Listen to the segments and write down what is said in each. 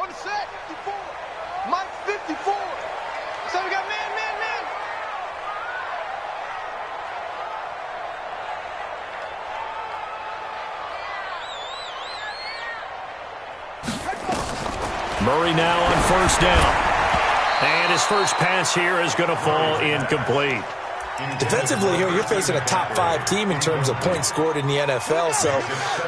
On the set, 54. Mike 54. So we got man. Murray now on first down. And his first pass here is going to fall incomplete. Defensively here, you're facing a top-5 team in terms of points scored in the NFL. So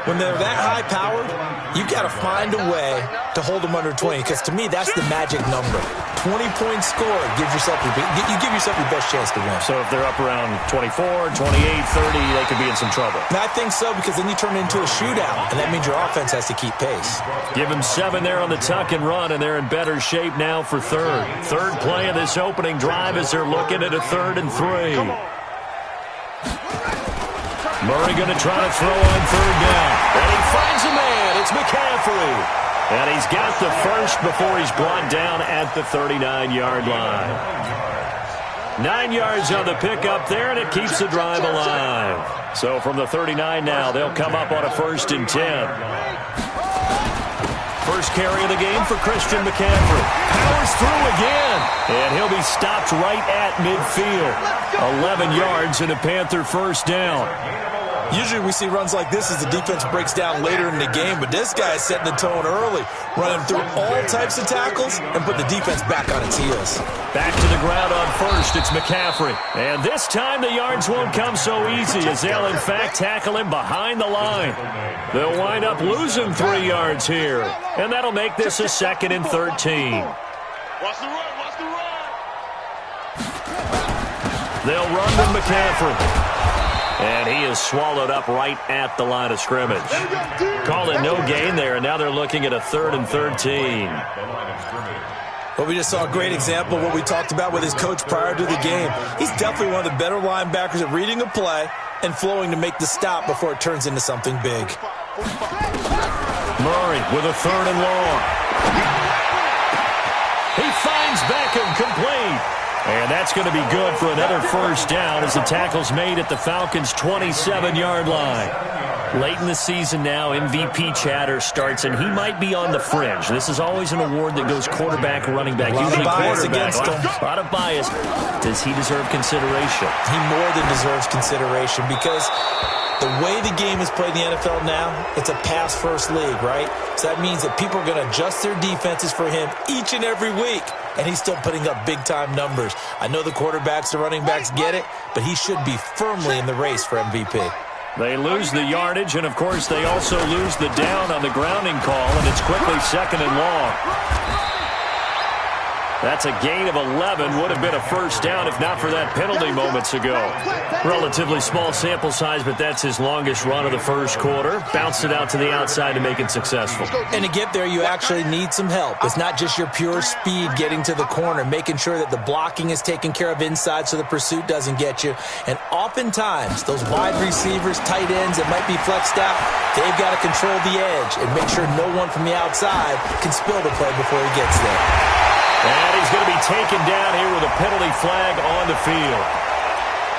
when they're that high-powered, you've got to find a way to hold them under 20. Because to me, that's the magic number. 20 points scored, you give yourself your best chance to win. So if they're up around 24, 28, 30, they could be in some trouble. And I think so, because then you turn it into a shootout, and that means your offense has to keep pace. Give them 7 there on the tuck and run, and they're in better shape now for third. Third play of this opening drive as they're looking at a 3rd and 3. Murray going to try to throw on 3rd down. And he finds a man. It's McCaffrey. And he's got the first before he's brought down at the 39-yard line. 9 yards on the pickup there, and it keeps the drive alive. So from the 39 now, they'll come up on a 1st and 10. First carry of the game for Christian McCaffrey. Powers through again. And he'll be stopped right at midfield. 11 yards and a Panther first down. Usually we see runs like this as the defense breaks down later in the game, but this guy is setting the tone early, running through all types of tackles and put the defense back on its heels. Back to the ground on first, it's McCaffrey. And this time the yards won't come so easy as they'll in fact tackle him behind the line. They'll wind up losing 3 yards here, and that'll make this a 2nd and 13. Watch the run. They'll run with McCaffrey. And he is swallowed up right at the line of scrimmage. Called it no gain there, and now they're looking at a 3rd and 13. Well, we just saw a great example of what we talked about with his coach prior to the game. He's definitely one of the better linebackers at reading a play and flowing to make the stop before it turns into something big. Murray with a 3rd and long. He finds Beckham complete. And that's going to be good for another first down as the tackle's made at the Falcons' 27-yard line. Late in the season now, MVP chatter starts, and he might be on the fringe. This is always an award that goes quarterback, running back, usually quarterback. A lot of bias. Does he deserve consideration? He more than deserves consideration because the way the game is played in the NFL now, it's a pass-first league, right? So that means that people are going to adjust their defenses for him each and every week, and he's still putting up big-time numbers. I know the quarterbacks, the running backs get it, but he should be firmly in the race for MVP. They lose the yardage, and, of course, they also lose the down on the grounding call, and it's quickly 2nd and long. That's a gain of 11. Would have been a first down if not for that penalty moments ago. Relatively small sample size, but that's his longest run of the first quarter. Bounced it out to the outside to make it successful. And to get there, you actually need some help. It's not just your pure speed getting to the corner, making sure that the blocking is taken care of inside so the pursuit doesn't get you. And oftentimes, those wide receivers, tight ends that might be flexed out, they've got to control the edge and make sure no one from the outside can spill the play before he gets there. And he's going to be taken down here with a penalty flag on the field.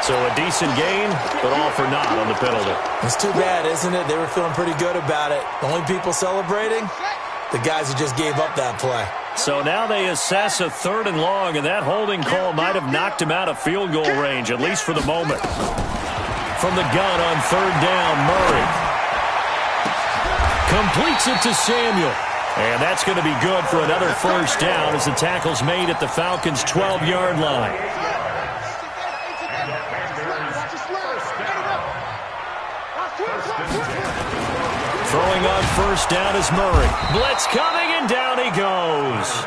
So a decent gain, but all for naught on the penalty. It's too bad, isn't it? They were feeling pretty good about it. The only people celebrating, the guys who just gave up that play. So now they assess a 3rd and long, and that holding call might have knocked him out of field goal range, at least for the moment. From the gun on 3rd down, Murray completes it to Samuel. And that's going to be good for another first down as the tackle's made at the Falcons' 12-yard line. Throwing on first down is Murray. Blitz coming, and down he goes.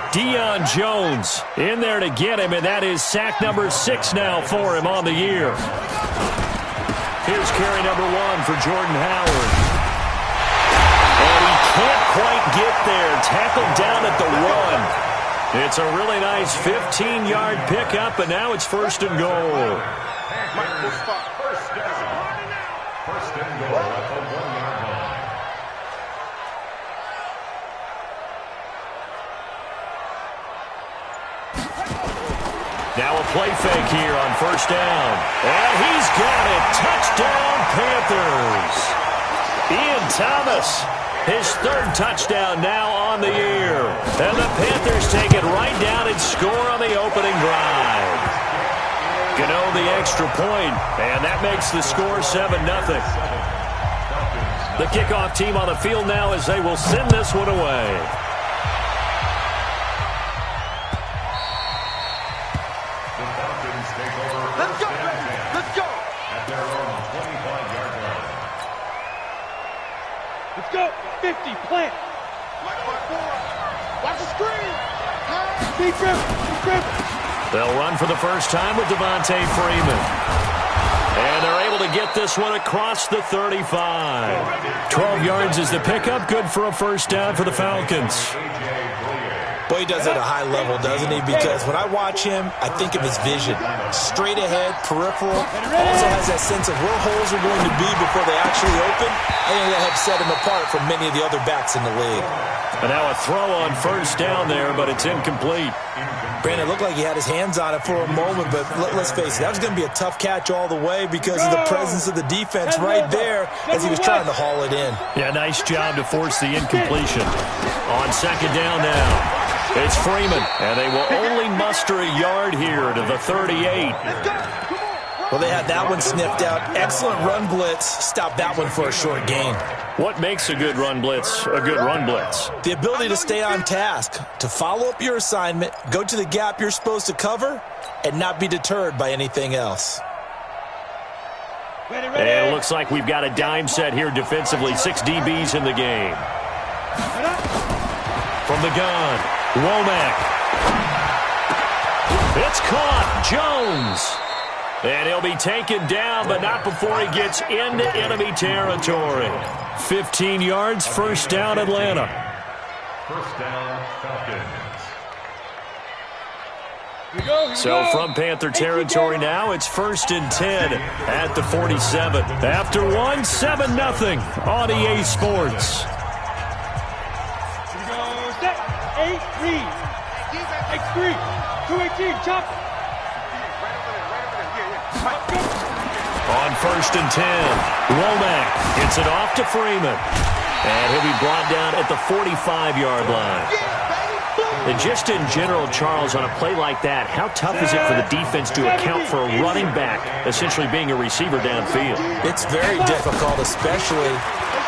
Deion Jones in there to get him, and that is sack number 6 now for him on the year. Here's carry number 1 for Jordan Howard. Can't quite get there. Tackled down at the 1. It's a really nice 15-yard pickup, and now it's 1st and goal. First and goal at the 1-yard line. Now a play fake here on first down. And he's got it. Touchdown, Panthers. Ian Thomas. His 3rd touchdown now on the year. And the Panthers take it right down and score on the opening drive. Gano the extra point, and that makes the score 7-0. The kickoff team on the field now as they will send this one away. Let's go, baby. Let's go. At their own 25-yard line. Let's go. 50, plant. Watch the screen. Deep grip. They'll run for the first time with Devontae Freeman. And they're able to get this one across the 35. 12 yards is the pickup. Good for a first down for the Falcons. Boy, he does it at a high level, doesn't he? Because when I watch him, I think of his vision. Straight ahead, peripheral. Also has that sense of where holes are going to be before they actually open. I think that helps set him apart from many of the other backs in the league. And now a throw on first down there, but it's incomplete. Brandon, it looked like he had his hands on it for a moment, but let's face it, that was going to be a tough catch all the way because of the presence of the defense right there as he was trying to haul it in. Yeah, nice job to force the incompletion. On second down now, it's Freeman, and they will only muster a yard here to the 38. Well, they had that one sniffed out. Excellent run blitz. Stop that one for a short gain. What makes a good run blitz a good run blitz? The ability to stay on task, to follow up your assignment, go to the gap you're supposed to cover, and not be deterred by anything else. And it looks like we've got a dime set here defensively. 6 DBs in the game. From the gun, Womack. It's caught. Jones. And he'll be taken down, but not before he gets into enemy territory. 15 yards, first down, Atlanta. First down, Falcons. So from Panther territory now, it's 1st and 10 at the 47. After one, 7-0 on EA Sports. Here we go. Set. 8, read. X3. 218, chop. On 1st and 10, Womack gets it off to Freeman. And he'll be brought down at the 45-yard line. And just in general, Charles, on a play like that, how tough is it for the defense to account for a running back essentially being a receiver downfield? It's very difficult, especially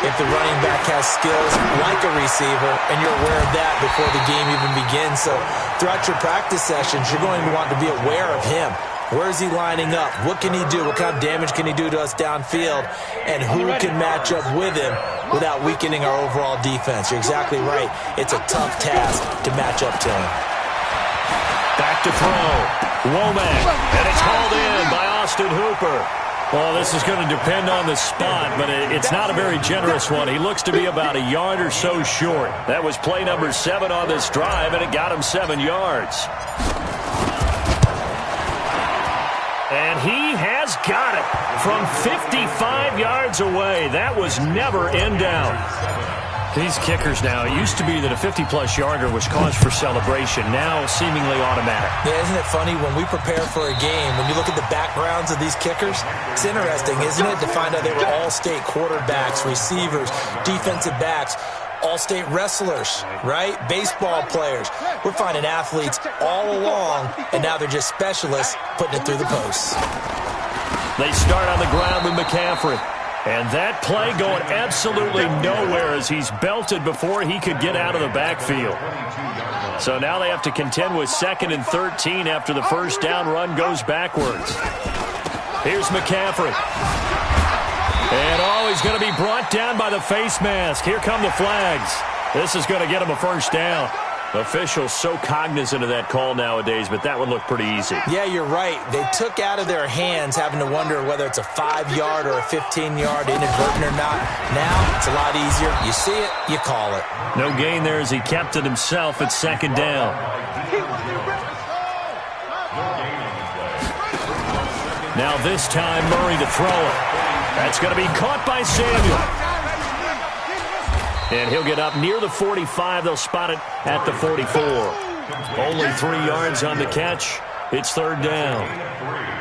if the running back has skills like a receiver, and you're aware of that before the game even begins. So throughout your practice sessions, you're going to want to be aware of him. Where is he lining up? What can he do? What kind of damage can he do to us downfield? And who can match up with him without weakening our overall defense? You're exactly right. It's a tough task to match up to him. Back to throw. Womack. And it's hauled in by Austin Hooper. Well, this is going to depend on the spot, but it's not a very generous one. He looks to be about a yard or so short. That was play number 7 on this drive, and it got him 7 yards. And he has got it from 55 yards away. That was never in doubt. These kickers now, it used to be that a 50-plus yarder was cause for celebration. Now seemingly automatic. Yeah, isn't it funny when we prepare for a game, when you look at the backgrounds of these kickers, it's interesting, isn't it, to find out they were all-state quarterbacks, receivers, defensive backs, all-state wrestlers, right? Baseball players. We're finding athletes all along, and now they're just specialists putting it through the posts. They start on the ground with McCaffrey. And that play going absolutely nowhere as he's belted before he could get out of the backfield. So now they have to contend with 2nd and 13 after the first down run goes backwards. Here's McCaffrey. And he's going to be brought down by the face mask. Here come the flags. This is going to get him a first down. Officials so cognizant of that call nowadays, but that would look pretty easy. Yeah, you're right. They took out of their hands having to wonder whether it's a 5-yard or a 15-yard inadvertent or not. Now, it's a lot easier. You see it, you call it. No gain there as he kept it himself at 2nd down. Now this time, Murray to throw it. That's going to be caught by Samuel. And he'll get up near the 45. They'll spot it at the 44. Only 3 yards on the catch. It's third down.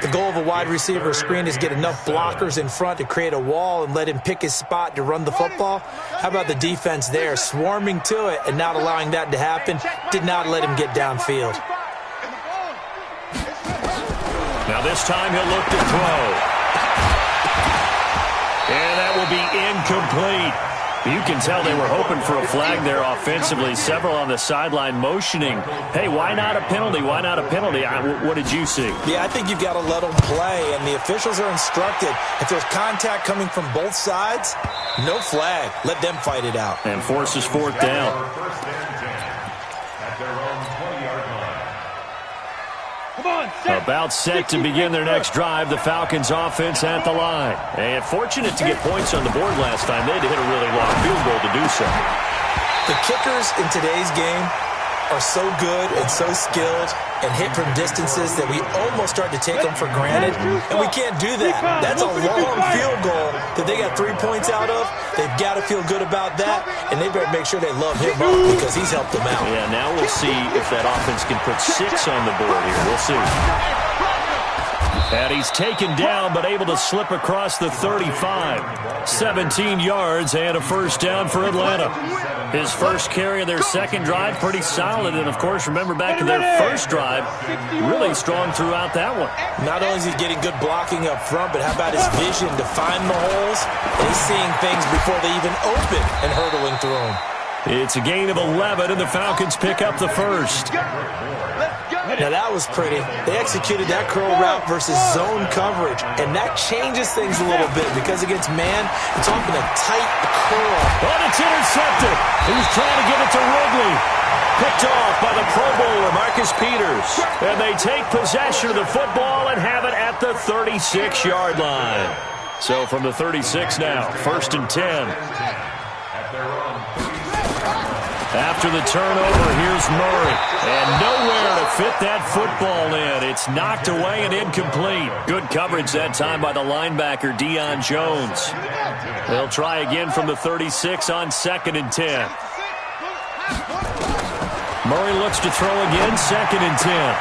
The goal of a wide receiver screen is get enough blockers in front to create a wall and let him pick his spot to run the football. How about the defense there, swarming to it and not allowing that to happen? Did not let him get downfield. Now this time he'll look to throw. And that will be incomplete. You can tell they were hoping for a flag there offensively. Several on the sideline motioning, hey, why not a penalty? Why not a penalty? What did you see? Yeah, I think you've got to let them play, and the officials are instructed. If there's contact coming from both sides, no flag. Let them fight it out. And forces fourth down. About set to begin their next drive, the Falcons offense at the line. And fortunate to get points on the board last time. They had to hit a really long field goal to do so. The kickers in today's game are so good and so skilled and hit from distances that we almost start to take them for granted, and we can't do that. That's a long field goal that they got 3 points out of. They've got to feel good about that, and they better make sure they love him up because he's helped them out. Yeah, now we'll see if that offense can put 6 on the board here. We'll see. And he's taken down but able to slip across the 35. 17 yards and a first down for Atlanta. His first carry of their second drive, pretty solid. And, of course, remember back to their first drive, really strong throughout that one. Not only is he getting good blocking up front, but how about his vision to find the holes? And he's seeing things before they even open and hurdling through them. It's a gain of 11, and the Falcons pick up the first. Now, that was pretty. They executed that curl route versus zone coverage, and that changes things a little bit because against man, it's often a tight curl. But it's intercepted. He's trying to get it to Ridley. Picked off by the Pro Bowler, Marcus Peters. And they take possession of the football and have it at the 36-yard line. So from the 36 now, first and 10. After the turnover, here's Murray. And nowhere to fit that football in. It's knocked away and incomplete. Good coverage that time by the linebacker, Deion Jones. They'll try again from the 36 on second and 10. Murray looks to throw again, second and 10.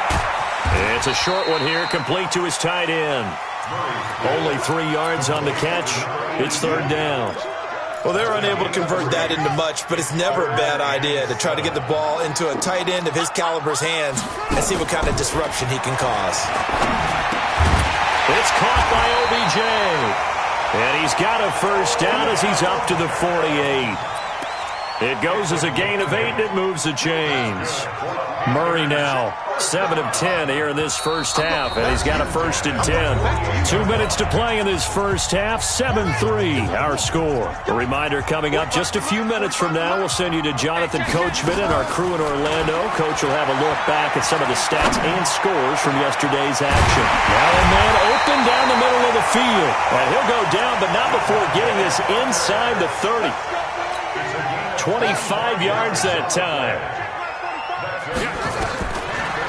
It's a short one here, complete to his tight end. Only 3 yards on the catch. It's third down. Well, they're unable to convert that into much, but it's never a bad idea to try to get the ball into a tight end of his caliber's hands and see what kind of disruption he can cause. It's caught by OBJ. And he's got a first down as he's up to the 48. It goes as a gain of 8, and it moves the chains. Murray now, 7 of 10 here in this first half, and he's got a first and 10. 2 minutes to play in this first half, 7-3 our score. A reminder coming up just a few minutes from now, we'll send you to Jonathan Coachman and our crew in Orlando. Coach will have a look back at some of the stats and scores from yesterday's action. Now a man open down the middle of the field, and he'll go down, but not before getting this inside the 30. 25 yards that time.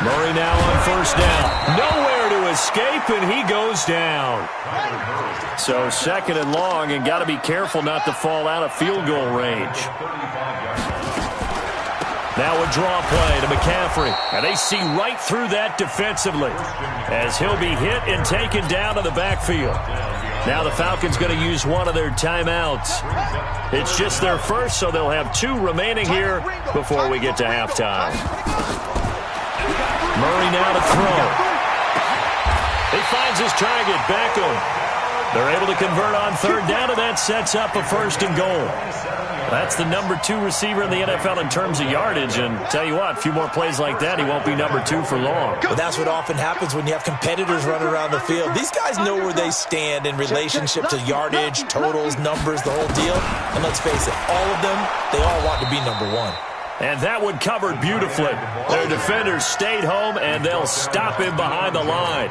Murray now on first down. Nowhere to escape, and he goes down. So second and long, and got to be careful not to fall out of field goal range. Now a draw play to McCaffrey. And they see right through that defensively as he'll be hit and taken down to the backfield. Now the Falcons going to use one of their timeouts. It's just their first, so they'll have 2 remaining here before we get to halftime. Murray now to throw. He finds his target, Beckham. They're able to convert on third down, and that sets up a first and goal. That's the number 2 receiver in the NFL in terms of yardage, and tell you what, a few more plays like that, he won't be number 2 for long. But that's what often happens when you have competitors running around the field. These guys know where they stand in relationship to yardage, totals, numbers, the whole deal. And let's face it, all of them, they all want to be number 1. And that one covered beautifully. Their defenders stayed home, and they'll stop him behind the line.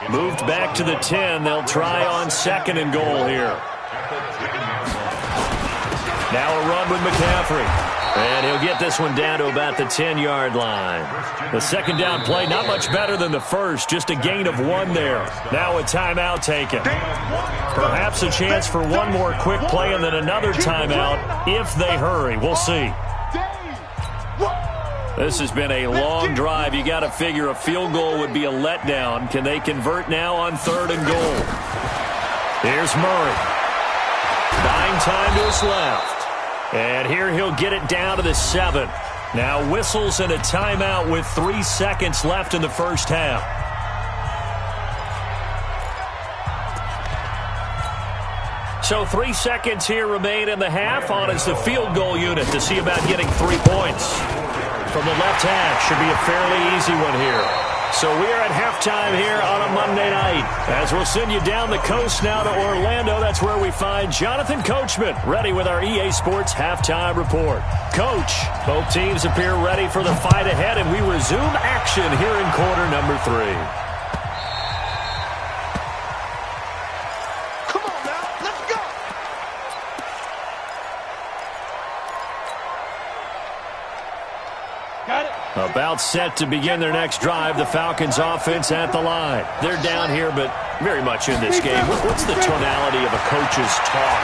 Moved back to the 10. They'll try on second and goal here. Now a run with McCaffrey. And he'll get this one down to about the 10-yard line. The second down play, not much better than the first, just a gain of 1 there. Now a timeout taken. Perhaps a chance for one more quick play and then another timeout if they hurry. We'll see. This has been a long drive. You got to figure a field goal would be a letdown. Can they convert now on 3rd and goal? Here's Murray. Buying time to his left. And here he'll get it down to the 7. Now whistles and a timeout with 3 seconds left in the first half. So 3 seconds here remain in the half. On is the field goal unit to see about getting 3 points. From the left hash, should be a fairly easy one here. So we are at halftime here on a Monday night. As we'll send you down the coast now to Orlando, that's where we find Jonathan Coachman, ready with our EA Sports Halftime Report. Coach, both teams appear ready for the fight ahead, and we resume action here in quarter number 3. About set to begin their next drive, the Falcons offense at the line. They're down here, but very much in this game. What's the tonality of a coach's talk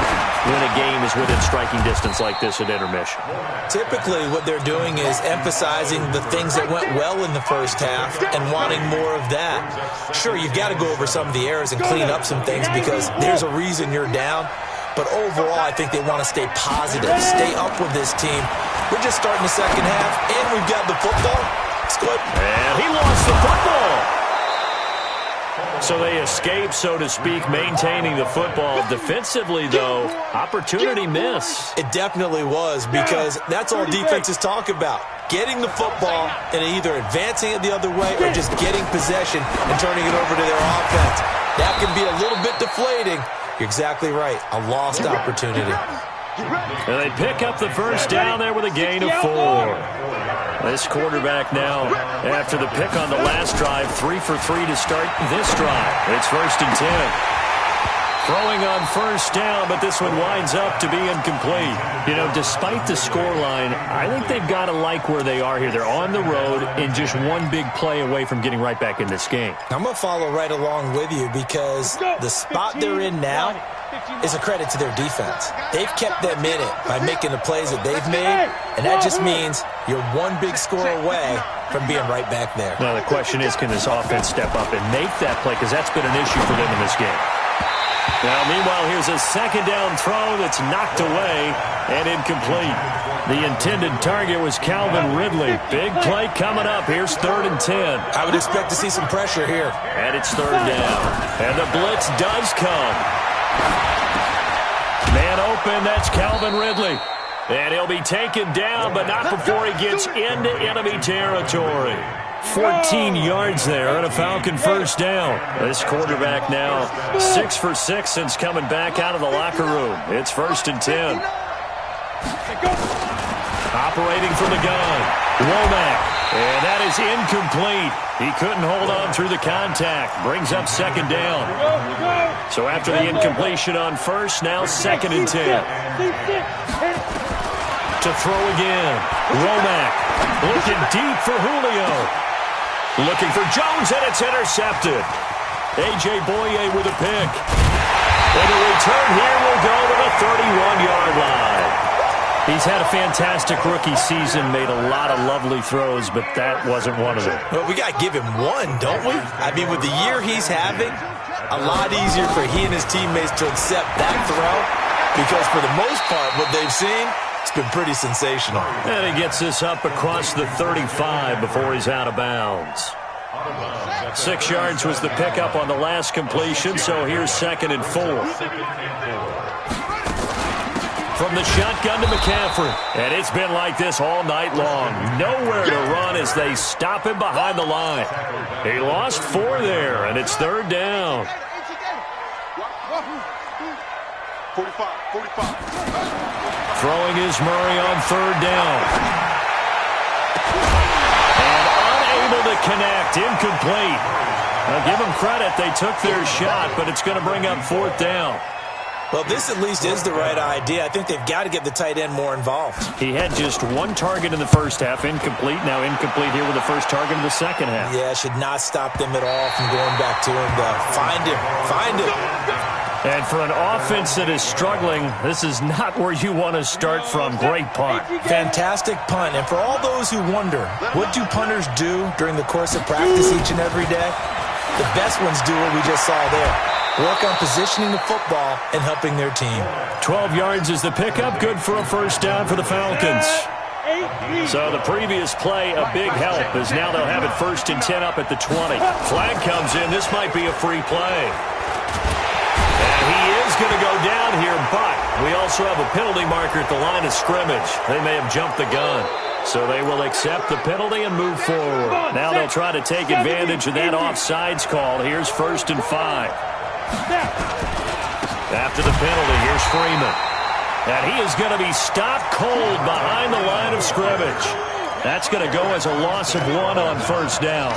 when a game is within striking distance like this at intermission? Typically, what they're doing is emphasizing the things that went well in the first half and wanting more of that. Sure, you've got to go over some of the errors and clean up some things because there's a reason you're down. But overall, I think they want to stay positive, stay up with this team. We're just starting the second half, and we've got the football. It's good. And he lost the football. So they escape, so to speak, maintaining the football. Defensively, though, opportunity miss. It definitely was, because that's all defenses talk about. Getting the football and either advancing it the other way or just getting possession and turning it over to their offense. That can be a little bit deflating. You're exactly right. A lost opportunity. And they pick up the first down there with a gain of 4. This quarterback now, after the pick on the last drive, 3 for 3 to start this drive. It's 1st and 10. Throwing on first down, but this one winds up to be incomplete. You know, despite the scoreline, I think they've got to like where they are here. They're on the road and just one big play away from getting right back in this game. I'm going to follow right along with you because the spot they're in now is a credit to their defense. They've kept them in it by making the plays that they've made, and that just means you're one big score away from being right back there. Now, the question is, can this offense step up and make that play? Because that's been an issue for them in this game. Now, meanwhile, here's a second down throw that's knocked away and incomplete. The intended target was Calvin Ridley. Big play coming up. Here's 3rd and 10. I would expect to see some pressure here. And it's 3rd down. And the blitz does come. Man open, that's Calvin Ridley. And he'll be taken down, but not before he gets into enemy territory. 14 yards there and a Falcon first down. This quarterback now 6 for 6 since coming back out of the locker room. It's 1st and 10. Operating from the gun, Womack. And that is incomplete. He couldn't hold on through the contact. Brings up 2nd down. So after the incompletion on first, now 2nd and 10. To throw again. Womack looking deep for Julio. Looking for Jones, and it's intercepted. A.J. Boye with a pick. And the return here will go to the 31-yard line. He's had a fantastic rookie season, made a lot of lovely throws, but that wasn't one of them. Well, we got to give him one, don't we? I mean, with the year he's having, a lot easier for he and his teammates to accept that throw because for the most part, what they've seen, it's been pretty sensational. And he gets this up across the 35 before he's out of bounds. 6 yards was the pickup on the last completion, so here's 2nd and 4. From the shotgun to McCaffrey. And it's been like this all night long. Nowhere to run as they stop him behind the line. He lost 4 there, and it's 3rd down. 45. Throwing is Murray on 3rd down. And unable to connect. Incomplete. Now give them credit. They took their shot, but it's going to bring up 4th down. Well, this at least is the right idea. I think they've got to get the tight end more involved. He had just 1 target in the first half, incomplete. Now incomplete here with the first target in the second half. Yeah, should not stop them at all from going back to him. Find him. And for an offense that is struggling, this is not where you want to start from. Great punt. Fantastic punt. And for all those who wonder, what do punters do during the course of practice each and every day? The best ones do what we just saw there. Work on positioning the football and helping their team. 12 yards is the pickup. Good for a first down for the Falcons. So the previous play, a big help, as now they'll have it 1st and 10 up at the 20. Flag comes in. This might be a free play. And he is going to go down here, but we also have a penalty marker at the line of scrimmage. They may have jumped the gun. So they will accept the penalty and move forward. Now they'll try to take advantage of that offsides call. Here's 1st and 5. After the penalty, here's Freeman. And he is going to be stopped cold behind the line of scrimmage. That's going to go as a loss of 1 on 1st down.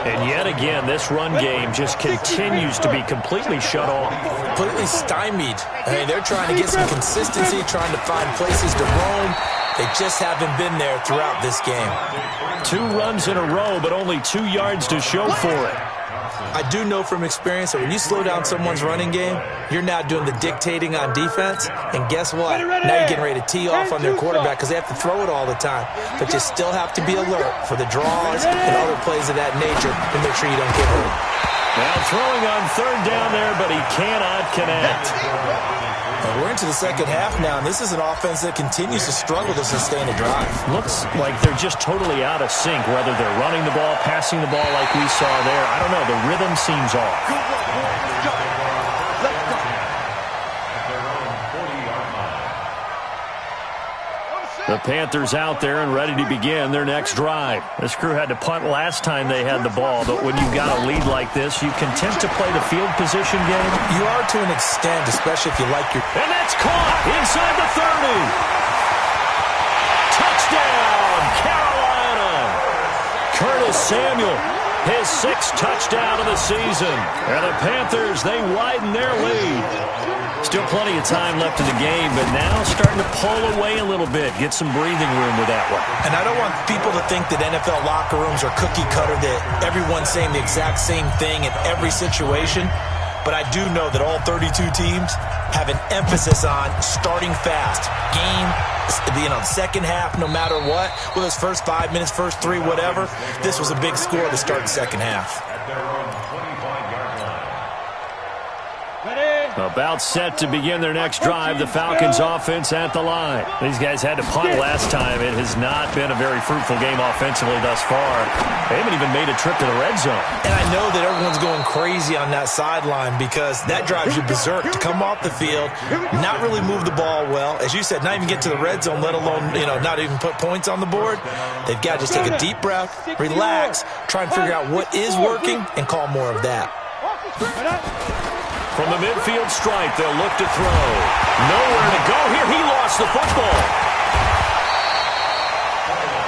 And yet again, this run game just continues to be completely shut off. Completely stymied. I mean, they're trying to get some consistency, trying to find places to roam. They just haven't been there throughout this game. 2 runs in a row, but only 2 yards to show for it. I do know from experience that when you slow down someone's running game, you're now doing the dictating on defense. And guess what? Now you're getting ready to tee off on their quarterback because they have to throw it all the time. But you still have to be alert for the draws and other plays of that nature to make sure you don't get hurt. Now throwing on 3rd down there, but he cannot connect. We're into the second half now, and this is an offense that continues to struggle to sustain a drive. Looks like they're just totally out of sync, whether they're running the ball, passing the ball like we saw there. I don't know. The rhythm seems off. The Panthers out there and ready to begin their next drive. This crew had to punt last time they had the ball, but when you've got a lead like this, you content to play the field position game? You are to an extent, especially if you like your... And that's caught inside the 30. Touchdown, Carolina. Curtis Samuel, his 6th touchdown of the season. And the Panthers, they widen their lead. Still plenty of time left in the game, but now starting to pull away a little bit, get some breathing room with that one. And I don't want people to think that NFL locker rooms are cookie cutter, that everyone's saying the exact same thing in every situation. But I do know that all 32 teams have an emphasis on starting fast. Game being on second half no matter what. Whether it's first 5 minutes, first 3, whatever. This was a big score to start the second half. About set to begin their next drive, the Falcons offense at the line. These guys had to punt last time. It has not been a very fruitful game offensively thus far. They haven't even made a trip to the red zone. And I know that everyone's going crazy on that sideline because that drives you berserk to come off the field, not really move the ball well. As you said, not even get to the red zone, let alone, not even put points on the board. They've got to just take a deep breath, relax, try and figure out what is working, and call more of that. From the midfield stripe, they'll look to throw. Nowhere to go here. He lost the football.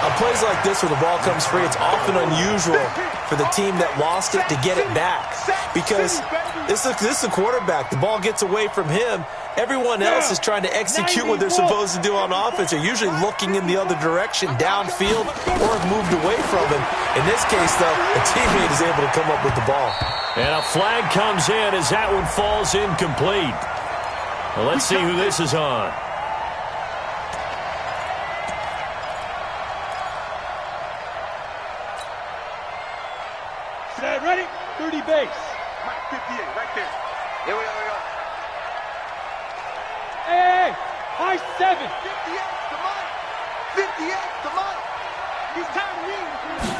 On plays like this where the ball comes free, it's often unusual for the team that lost it to get it back. Because this is a quarterback. The ball gets away from him. Everyone else is trying to execute what they're supposed to do on offense. They're usually looking in the other direction, downfield, or have moved away from him. In this case, though, a teammate is able to come up with the ball. And a flag comes in as that one falls incomplete. Well, let's see who this is on. Set, ready? 30 base. 58, right there. Here we go. Hey, high 7. 58 to Mike. 58 to Mike. He's tired of me.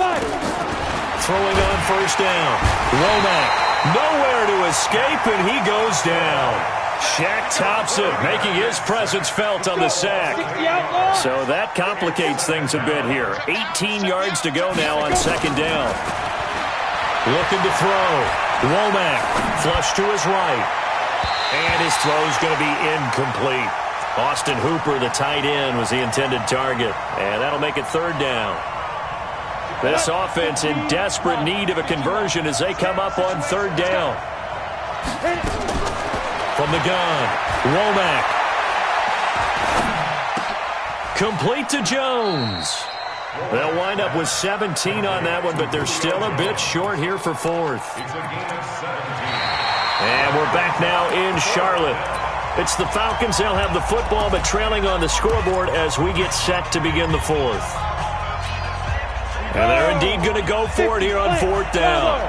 5. Throwing on first down. Womack, nowhere to escape, and he goes down. Shaq Thompson making his presence felt on the sack. So that complicates things a bit here. 18 yards to go now on second down. Looking to throw. Womack, flush to his right. And his throw's going to be incomplete. Austin Hooper, the tight end, was the intended target. And that'll make it third down. This offense in desperate need of a conversion as they come up on third down. From the gun, Womack. Complete to Jones. They'll wind up with 17 on that one, but they're still a bit short here for fourth. And we're back now in Charlotte. It's the Falcons. They'll have the football, but trailing on the scoreboard as we get set to begin the fourth. And they're indeed going to go for it here on fourth down.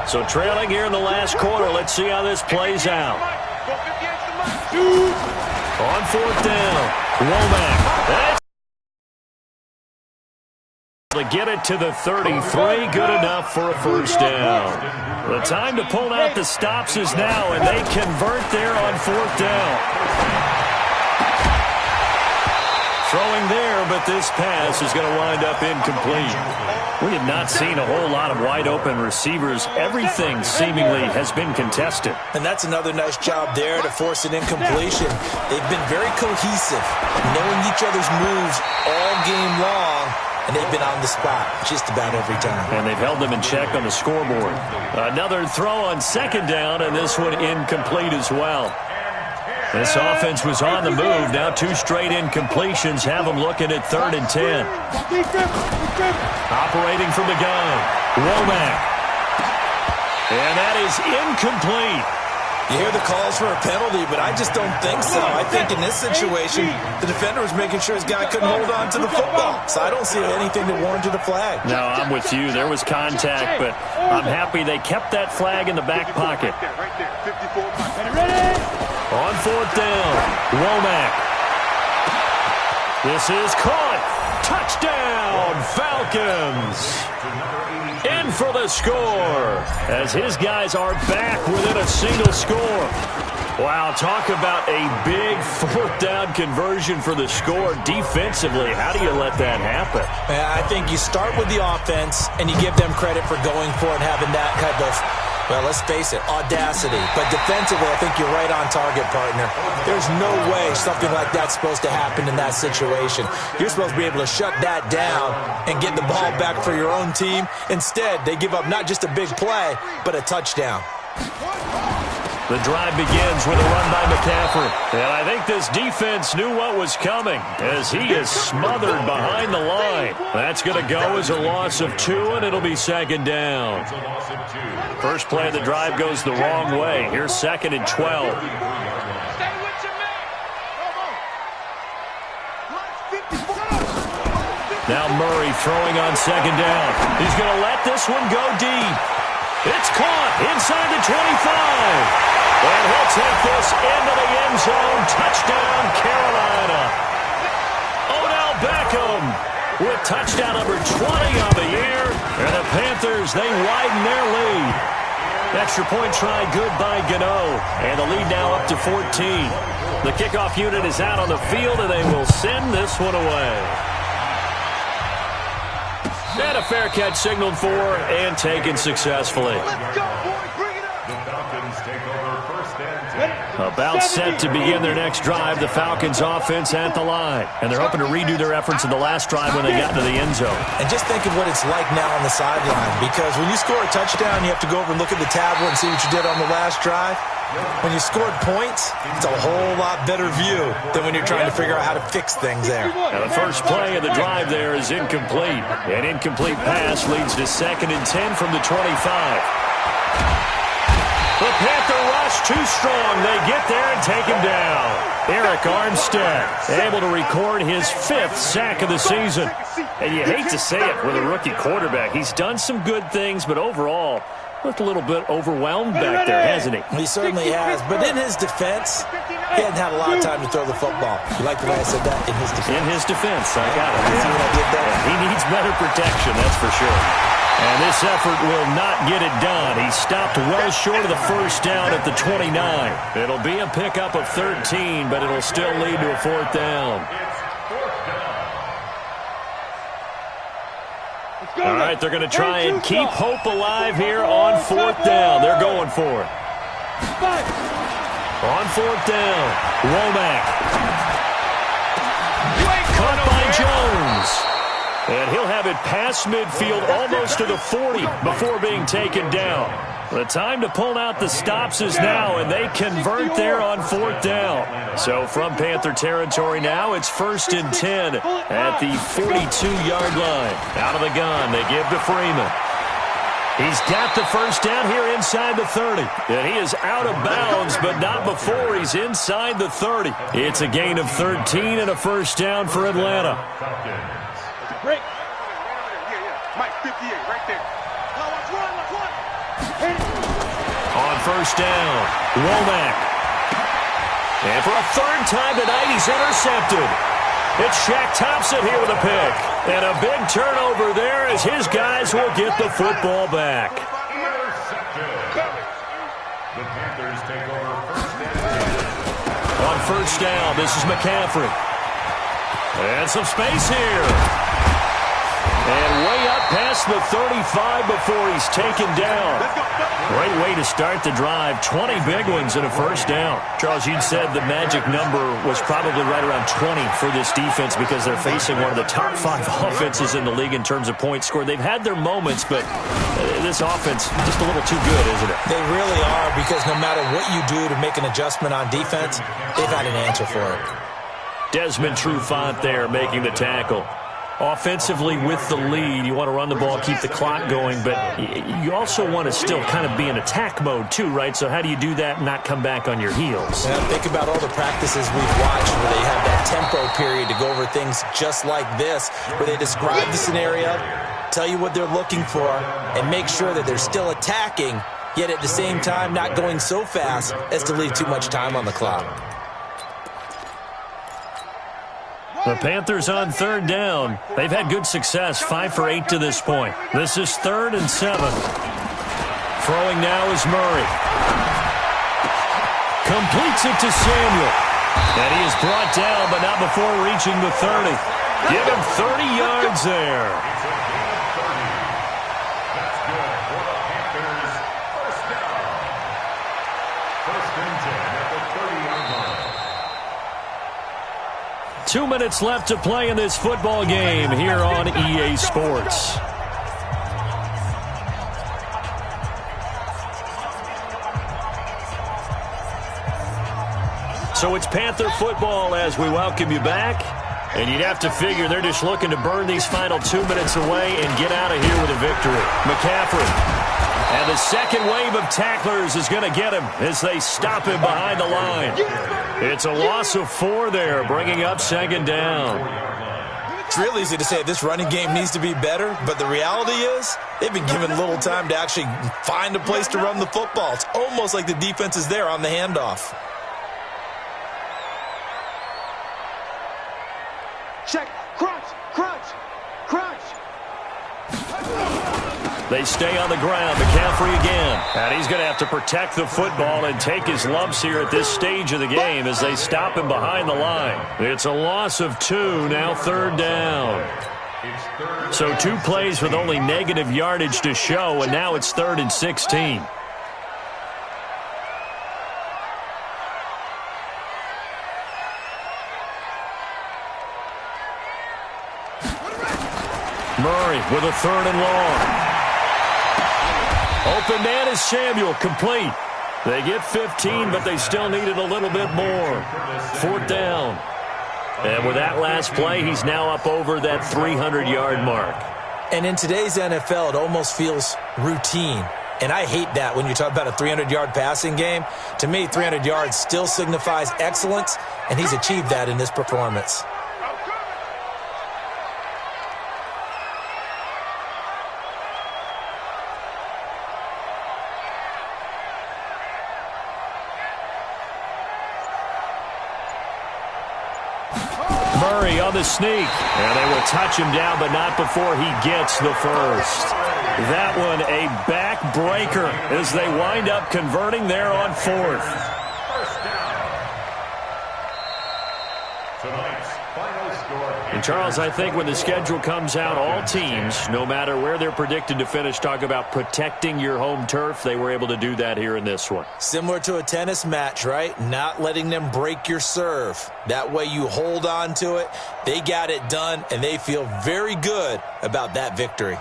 So trailing here in the last quarter. Let's see how this plays out. On fourth down, Womack. That's to get it to the 33. Good enough for a first down. The time to pull out the stops is now, and they convert there on fourth down. Throwing there, but this pass is going to wind up incomplete. We have not seen a whole lot of wide-open receivers. Everything seemingly has been contested. And that's another nice job there to force an incompletion. They've been very cohesive, knowing each other's moves all game long, and they've been on the spot just about every time. And they've held them in check on the scoreboard. Another throw on second down, and this one incomplete as well. This offense was on the move. Now two straight incompletions have them looking at 3rd and 10. Operating from the gun, Womack. And that is incomplete. You hear the calls for a penalty, but I just don't think so. I think in this situation, the defender was making sure his guy couldn't hold on to the football. So I don't see anything that warranted a flag. No, I'm with you. There was contact, but I'm happy they kept that flag in the back pocket. On fourth down, Womack. This is caught. Touchdown, Falcons. In for the score as his guys are back within a single score. Wow, talk about a big fourth down conversion for the score defensively. How do you let that happen? I think you start with the offense and you give them credit for going for it and having that kind of, well, let's face it, audacity. But defensively, I think you're right on target, partner. There's no way something like that's supposed to happen in that situation. You're supposed to be able to shut that down and get the ball back for your own team. Instead, they give up not just a big play, but a touchdown. The drive begins with a run by McCaffrey. And I think this defense knew what was coming as he is smothered behind the line. That's going to go as a loss of 2, and it'll be second down. First play of the drive goes the wrong way. Here's 2nd and 12. Now Murray throwing on second down. He's going to let this one go deep. It's caught inside the 25. And he'll take this into the end zone. Touchdown, Carolina. Odell Beckham with touchdown number 20 on the year. And the Panthers, they widen their lead. Extra point try good by Gano. And the lead now up to 14. The kickoff unit is out on the field, and they will send this one away. And a fair catch signaled for and taken successfully. Let's go, boys. Bring it up. The Falcons take over 1st and 10. About set to begin their next drive, the Falcons offense at the line. And they're hoping to redo their efforts in the last drive when they got to the end zone. And just think of what it's like now on the sideline, because when you score a touchdown, you have to go over and look at the tablet and see what you did on the last drive. When you scored points, it's a whole lot better view than when you're trying to figure out how to fix things there. Now the first play of the drive there is incomplete. An incomplete pass leads to 2nd and 10 from the 25. The Panther rush too strong. They get there and take him down. Eric Armstead able to record his 5th sack of the season. And you hate to say it with a rookie quarterback. He's done some good things, but overall, looked a little bit overwhelmed back there, hasn't he? He certainly has. But in his defense, he hadn't had a lot of time to throw the football. You like the way I said that? In his defense. In his defense, I got it. See what I did there? Yeah, he needs better protection, that's for sure. And this effort will not get it done. He stopped well short of the first down at the 29. It'll be a pickup of 13, but it'll still lead to a 4th down. All right, they're going to try and keep hope alive here on 4th down. They're going for it. On 4th down, Womack. Caught by Jones. And he'll have it past midfield almost to the 40 before being taken down. The time to pull out the stops is now, and they convert there on 4th down. So from Panther territory now, it's 1st and 10 at the 42-yard line. Out of the gun, they give to Freeman. He's got the first down here inside the 30. And he is out of bounds, but not before he's inside the 30. It's a gain of 13 and a first down for Atlanta. Break. Mike, 58, right there. On first down, Womack. And for a third time tonight, he's intercepted. It's Shaq Thompson here with a pick. And a big turnover there as his guys will get the football back. The Panthers take over first down. On first down, this is McCaffrey. And some space here. And way up past the 35 before he's taken down. Great way to start the drive. 20 big ones and a first down. Charles, you'd said the magic number was probably right around 20 for this defense because they're facing one of the top 5 offenses in the league in terms of points scored. They've had their moments, but this offense just a little too good, isn't it? They really are, because no matter what you do to make an adjustment on defense, they've had an answer for it. Desmond Trufant there making the tackle. Offensively with the lead, you want to run the ball, keep the clock going, but you also want to still kind of be in attack mode too, right? So how do you do that and not come back on your heels? Yeah, think about all the practices we've watched where they have that tempo period to go over things just like this, where they describe the scenario, tell you what they're looking for, and make sure that they're still attacking, yet at the same time not going so fast as to leave too much time on the clock. The Panthers on third down. They've had good success, 5 for 8 to this point. This is 3rd and 7. Throwing now is Murray. Completes it to Samuel. And he is brought down, but not before reaching the 30. Give him 30 yards there. That's good for the Panthers. First down. First and 10 at the 30-yard line. 2 minutes left to play in this football game here on EA Sports. So it's Panther football as we welcome you back. And you'd have to figure they're just looking to burn these final 2 minutes away and get out of here with a victory. McCaffrey. And the second wave of tacklers is going to get him as they stop him behind the line. It's a loss of 4 there, bringing up second down. It's real easy to say this running game needs to be better, but the reality is they've been given little time to actually find a place to run the football. It's almost like the defense is there on the handoff. Check. Crunch. Crunch. Crunch. They stay on the ground. McCaffrey again. And he's going to have to protect the football and take his lumps here at this stage of the game as they stop him behind the line. It's a loss of 2, now third down. So 2 plays with only negative yardage to show, and now it's 3rd and 16. Murray with a 3rd and long. Open man is Samuel, complete. They get 15, but they still needed a little bit more. 4th down. And with that last play, he's now up over that 300-yard mark. And in today's NFL, it almost feels routine. And I hate that when you talk about a 300-yard passing game. To me, 300 yards still signifies excellence, and he's achieved that in this performance. Murray on the sneak. And they will touch him down, but not before he gets the first. That one a back-breaker as they wind up converting there on 4th. First down. Tonight's final score. And Charles, I think when the schedule comes out, all teams, no matter where they're predicted to finish, talk about protecting your home turf. They were able to do that here in this one. Similar to a tennis match, right? Not letting them break your serve. That way you hold on to it. They got it done, and they feel very good about that victory.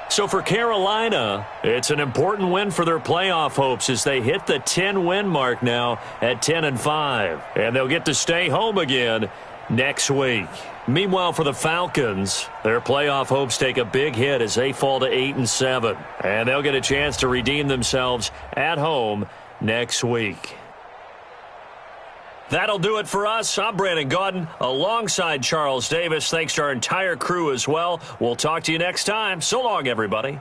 So for Carolina, it's an important win for their playoff hopes as they hit the 10-win mark now at 10-5. And they'll get to stay home again next week. Meanwhile, for the Falcons, their playoff hopes take a big hit as they fall to 8-7. And they'll get a chance to redeem themselves at home next week. That'll do it for us. I'm Brandon Gaudin alongside Charles Davis. Thanks to our entire crew as well. We'll talk to you next time. So long, everybody.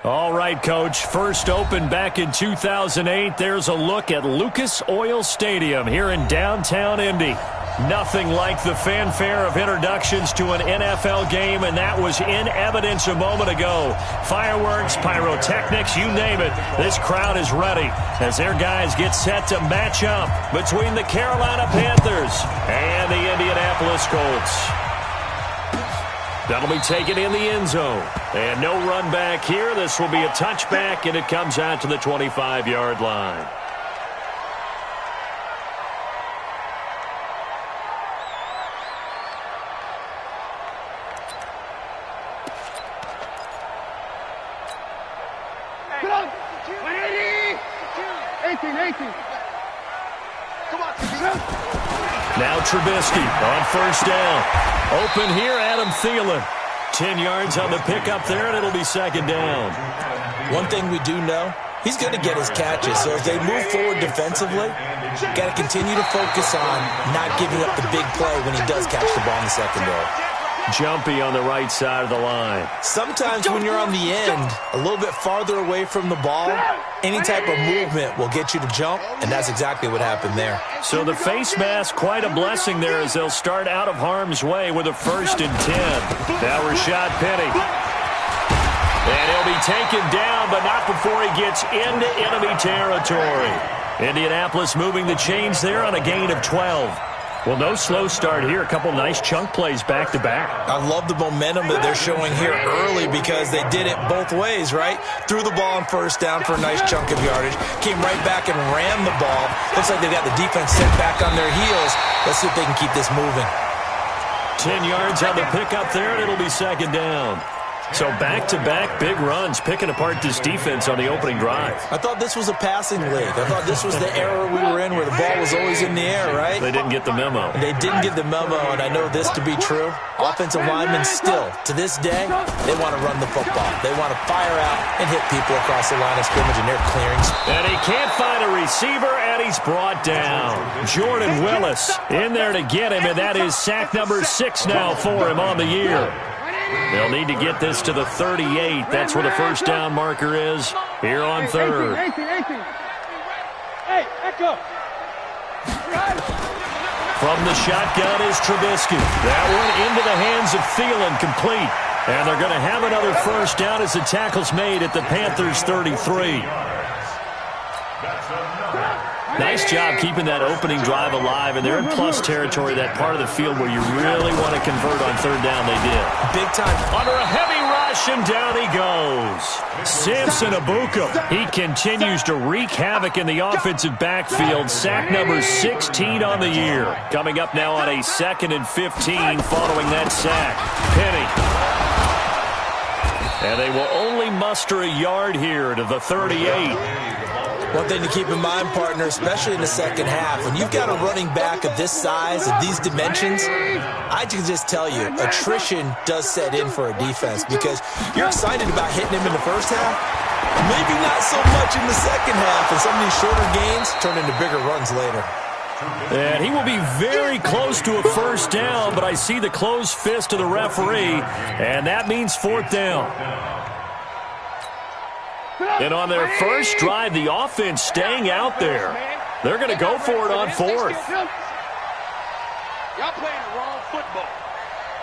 All right, Coach. First opened back in 2008. There's a look at Lucas Oil Stadium here in downtown Indy. Nothing like the fanfare of introductions to an NFL game, and that was in evidence a moment ago. Fireworks, pyrotechnics, you name it. This crowd is ready as their guys get set to match up between the Carolina Panthers and the Indianapolis Colts. That'll be taken in the end zone. And no run back here. This will be a touchback, and it comes out to the 25-yard line. Now Trubisky on first down. Open here, Adam Thielen. 10 yards on the pickup there, and it'll be second down. One thing we do know, he's going to get his catches. So as they move forward defensively, got to continue to focus on not giving up the big play when he does catch the ball in the secondary. Jumpy on the right side of the line. Sometimes when you're on the end, a little bit farther away from the ball, any type of movement will get you to jump, and that's exactly what happened there. So the face mask, quite a blessing there as they'll start out of harm's way with a 1st and 10. Now Rashad Penny. And he'll be taken down, but not before he gets into enemy territory. Indianapolis moving the chains there on a gain of 12. Well, no slow start here. A couple nice chunk plays back-to-back. I love the momentum that they're showing here early because they did it both ways, right? Threw the ball on first down for a nice chunk of yardage. Came right back and ran the ball. Looks like they've got the defense set back on their heels. Let's see if they can keep this moving. 10 yards on the pickup there, and it'll be second down. So back-to-back big runs, picking apart this defense on the opening drive. I thought this was a passing league. I thought this was the era we were in where the ball was always in the air, right? They didn't get the memo. They didn't get the memo, and I know this to be true. Offensive linemen still, to this day, they want to run the football. They want to fire out and hit people across the line of scrimmage, and they're clearing. And he can't find a receiver, and he's brought down. Jordan Willis in there to get him, and that is sack number 6 now for him on the year. They'll need to get this to the 38. That's where the first down marker is here on third. Hey, echo. From the shotgun is Trubisky. That one into the hands of Thielen, complete. And they're going to have another first down as the tackle's made at the Panthers' 33. Nice job keeping that opening drive alive, and they're in plus territory, that part of the field where you really want to convert on third down. They did. Big time. Under a heavy rush, and down he goes. Samson Abuka. He continues to wreak havoc in the offensive backfield. Sack number 16 on the year. Coming up now on a 2nd and 15 following that sack. Penny. And they will only muster a yard here to the 38. One thing to keep in mind, partner, especially in the second half, when you've got a running back of this size, of these dimensions, I can just tell you, attrition does set in for a defense because you're excited about hitting him in the first half, maybe not so much in the second half, and some of these shorter gains turn into bigger runs later. And he will be very close to a first down, but I see the closed fist of the referee, and that means 4th down. And on their first drive, the offense staying out there. They're going to go for it on 4th. Y'all playing the wrong football.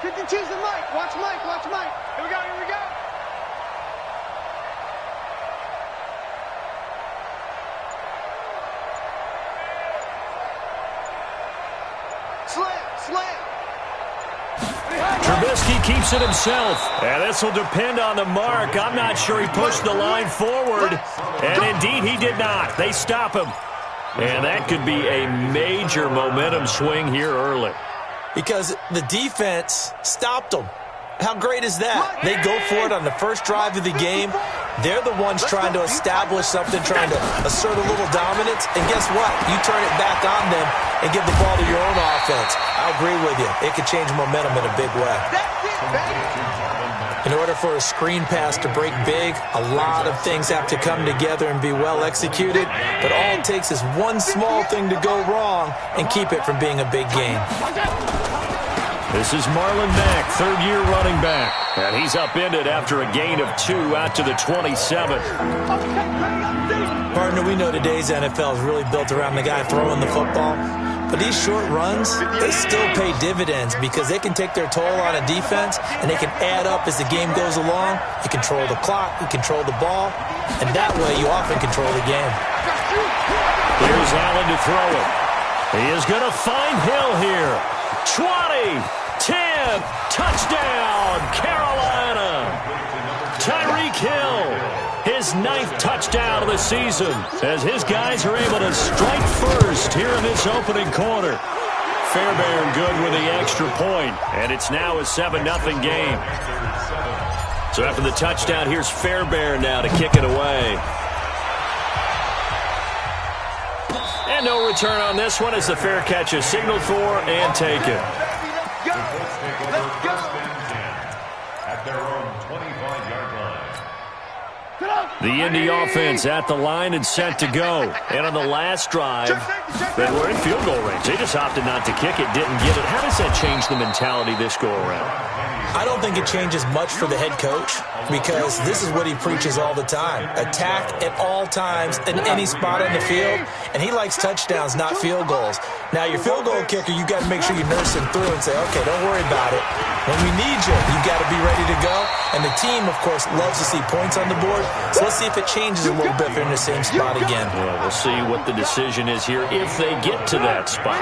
52's the Mike. Watch Mike. Watch Mike. Here we go. Here we go. Slam. Trubisky keeps it himself, and this will depend on the mark. I'm not sure he pushed the line forward, and indeed he did not. They stop him, and that could be a major momentum swing here early. Because the defense stopped them. How great is that? They go for it on the first drive of the game. They're the ones trying to establish something, trying to assert a little dominance. And guess what? You turn it back on them and give the ball to your own offense. I agree with you. It could change momentum in a big way. In order for a screen pass to break big, a lot of things have to come together and be well executed. But all it takes is one small thing to go wrong and keep it from being a big game. This is Marlon Mack, 3rd-year running back. And he's upended after a gain of 2 out to the 27. Partner, we know today's NFL is really built around the guy throwing the football. But these short runs, they still pay dividends because they can take their toll on a defense and they can add up as the game goes along. You control the clock, you control the ball, and that way you often control the game. Here's Allen to throw it. He is going to find Hill here. 20. 10. Touchdown, Carolina. Tyreek Hill, his 9th touchdown of the season, as his guys are able to strike first here in this opening quarter. Fairbairn good with the extra point, and it's now a 7-0 game. So after the touchdown, here's Fairbairn now to kick it away. And no return on this one as the fair catch is signaled for and taken. Let's go. At their own 25-yard line. The Indy offense at the line and set to go. And on the last drive, they were in field goal range. They just opted not to kick it, didn't get it. How does that change the mentality this go-around? I don't think it changes much for the head coach because this is what he preaches all the time. Attack at all times in any spot on the field, and he likes touchdowns, not field goals. Now, your field goal kicker, you got to make sure you nurse him through and say, okay, don't worry about it. When we need you, you got to be ready to go. And the team, of course, loves to see points on the board. So let's see if it changes a little bit if they're in the same spot again. Well, we'll see what the decision is here if they get to that spot.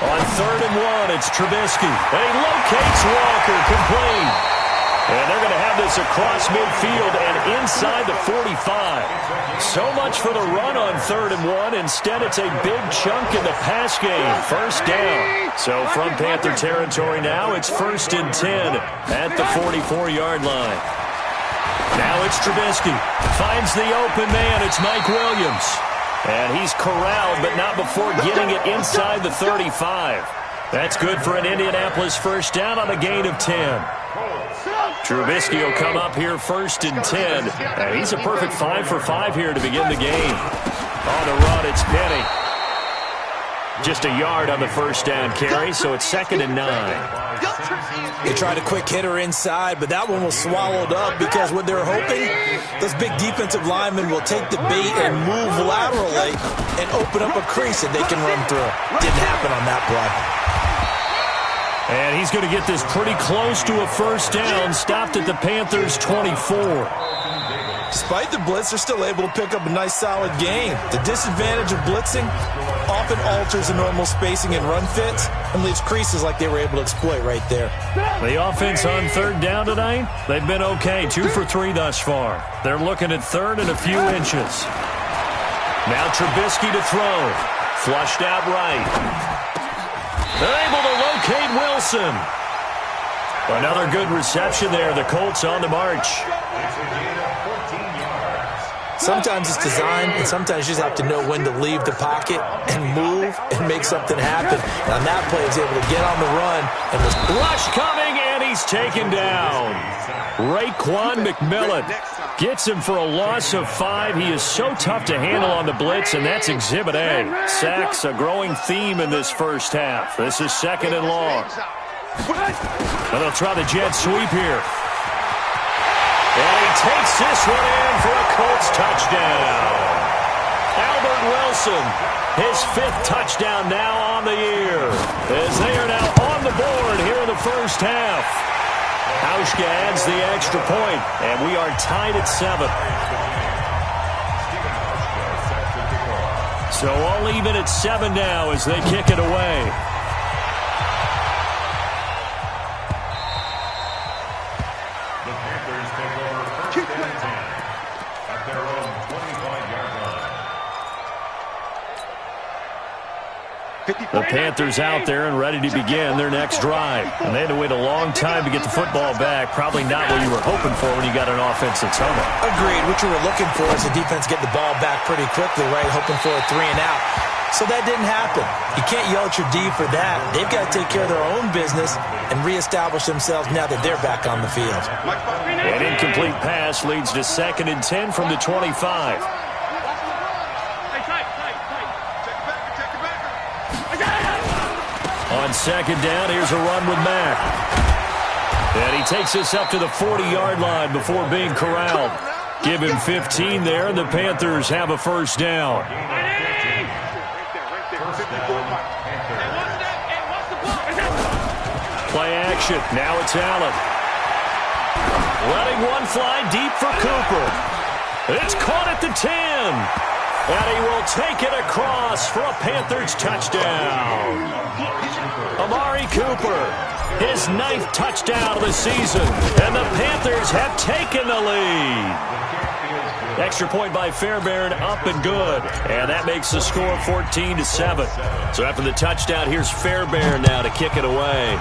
On 3rd and 1, it's Trubisky. And he locates Walker, complete. And they're going to have this across midfield and inside the 45. So much for the run on 3rd and 1. Instead, it's a big chunk in the pass game. First down. So from Panther territory now, it's 1st and 10 at the 44-yard line. Now it's Trubisky. Finds the open man. It's Mike Williams. And he's corralled, but not before getting it inside the 35. That's good for an Indianapolis first down on a gain of 10. Trubisky will come up here 1st and 10. And he's a perfect 5 for 5 here to begin the game. On the run, it's Penny. Just a yard on the first down carry, so it's 2nd and 9. They tried a quick hitter inside, but that one was swallowed up because what they're hoping, those big defensive linemen will take the bait and move laterally and open up a crease that they can run through. Didn't happen on that play. And he's going to get this pretty close to a first down, stopped at the Panthers' 24. Despite the blitz, they're still able to pick up a nice, solid gain. The disadvantage of blitzing often alters the normal spacing and run fits and leaves creases like they were able to exploit right there. The offense on 3rd down tonight, they've been okay. 2 for 3 thus far. They're looking at 3rd and a few inches. Now Trubisky to throw. Flushed out right. They're able to locate Wilson. Another good reception there. The Colts on the march. Sometimes it's designed, and sometimes you just have to know when to leave the pocket and move and make something happen. And on that play, he was able to get on the run. And was rush coming, and he's taken down. Raekwon McMillan gets him for a loss of 5. He is so tough to handle on the blitz, and that's Exhibit A. Sacks, a growing theme in this first half. This is 2nd and long. And they'll try the jet sweep here. And he takes this one in for a Colts touchdown. Albert Wilson, his 5th touchdown now on the year, as they are now on the board here in the first half. Hauschka adds the extra point, and we are tied at 7. So all even at 7 now as they kick it away. The Panthers out there and ready to begin their next drive. And they had to wait a long time to get the football back. Probably not what you were hoping for when you got an offense that's humming. Agreed. What you were looking for is the defense get the ball back pretty quickly, right? Hoping for a 3 and out. So that didn't happen. You can't yell at your D for that. They've got to take care of their own business and reestablish themselves now that they're back on the field. An incomplete pass leads to 2nd and 10 from the 25. On 2nd down, here's a run with Mack. And he takes us up to the 40-yard line before being corralled. Give him 15 there, and the Panthers have a first down. Play action. Now it's Allen. Letting one fly deep for Cooper. It's caught at the 10. And he will take it across for a Panthers touchdown. Amari Cooper, his 9th touchdown of the season. And the Panthers have taken the lead. Extra point by Fairbairn, up and good. And that makes the score 14-7. So after the touchdown, here's Fairbairn now to kick it away.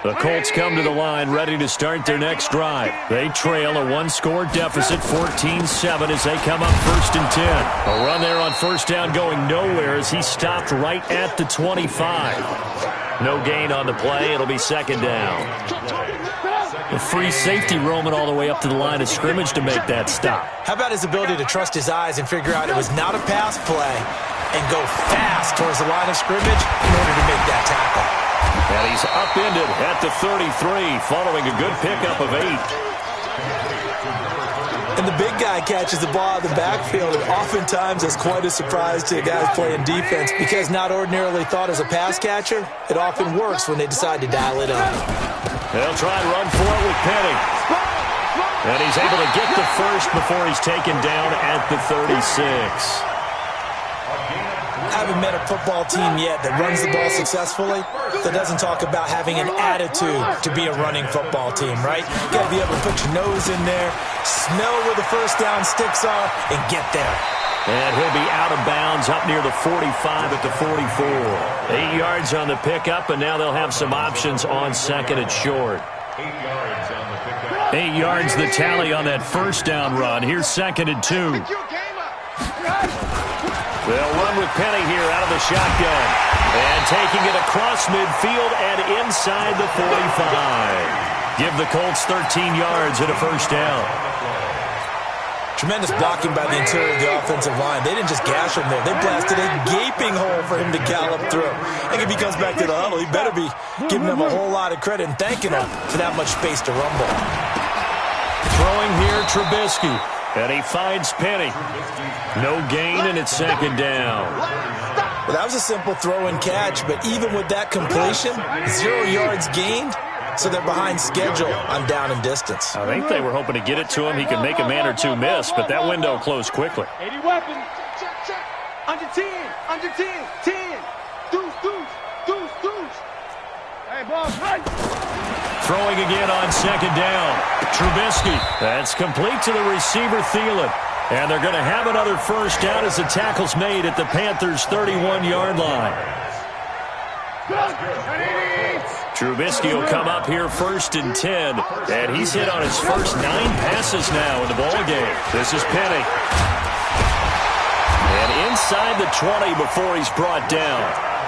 The Colts come to the line ready to start their next drive. They trail a 1-score deficit, 14-7, as they come up 1st and 10. A run there on 1st down going nowhere as he stopped right at the 25. No gain on the play. It'll be 2nd down. A free safety roaming all the way up to the line of scrimmage to make that stop. How about his ability to trust his eyes and figure out it was not a pass play and go fast towards the line of scrimmage in order to make that tackle. And he's upended at the 33, following a good pickup of 8. And the big guy catches the ball out of the backfield, and oftentimes that's quite a surprise to guys playing defense because not ordinarily thought as a pass catcher, it often works when they decide to dial it up. They'll try and run for it with Penny. And he's able to get the first before he's taken down at the 36. I haven't met a football team yet that runs the ball successfully that doesn't talk about having an attitude to be a running football team, right? You got to be able to put your nose in there, smell where the first down sticks are, and get there. And he'll be out of bounds up near the 45 at the 44. 8 yards on the pickup, and now they'll have some options on 2nd and short. 8 yards the tally on that first down run. Here's 2nd and 2. They'll run with Penny here out of the shotgun. And taking it across midfield and inside the 45. Give the Colts 13 yards and a first down. Tremendous blocking by the interior of the offensive line. They didn't just gash him there. They blasted a gaping hole for him to gallop through. I think if he comes back to the huddle, he better be giving them a whole lot of credit and thanking them for that much space to rumble. Throwing here, Trubisky. And he finds Penny. No gain, and it's 2nd down. Well, that was a simple throw and catch, but even with that completion, 0 yards gained, so they're behind schedule on down and distance. I think they were hoping to get it to him. He could make a man or two miss, but that window closed quickly. 80 weapons. Under 10. Under 10. 10. Deuce, deuce, deuce, deuce. Hey, ball, right. Throwing again on 2nd down. Trubisky. That's complete to the receiver, Thielen. And they're going to have another first down as the tackle's made at the Panthers' 31-yard line. Trubisky will come up here 1st and 10. And he's hit on his first 9 passes now in the ballgame. This is Penny. And inside the 20 before he's brought down.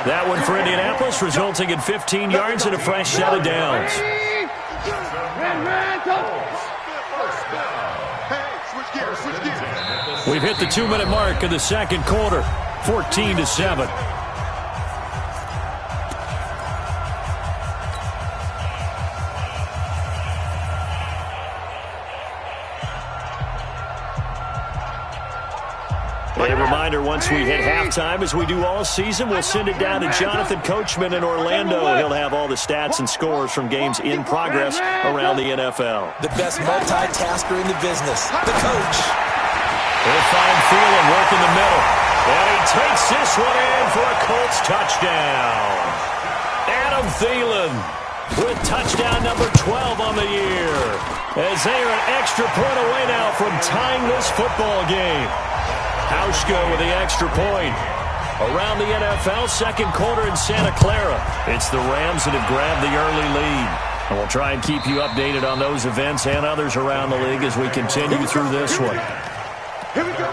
That one for Indianapolis, resulting in 15 yards and a fresh set of downs. We've hit the 2-minute mark of the 2nd quarter, 14-7. A reminder, once we hit halftime, as we do all season, we'll send it down to Jonathan Coachman in Orlando. He'll have all the stats and scores from games in progress around the NFL. The best multitasker in the business, the coach. They'll find Thielen working the middle. And he takes this one in for a Colts touchdown. Adam Thielen with touchdown number 12 on the year. As they are an extra point away now from tying this football game. Hauschka with the extra point. Around the NFL, 2nd quarter in Santa Clara. It's the Rams that have grabbed the early lead. And we'll try and keep you updated on those events and others around the league as we continue through this one. Here we go.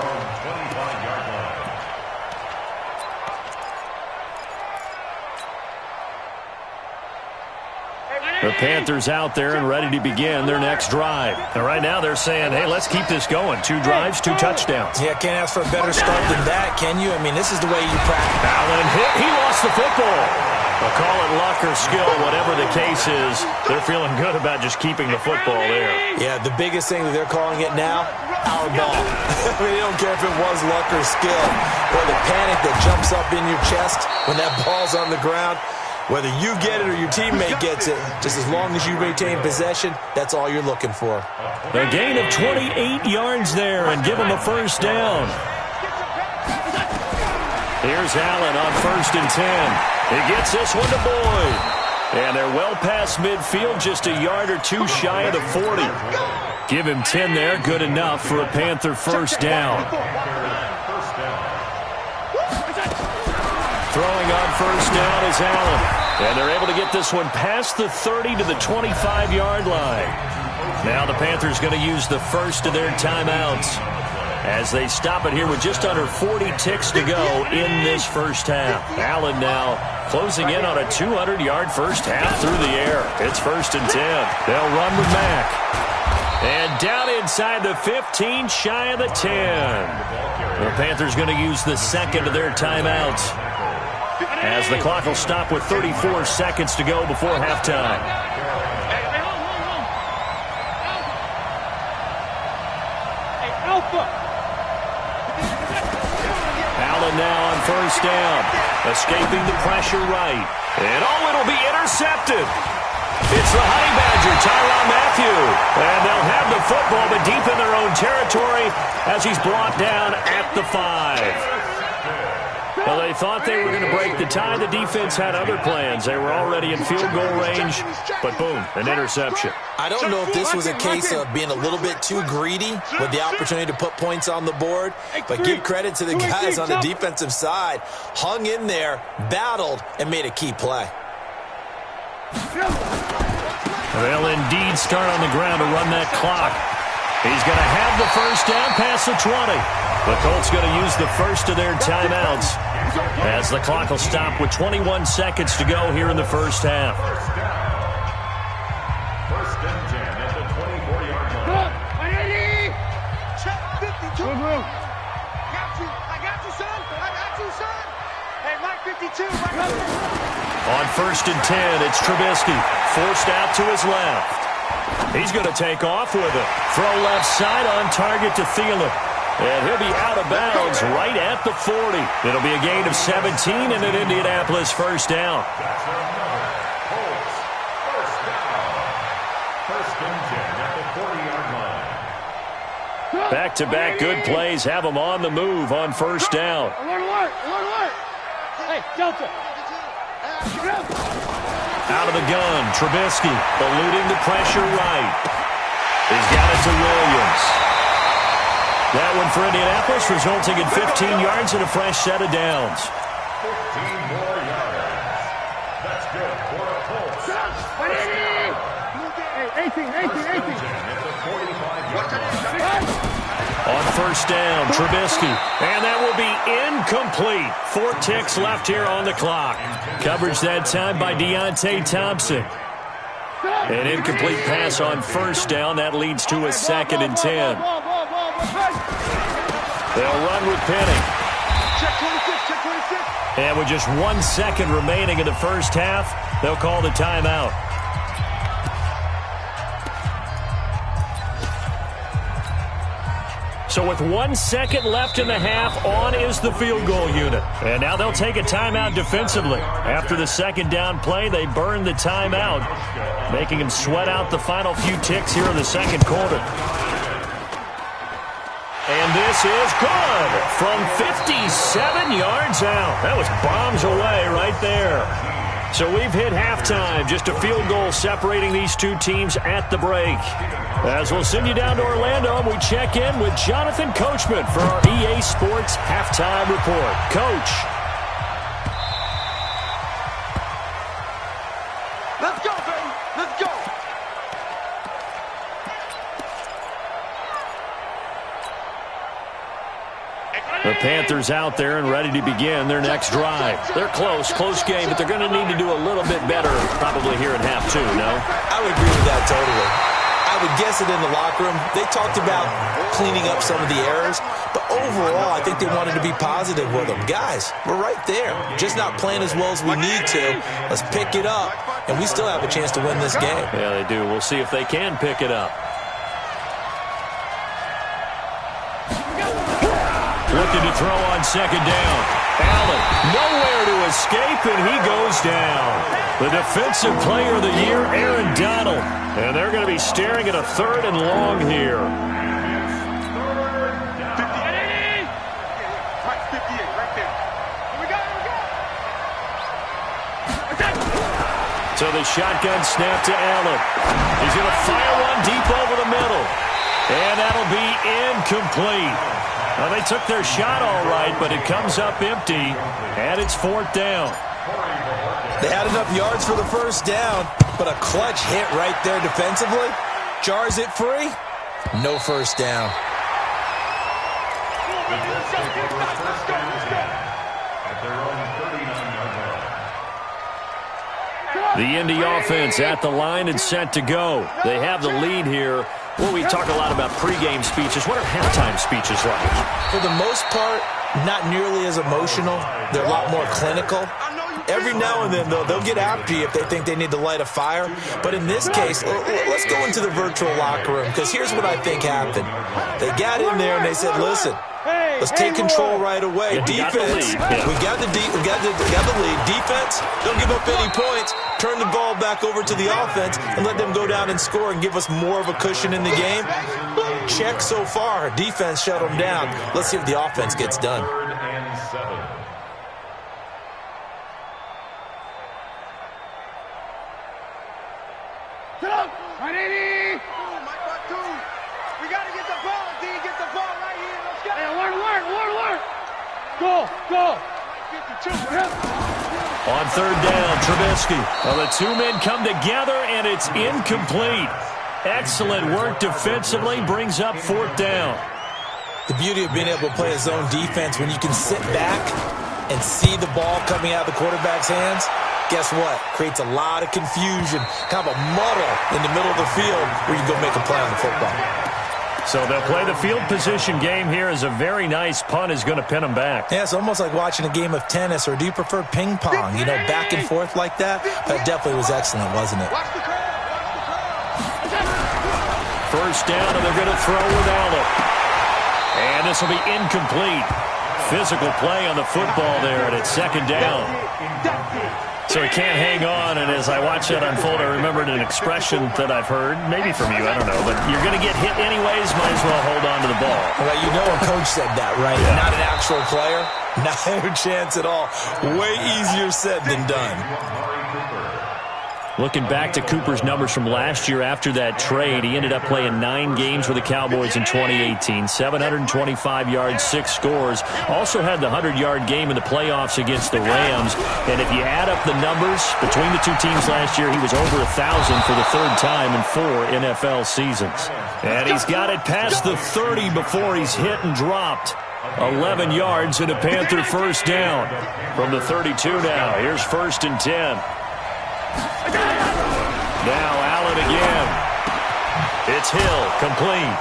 The Panthers out there and ready to begin their next drive. And right now they're saying, hey, let's keep this going. 2 drives, 2 touchdowns. Yeah, can't ask for a better start than that, can you? I mean, this is the way you practice. Allen hit. He lost the football. Well, call it luck or skill, whatever the case is. They're feeling good about just keeping the football there. Yeah, the biggest thing that they're calling it now, our ball. You don't care if it was luck or skill. Or the panic that jumps up in your chest when that ball's on the ground. Whether you get it or your teammate gets it, just as long as you retain possession, that's all you're looking for. A gain of 28 yards there and give him a first down. Here's Allen on 1st and 10. He gets this one to Boyd. And they're well past midfield, just a yard or two shy of the 40. Give him 10 there, good enough for a Panther first down. Throwing on first down is Allen. And they're able to get this one past the 30 to the 25-yard line. Now the Panthers going to use the first of their timeouts as they stop it here with just under 40 ticks to go in this first half. Allen now closing in on a 200-yard first half through the air. It's 1st and 10. They'll run with Mack. And down inside the 15, shy of the 10. The Panthers going to use the second of their timeouts as the clock will stop with 34 seconds to go before halftime. Allen now on first down, escaping the pressure right. And it'll be intercepted. It's the Honey Badger, Tyrann Mathieu. And they'll have the football, but deep in their own territory as he's brought down at the 5. Well, they thought they were going to break the tie. The defense had other plans. They were already in field goal range, but boom, an interception. I don't know if this was a case of being a little bit too greedy with the opportunity to put points on the board, but give credit to the guys on the defensive side. Hung in there, battled, and made a key play. They'll indeed start on the ground to run that clock. He's going to have the first down past the 20. The Colts going to use the first of their timeouts as the clock will stop with 21 seconds to go here in the first half. First and 10 at the 24-yard line. Check 52. I got you, son. Hey, Mike 52. On 1st and 10, it's Trubisky. Forced out to his left. He's going to take off with it. Throw left side on target to Thielen. And he'll be out of bounds right at the 40. It'll be a gain of 17 and an Indianapolis first down. That's another Colts first down. First and 10 at the 40-yard line. Back-to-back good plays have them on the move on first down. Alert. Hey, Delta. Out of the gun, Trubisky eluding the pressure right. He's got it to Williams. That one for Indianapolis, resulting in 15 yards and a fresh set of downs. 15 more yards. That's good for the Colts. Hey, 18. At the 45-yard line. On first down, Trubisky. And that will be incomplete. 4 ticks left here on the clock. Coverage that time by Deontay Thompson. An incomplete pass on first down. That leads to a 2nd and 10. They'll run with Penny. Check 26. And with just 1 second remaining in the first half, they'll call the timeout. So with 1 second left in the half, on is the field goal unit. And now they'll take a timeout defensively. After the second down play, they burn the timeout, making them sweat out the final few ticks here in the second quarter. And this is good from 57 yards out. That was bombs away right there. So we've hit halftime, just a field goal separating these two teams at the break. As we'll send you down to Orlando, and we check in with Jonathan Coachman for our EA Sports Halftime Report. Coach. Let's go, baby. Let's go. The Panthers out there and ready to begin their next drive. They're close game, but they're going to need to do a little bit better probably here in half 2, no? I would agree with that totally. I would guess it in the locker room. They talked about cleaning up some of the errors, but overall, I think they wanted to be positive with them. Guys, we're right there. Just not playing as well as we need to. Let's pick it up, and we still have a chance to win this game. Yeah, they do. We'll see if they can pick it up. Looking to throw on second down. Allen, nowhere to escape, and he goes down. The defensive player of the year, Aaron Donald. And they're going to be staring at a 3rd and long here. So the shotgun snap to Allen. He's going to fire one deep over the middle. And that'll be incomplete. Well, they took their shot all right, but it comes up empty, and it's 4th down. They had enough yards for the first down, but a clutch hit right there defensively. Jars it free. No first down. The Indy offense at the line and set to go. They have the lead here. Well, we talk a lot about pregame speeches. What are halftime speeches like? For the most part, not nearly as emotional. They're a lot more clinical. Every now and then, though, they'll get after you if they think they need to light a fire. But in this case, let's go into the virtual locker room, because here's what I think happened. They got in there and they said, listen, let's take control right away. Defense, we got the lead. Defense, don't give up any points. Turn the ball back over to the offense and let them go down and score and give us more of a cushion in the game. Check so far. Defense shut them down. Let's see if the offense gets done. 3rd and 7. We got to get the ball, D. Get the ball right here. Let's go. Hey, work. Go. 52. On 3rd down, Trubisky. Well, the 2 men come together, and it's incomplete. Excellent work defensively, brings up 4th down. The beauty of being able to play a zone defense when you can sit back and see the ball coming out of the quarterback's hands, guess what? Creates a lot of confusion, kind of a muddle in the middle of the field where you can go make a play on the football. So they'll play the field position game here as a very nice punt is going to pin them back. Yeah, it's almost like watching a game of tennis, or do you prefer ping pong? You know, back and forth like that? That definitely was excellent, wasn't it? First down, and they're going to throw with Allen. And this will be incomplete. Physical play on the football there, and it's 2nd down. So he can't hang on, and as I watch that unfold, I remembered an expression that I've heard, maybe from you, I don't know, but you're going to get hit anyways, might as well hold on to the ball. Well, you know a coach said that, right? Yeah. Not an actual player. Not a chance at all. Way easier said than done. Looking back to Cooper's numbers from last year after that trade, he ended up playing 9 games with the Cowboys in 2018. 725 yards, 6 scores. Also had the 100-yard game in the playoffs against the Rams. And if you add up the numbers between the 2 teams last year, he was over 1,000 for the 3rd time in 4 NFL seasons. And he's got it past the 30 before he's hit and dropped. 11 yards and a Panther first down. From the 32 now, here's 1st and 10. Now Allen again. It's Hill, complete.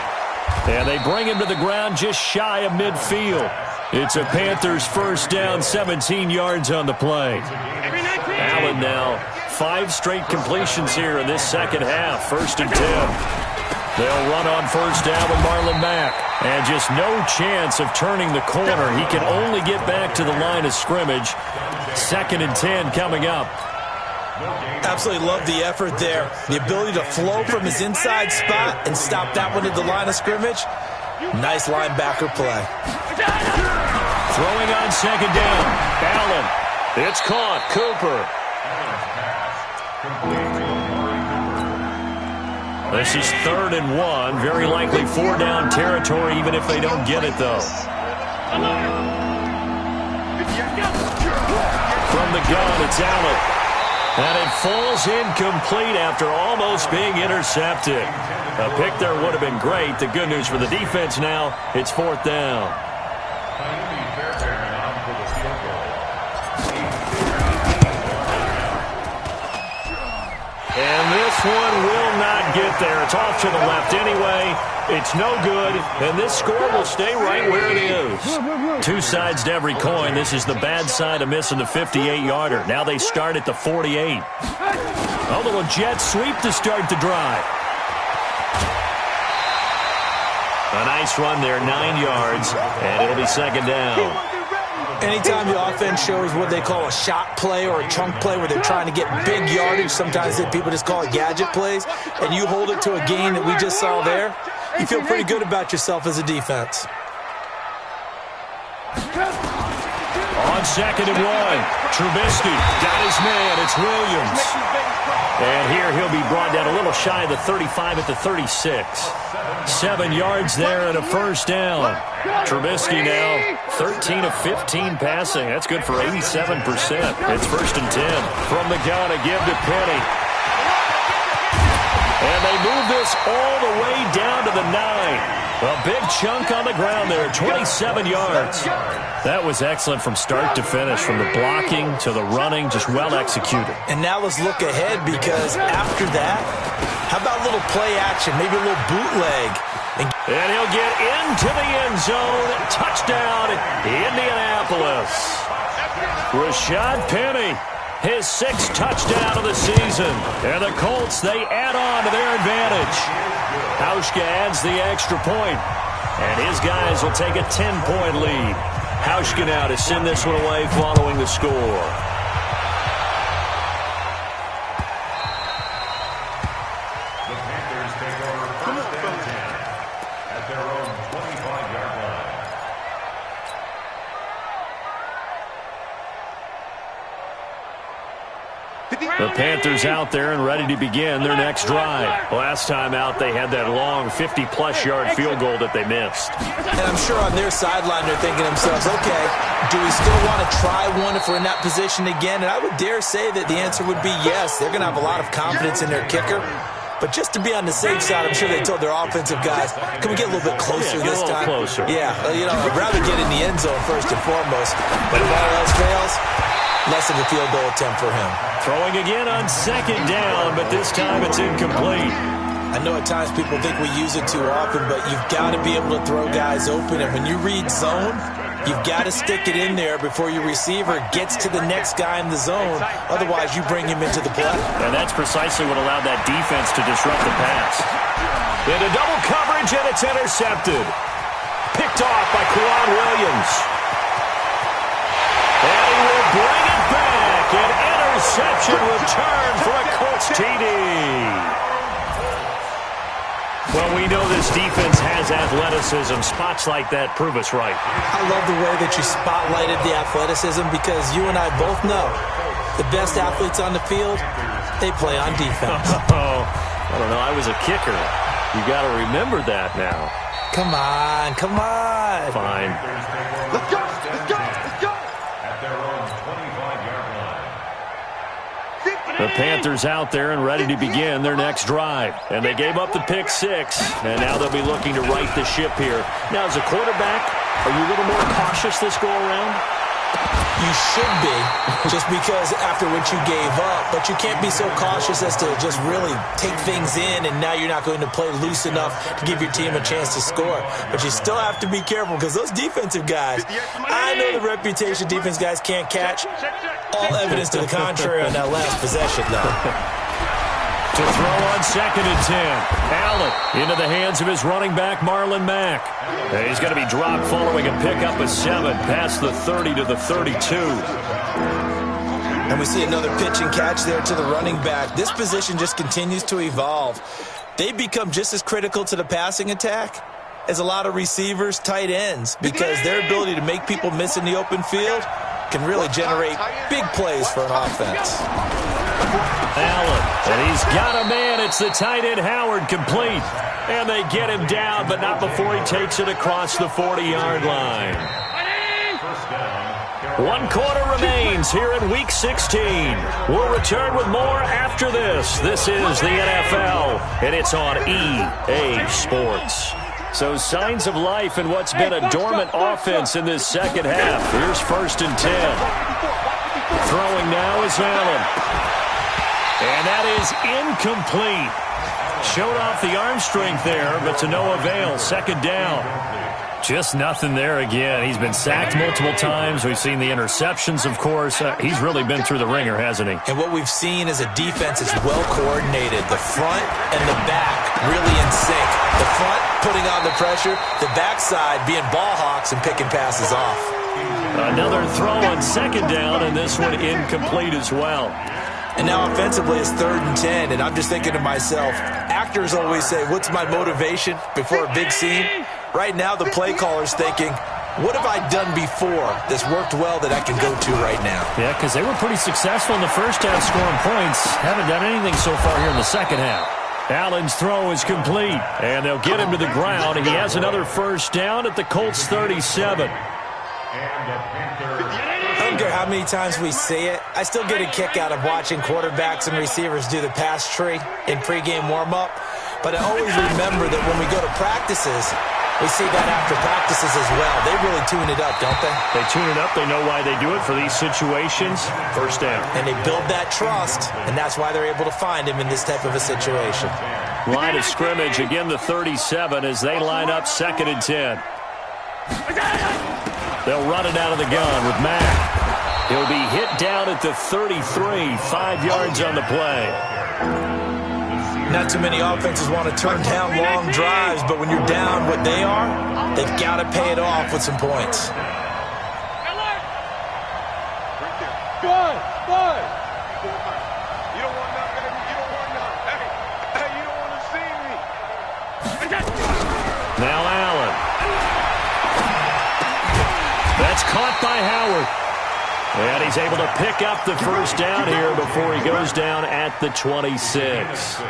And they bring him to the ground just shy of midfield. It's a Panthers first down, 17 yards on the play. Allen now, 5 straight completions here in this second half. 1st and 10. They'll run on first down with Marlon Mack. And just no chance of turning the corner. He can only get back to the line of scrimmage. 2nd and 10 coming up. Absolutely love the effort there. The ability to flow from his inside spot and stop that one at the line of scrimmage. Nice linebacker play. Throwing on second down. Allen. It's caught. Cooper. This is 3rd and 1. Very likely 4 down territory, even if they don't get it, though. From the gun, it's Allen. And it falls incomplete after almost being intercepted. A pick there would have been great. The good news for the defense now, it's 4th down. And this one will not get there. It's off to the left anyway. It's no good, and this score will stay right where it is. 2 sides to every coin. This is the bad side of missing the 58-yarder. Now they start at the 48. A little jet sweep to start the drive. A nice run there, 9 yards, and it'll be second down. Anytime the offense shows what they call a shot play or a chunk play where they're trying to get big yardage, sometimes people just call it gadget plays, and you hold it to a gain that we just saw there, you feel pretty good about yourself as a defense. On 2nd and 1, Trubisky got his man. It's Williams. And here he'll be brought down a little shy of the 35 at the 36. 7 yards there and a first down. Trubisky now 13 of 15 passing. That's good for 87%. It's 1st and 10. From the gun, a give to Penny. And they move this all the way down to the 9. A big chunk on the ground there, 27 yards. That was excellent from start to finish, from the blocking to the running, just well executed. And now let's look ahead, because after that, how about a little play action, maybe a little bootleg? And he'll get into the end zone. Touchdown, Indianapolis. Rashad Penny, his 6th touchdown of the season. And the Colts, they add on to their advantage. Hauschka adds the extra point, and his guys will take a 10-point lead. Hauschka now to send this one away following the score. The Panthers take over 1st and 10 at their own 25-yard line. The Panthers out there and ready to begin their next drive. Last time out, they had that long 50-plus yard field goal that they missed. And I'm sure on their sideline they're thinking to themselves, okay, do we still want to try one if we're in that position again? And I would dare say that the answer would be yes. They're going to have a lot of confidence in their kicker. But just to be on the safe side, I'm sure they told their offensive guys, can we get a little bit closer this time? Closer. Yeah, I'd rather get in the end zone first and foremost. But if all else fails, less of a field goal attempt for him. Throwing again on 2nd down, but this time it's incomplete. I know at times people think we use it too often, but you've got to be able to throw guys open. And when you read zone, you've got to stick it in there before your receiver gets to the next guy in the zone. Otherwise, you bring him into the play. And that's precisely what allowed that defense to disrupt the pass. Into double coverage, and it's intercepted. Picked off by Quan Williams. And he will bring it back. An interception return for a Colts TD. Well, we know this defense has athleticism. Spots like that prove us right. I love the way that you spotlighted the athleticism, because you and I both know the best athletes on the field, they play on defense. Oh, I don't know. I was a kicker. You got to remember that now. Come on, come on. Fine. Let's go, let's go, let's go. At their own 25-yard line. The Panthers out there and ready to begin their next drive. And they gave up the pick 6, and now they'll be looking to right the ship here. Now, as a quarterback, are you a little more cautious this go-around? You should be, just because after what you gave up. But you can't be so cautious as to just really take things in, and now you're not going to play loose enough to give your team a chance to score. But you still have to be careful, because those defensive guys, I know the reputation defense guys can't catch. All evidence to the contrary on that last possession, though. To throw on 2nd and 10. Allen into the hands of his running back, Marlon Mack. And he's going to be dropped following a pickup of 7 past the 30 to the 32. And we see another pitch and catch there to the running back. This position just continues to evolve. They become just as critical to the passing attack as a lot of receivers, tight ends, because their ability to make people miss in the open field can really generate big plays for an offense. Allen, and he's got a man. It's the tight end, Howard, complete. And they get him down, but not before he takes it across the 40-yard line. 1 quarter remains here in Week 16. We'll return with more after this. This is the NFL, and it's on EA Sports. So signs of life in what's been a dormant offense in this second half. Here's 1st and 10. Throwing now is Allen. And that is incomplete. Showed off the arm strength there, but to no avail. 2nd down. Just nothing there again. He's been sacked multiple times. We've seen the interceptions, of course. He's really been through the ringer, hasn't he? And what we've seen is a defense that's well coordinated. The front and the back really in sync. The front putting on the pressure, the backside being ball hawks and picking passes off. Another throw on second down, and this one incomplete as well. And now offensively it's 3rd and 10, and I'm just thinking to myself, actors always say, what's my motivation before a big scene? Right now the play caller's thinking, what have I done before that's worked well that I can go to right now? Yeah, because they were pretty successful in the first half scoring points. Haven't done anything so far here in the second half. Allen's throw is complete, and they'll get him to the ground. He has another first down at the Colts 37. I don't care how many times we see it, I still get a kick out of watching quarterbacks and receivers do the pass tree in pregame warm-up. But I always remember that when we go to practices, we see that after practices as well. They really tune it up, don't they? They tune it up. They know why they do it for these situations. First down. And they build that trust, and that's why they're able to find him in this type of a situation. Line of scrimmage, again the 37 as they line up 2nd and 10. They'll run it out of the gun with Mack. He'll be hit down at the 33, 5 yards on the play. Not too many offenses want to turn down long drives, but when you're down what they are, they've got to pay it off with some points. Good. You don't want nothing. You don't want nothing. Hey, you don't want to see me. Now Allen. That's caught by Howard. And he's able to pick up the first down here before he goes down at the 26.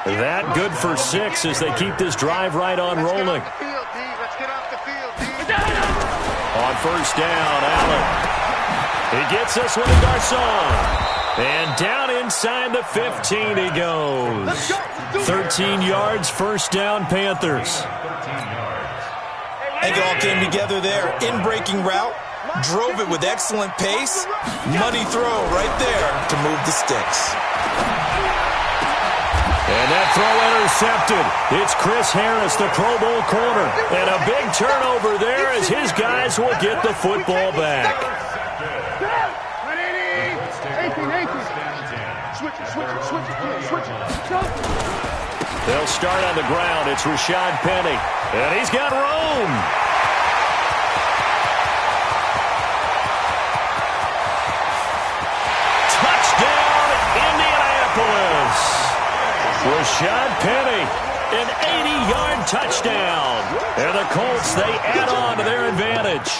That good for 6 as they keep this drive right on rolling. On first down, Allen. He gets this one to Garcon. And down inside the 15 he goes. 13 yards, first down, Panthers. I think it all came together there. In-breaking route. Drove it with excellent pace. Money throw right there to move the sticks. And that throw intercepted. It's Chris Harris, the Pro Bowl corner. And a big turnover there as his guys will get the football back. 18. Switch it. They'll start on the ground. It's Rashad Penny. And he's got room. Rashad Penny, an 80-yard touchdown. And the Colts, they add on to their advantage.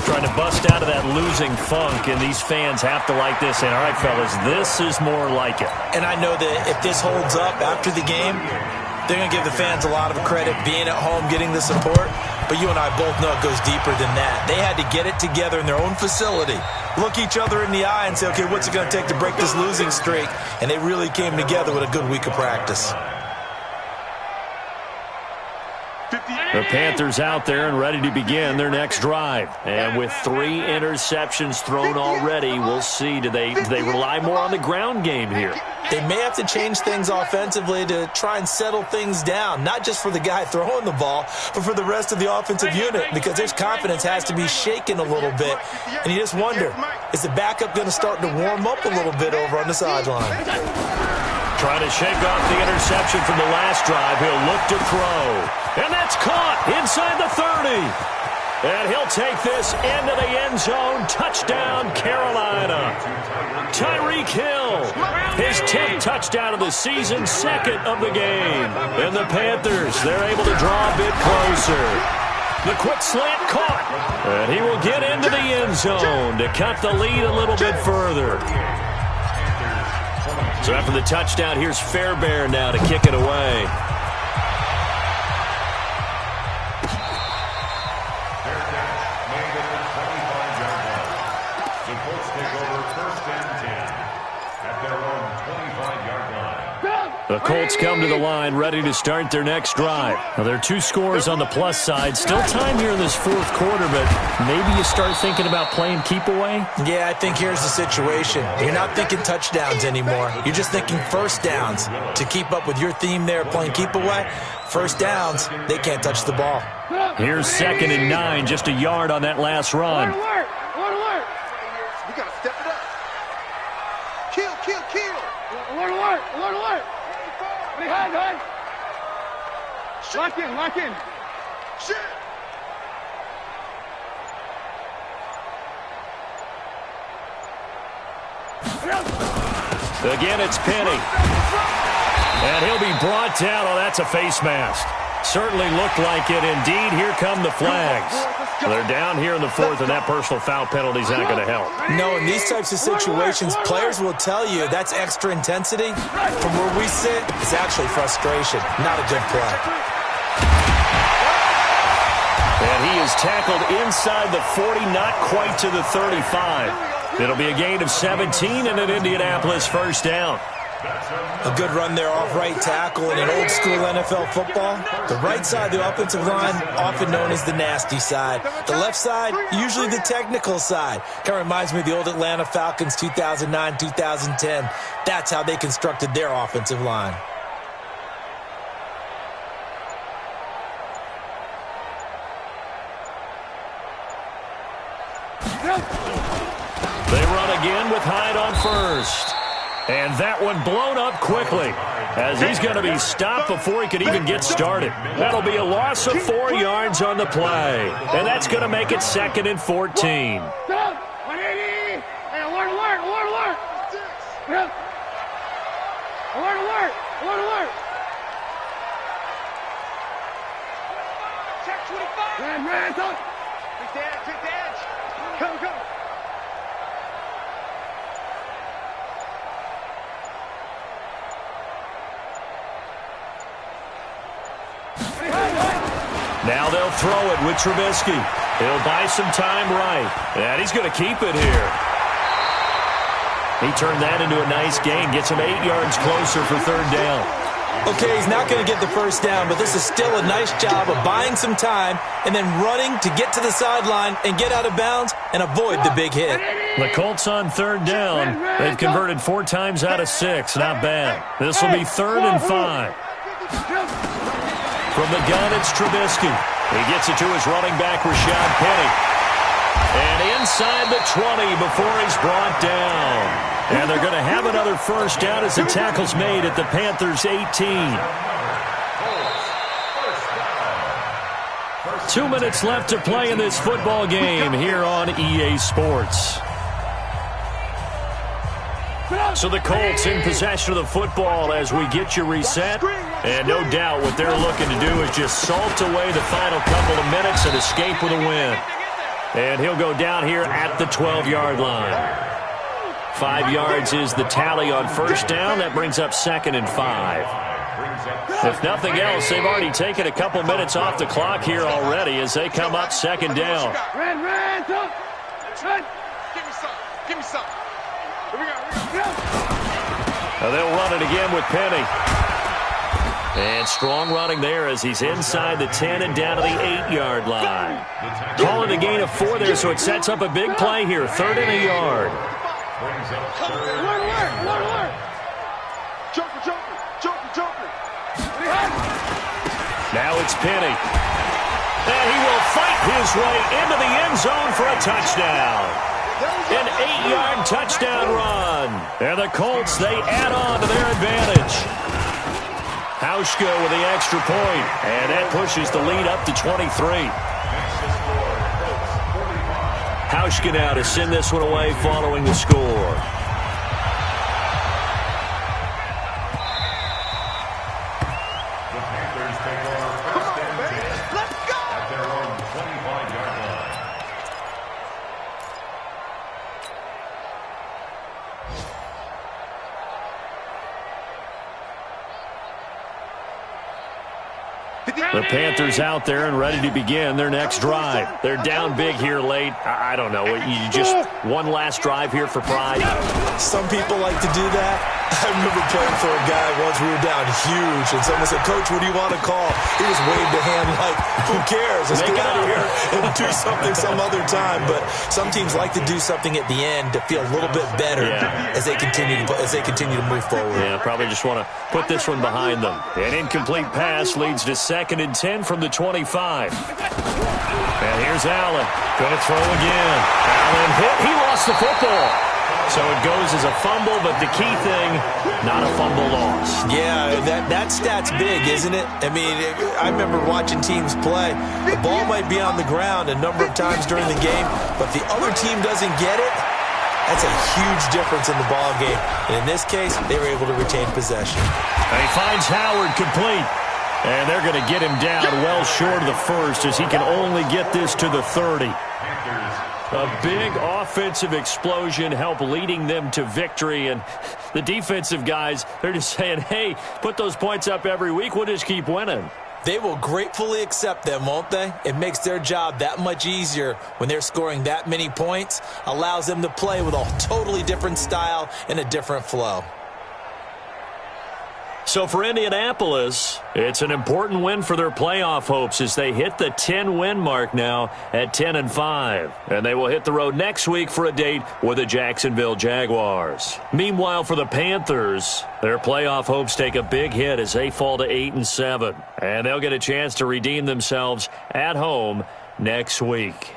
Trying to bust out of that losing funk, and these fans have to like this. And all right, fellas, this is more like it. And I know that if this holds up after the game, they're going to give the fans a lot of credit being at home, getting the support. But you and I both know it goes deeper than that. They had to get it together in their own facility, look each other in the eye and say, okay, what's it going to take to break this losing streak? And they really came together with a good week of practice. The Panthers out there and ready to begin their next drive. And with 3 interceptions thrown already, we'll see. Do they rely more on the ground game here? They may have to change things offensively to try and settle things down, not just for the guy throwing the ball, but for the rest of the offensive unit, because their confidence has to be shaken a little bit. And you just wonder, is the backup going to start to warm up a little bit over on the sideline? Trying to shake off the interception from the last drive. He'll look to throw. And that's caught inside the 30. And he'll take this into the end zone. Touchdown, Carolina. Tyreek Hill, his 10th touchdown of the season, 2nd of the game. And the Panthers, they're able to draw a bit closer. The quick slant caught. And he will get into the end zone to cut the lead a little bit further. So after the touchdown, here's Fairbairn now to kick it away. The Colts come to the line, ready to start their next drive. Now, there are 2 scores on the plus side. Still time here in this 4th quarter, but maybe you start thinking about playing keep away? Yeah, I think here's the situation. You're not thinking touchdowns anymore. You're just thinking first downs. To keep up with your theme there, playing keep away, first downs, they can't touch the ball. Here's 2nd and 9, just a yard on that last run. Alert! We got to step it up. Kill. Alert! Lock in, lock in. Shit. Again, it's Penny. And he'll be brought down. Oh, that's a face mask. Certainly looked like it. Indeed, here come the flags. They're down here in the fourth, and that personal foul penalty is not going to help. No, in these types of situations, players will tell you that's extra intensity. From where we sit, it's actually frustration. Not a good play. And he is tackled inside the 40, not quite to the 35. It'll be a gain of 17 and an Indianapolis first down. A good run there off right tackle in an old-school NFL football. The right side of the offensive line, often known as the nasty side. The left side, usually the technical side. Kind of reminds me of the old Atlanta Falcons 2009, 2010. That's how they constructed their offensive line. They run again with Hyde on first. And that one blown up quickly as he's going to be stopped before he could even get started. That'll be a loss of 4 yards on the play. And that's going to make it 2nd and 14. 180. Hey, alert, alert, alert, alert. Yep. Alert, alert, alert, alert. Check 25. Man, don't. Take the edge, take the edge. Go, go. Now they'll throw it with Trubisky. He'll buy some time right. And he's going to keep it here. He turned that into a nice gain. Gets him 8 yards closer for 3rd down. Okay, he's not going to get the first down, but this is still a nice job of buying some time and then running to get to the sideline and get out of bounds and avoid the big hit. The Colts on 3rd down. They've converted 4 times out of 6. Not bad. This will be 3rd and 5. From the gun, it's Trubisky. He gets it to his running back, Rashad Penny. And inside the 20 before he's brought down. And they're going to have another first down as the tackle's made at the Panthers' 18. 2 minutes left to play in this football game here on EA Sports. So the Colts in possession of the football as we get you reset. And no doubt what they're looking to do is just salt away the final couple of minutes and escape with a win. And he'll go down here at the 12-yard line. 5 yards is the tally on first down. That brings up 2nd and 5. If nothing else, they've already taken a couple minutes off the clock here already as they come up 2nd down. Run, run. Give me some. Give me some. Here we go. Now they'll run it again with Penny. And strong running there as he's inside the 10 and down to the 8-yard line. Calling a gain of 4 there, so it sets up a big play here. 3rd and a yard. Alert. Joker. Now it's Penny. And he will fight his way into the end zone for a touchdown. An 8-yard touchdown run. And the Colts, they add on to their advantage. Hauschka with the extra point, and that pushes the lead up to 23. Hauschka now to send this one away following the score. The Panthers take over first and 10 at their own 25-yard line. The Panthers out there and ready to begin their next drive. They're down big here late. I don't know. You just one last drive here for pride? Some people like to do that. I remember playing for a guy once. We were down huge, and someone said, "Coach, what do you want to call?" He just waved a hand like, "Who cares? Let's get out of here and do something some other time." But some teams like to do something at the end to feel a little bit better as they continue to move forward. Yeah, probably just want to put this one behind them. An incomplete pass leads to 2nd and 10 from the 25. And here's Allen. Going to throw again. Allen hit. He lost the football. So it goes as a fumble, but the key thing, not a fumble loss. Yeah, that stat's big, isn't it? I mean, I remember watching teams play. The ball might be on the ground a number of times during the game, but the other team doesn't get it. That's a huge difference in the ball game. And in this case, they were able to retain possession. And he finds Howard complete. And they're going to get him down well short of the first as he can only get this to the 30. A big offensive explosion helped leading them to victory. And the defensive guys, they're just saying, hey, put those points up every week. We'll just keep winning. They will gratefully accept them, won't they? It makes their job that much easier when they're scoring that many points. Allows them to play with a totally different style and a different flow. So for Indianapolis, it's an important win for their playoff hopes as they hit the 10-win mark now at 10-5. And they will hit the road next week for a date with the Jacksonville Jaguars. Meanwhile, for the Panthers, their playoff hopes take a big hit as they fall to 8-7. And they'll get a chance to redeem themselves at home next week.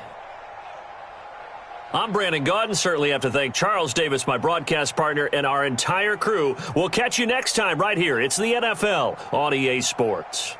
I'm Brandon Gaudin. Certainly have to thank Charles Davis, my broadcast partner, and our entire crew. We'll catch you next time right here. It's the NFL on EA Sports.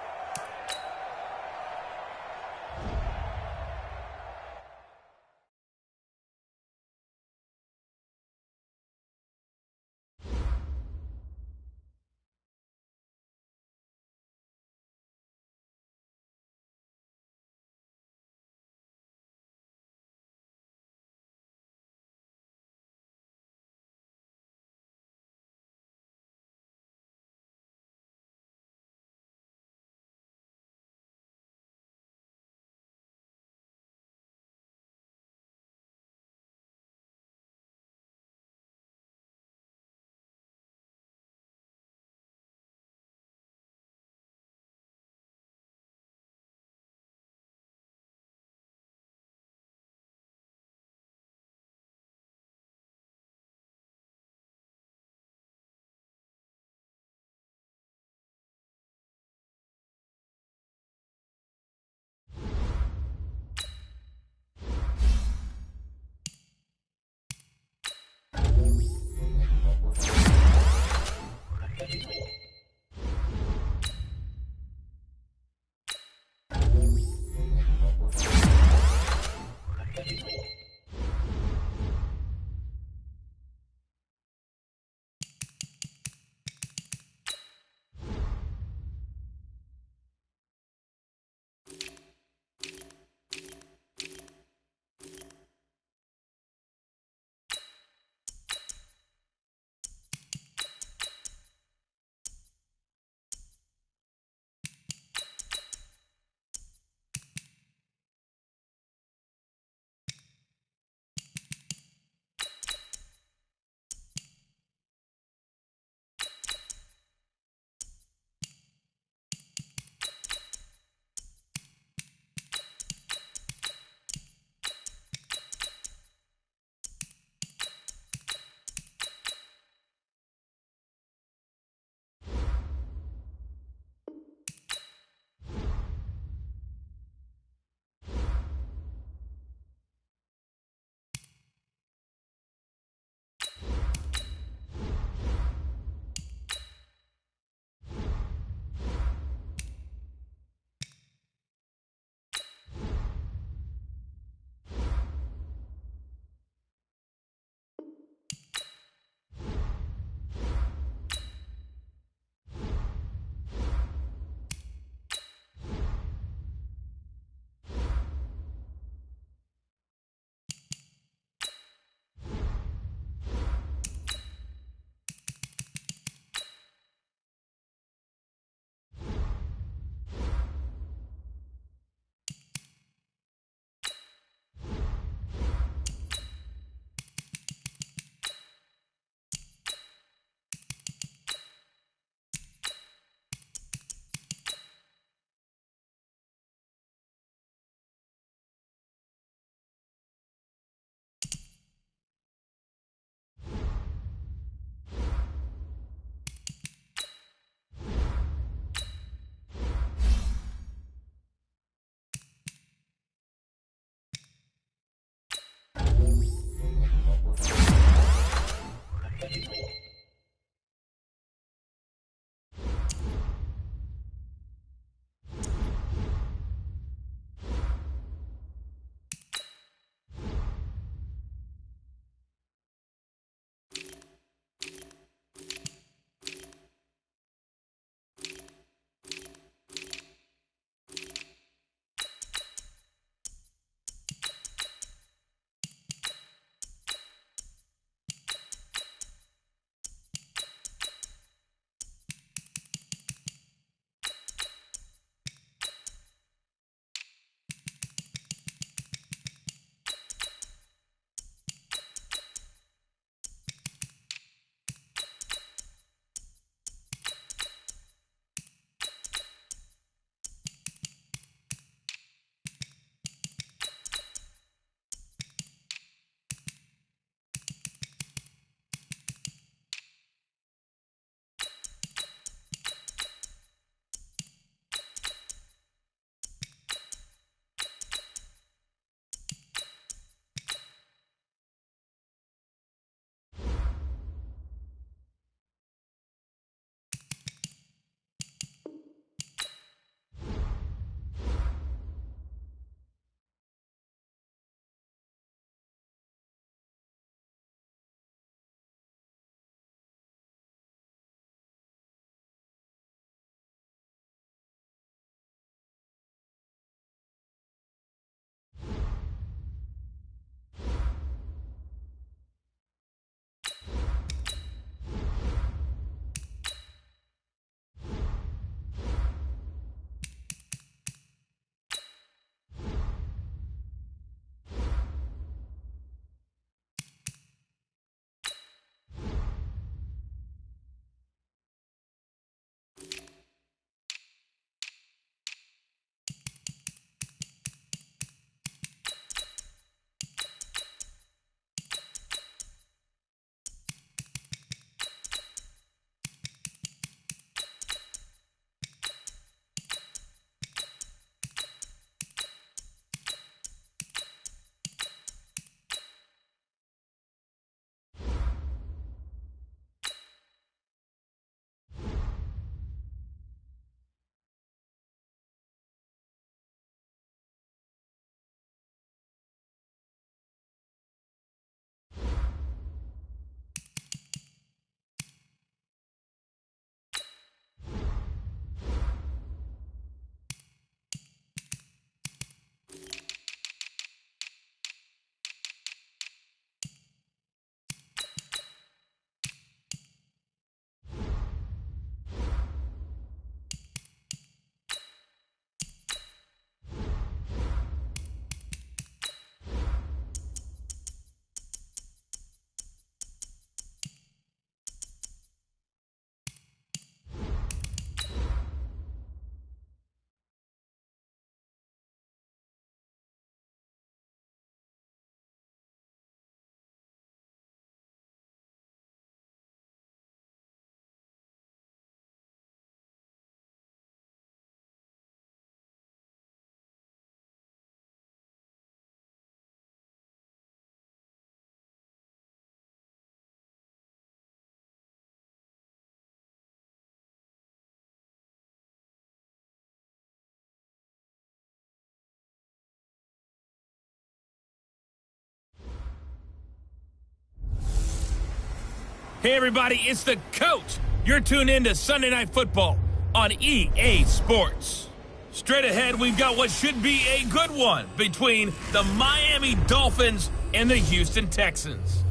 Hey, everybody, it's the coach. You're tuned in to Sunday Night Football on EA Sports. Straight ahead, we've got what should be a good one between the Miami Dolphins and the Houston Texans.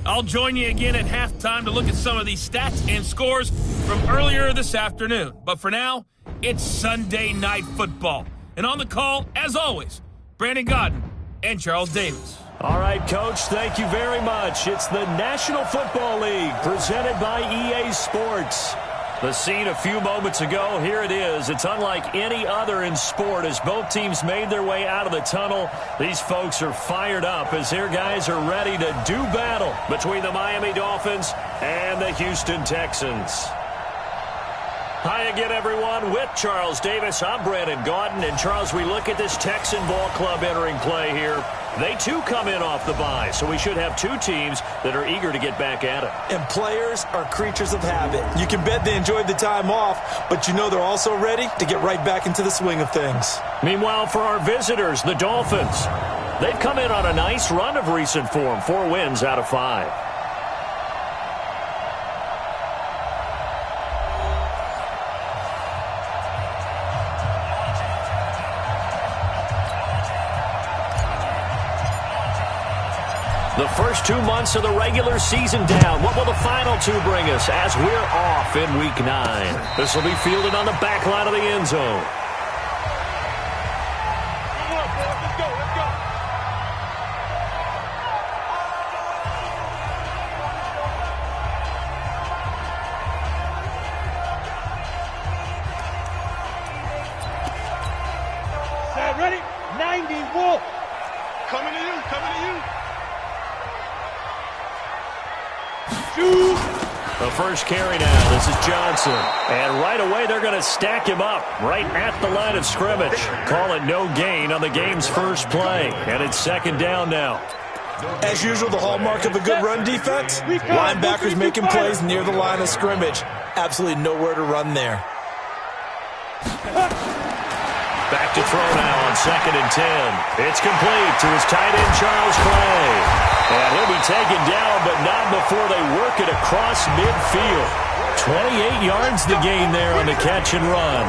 I'll join you again at halftime to look at some of these stats and scores from earlier this afternoon. But for now, it's Sunday Night Football. And on the call, as always, Brandon Godden and Charles Davis. All right, Coach, thank you very much. It's the National Football League presented by EA Sports. The scene a few moments ago, here it is. It's unlike any other in sport as both teams made their way out of the tunnel. These folks are fired up as their guys are ready to do battle between the Miami Dolphins and the Houston Texans. Hi again, everyone. With Charles Davis, I'm Brandon Gaudin. And, Charles, we look at this Texan ball club entering play here. They, too, come in off the bye, so we should have two teams that are eager to get back at it. And players are creatures of habit. You can bet they enjoyed the time off, but you know they're also ready to get right back into the swing of things. Meanwhile, for our visitors, the Dolphins, they've come in on a nice run of recent form, 4 wins out of 5. The first 2 months of the regular season down. What will the final 2 bring us as we're off in Week 9? This will be fielded on the back line of the end zone. Set, ready? 90, Wolf. Coming to you, coming to you. The first carry now. This is Johnson. And right away, they're going to stack him up right at the line of scrimmage. Call it no gain on the game's first play. And it's second down now. As usual, the hallmark of a good run defense, linebackers making plays near the line of scrimmage. Absolutely nowhere to run there. Back to throw now on 2nd and 10. It's complete to his tight end, Charles Clay. And he'll be taken down, but not before they work it across midfield. 28 yards to gain there on the catch and run.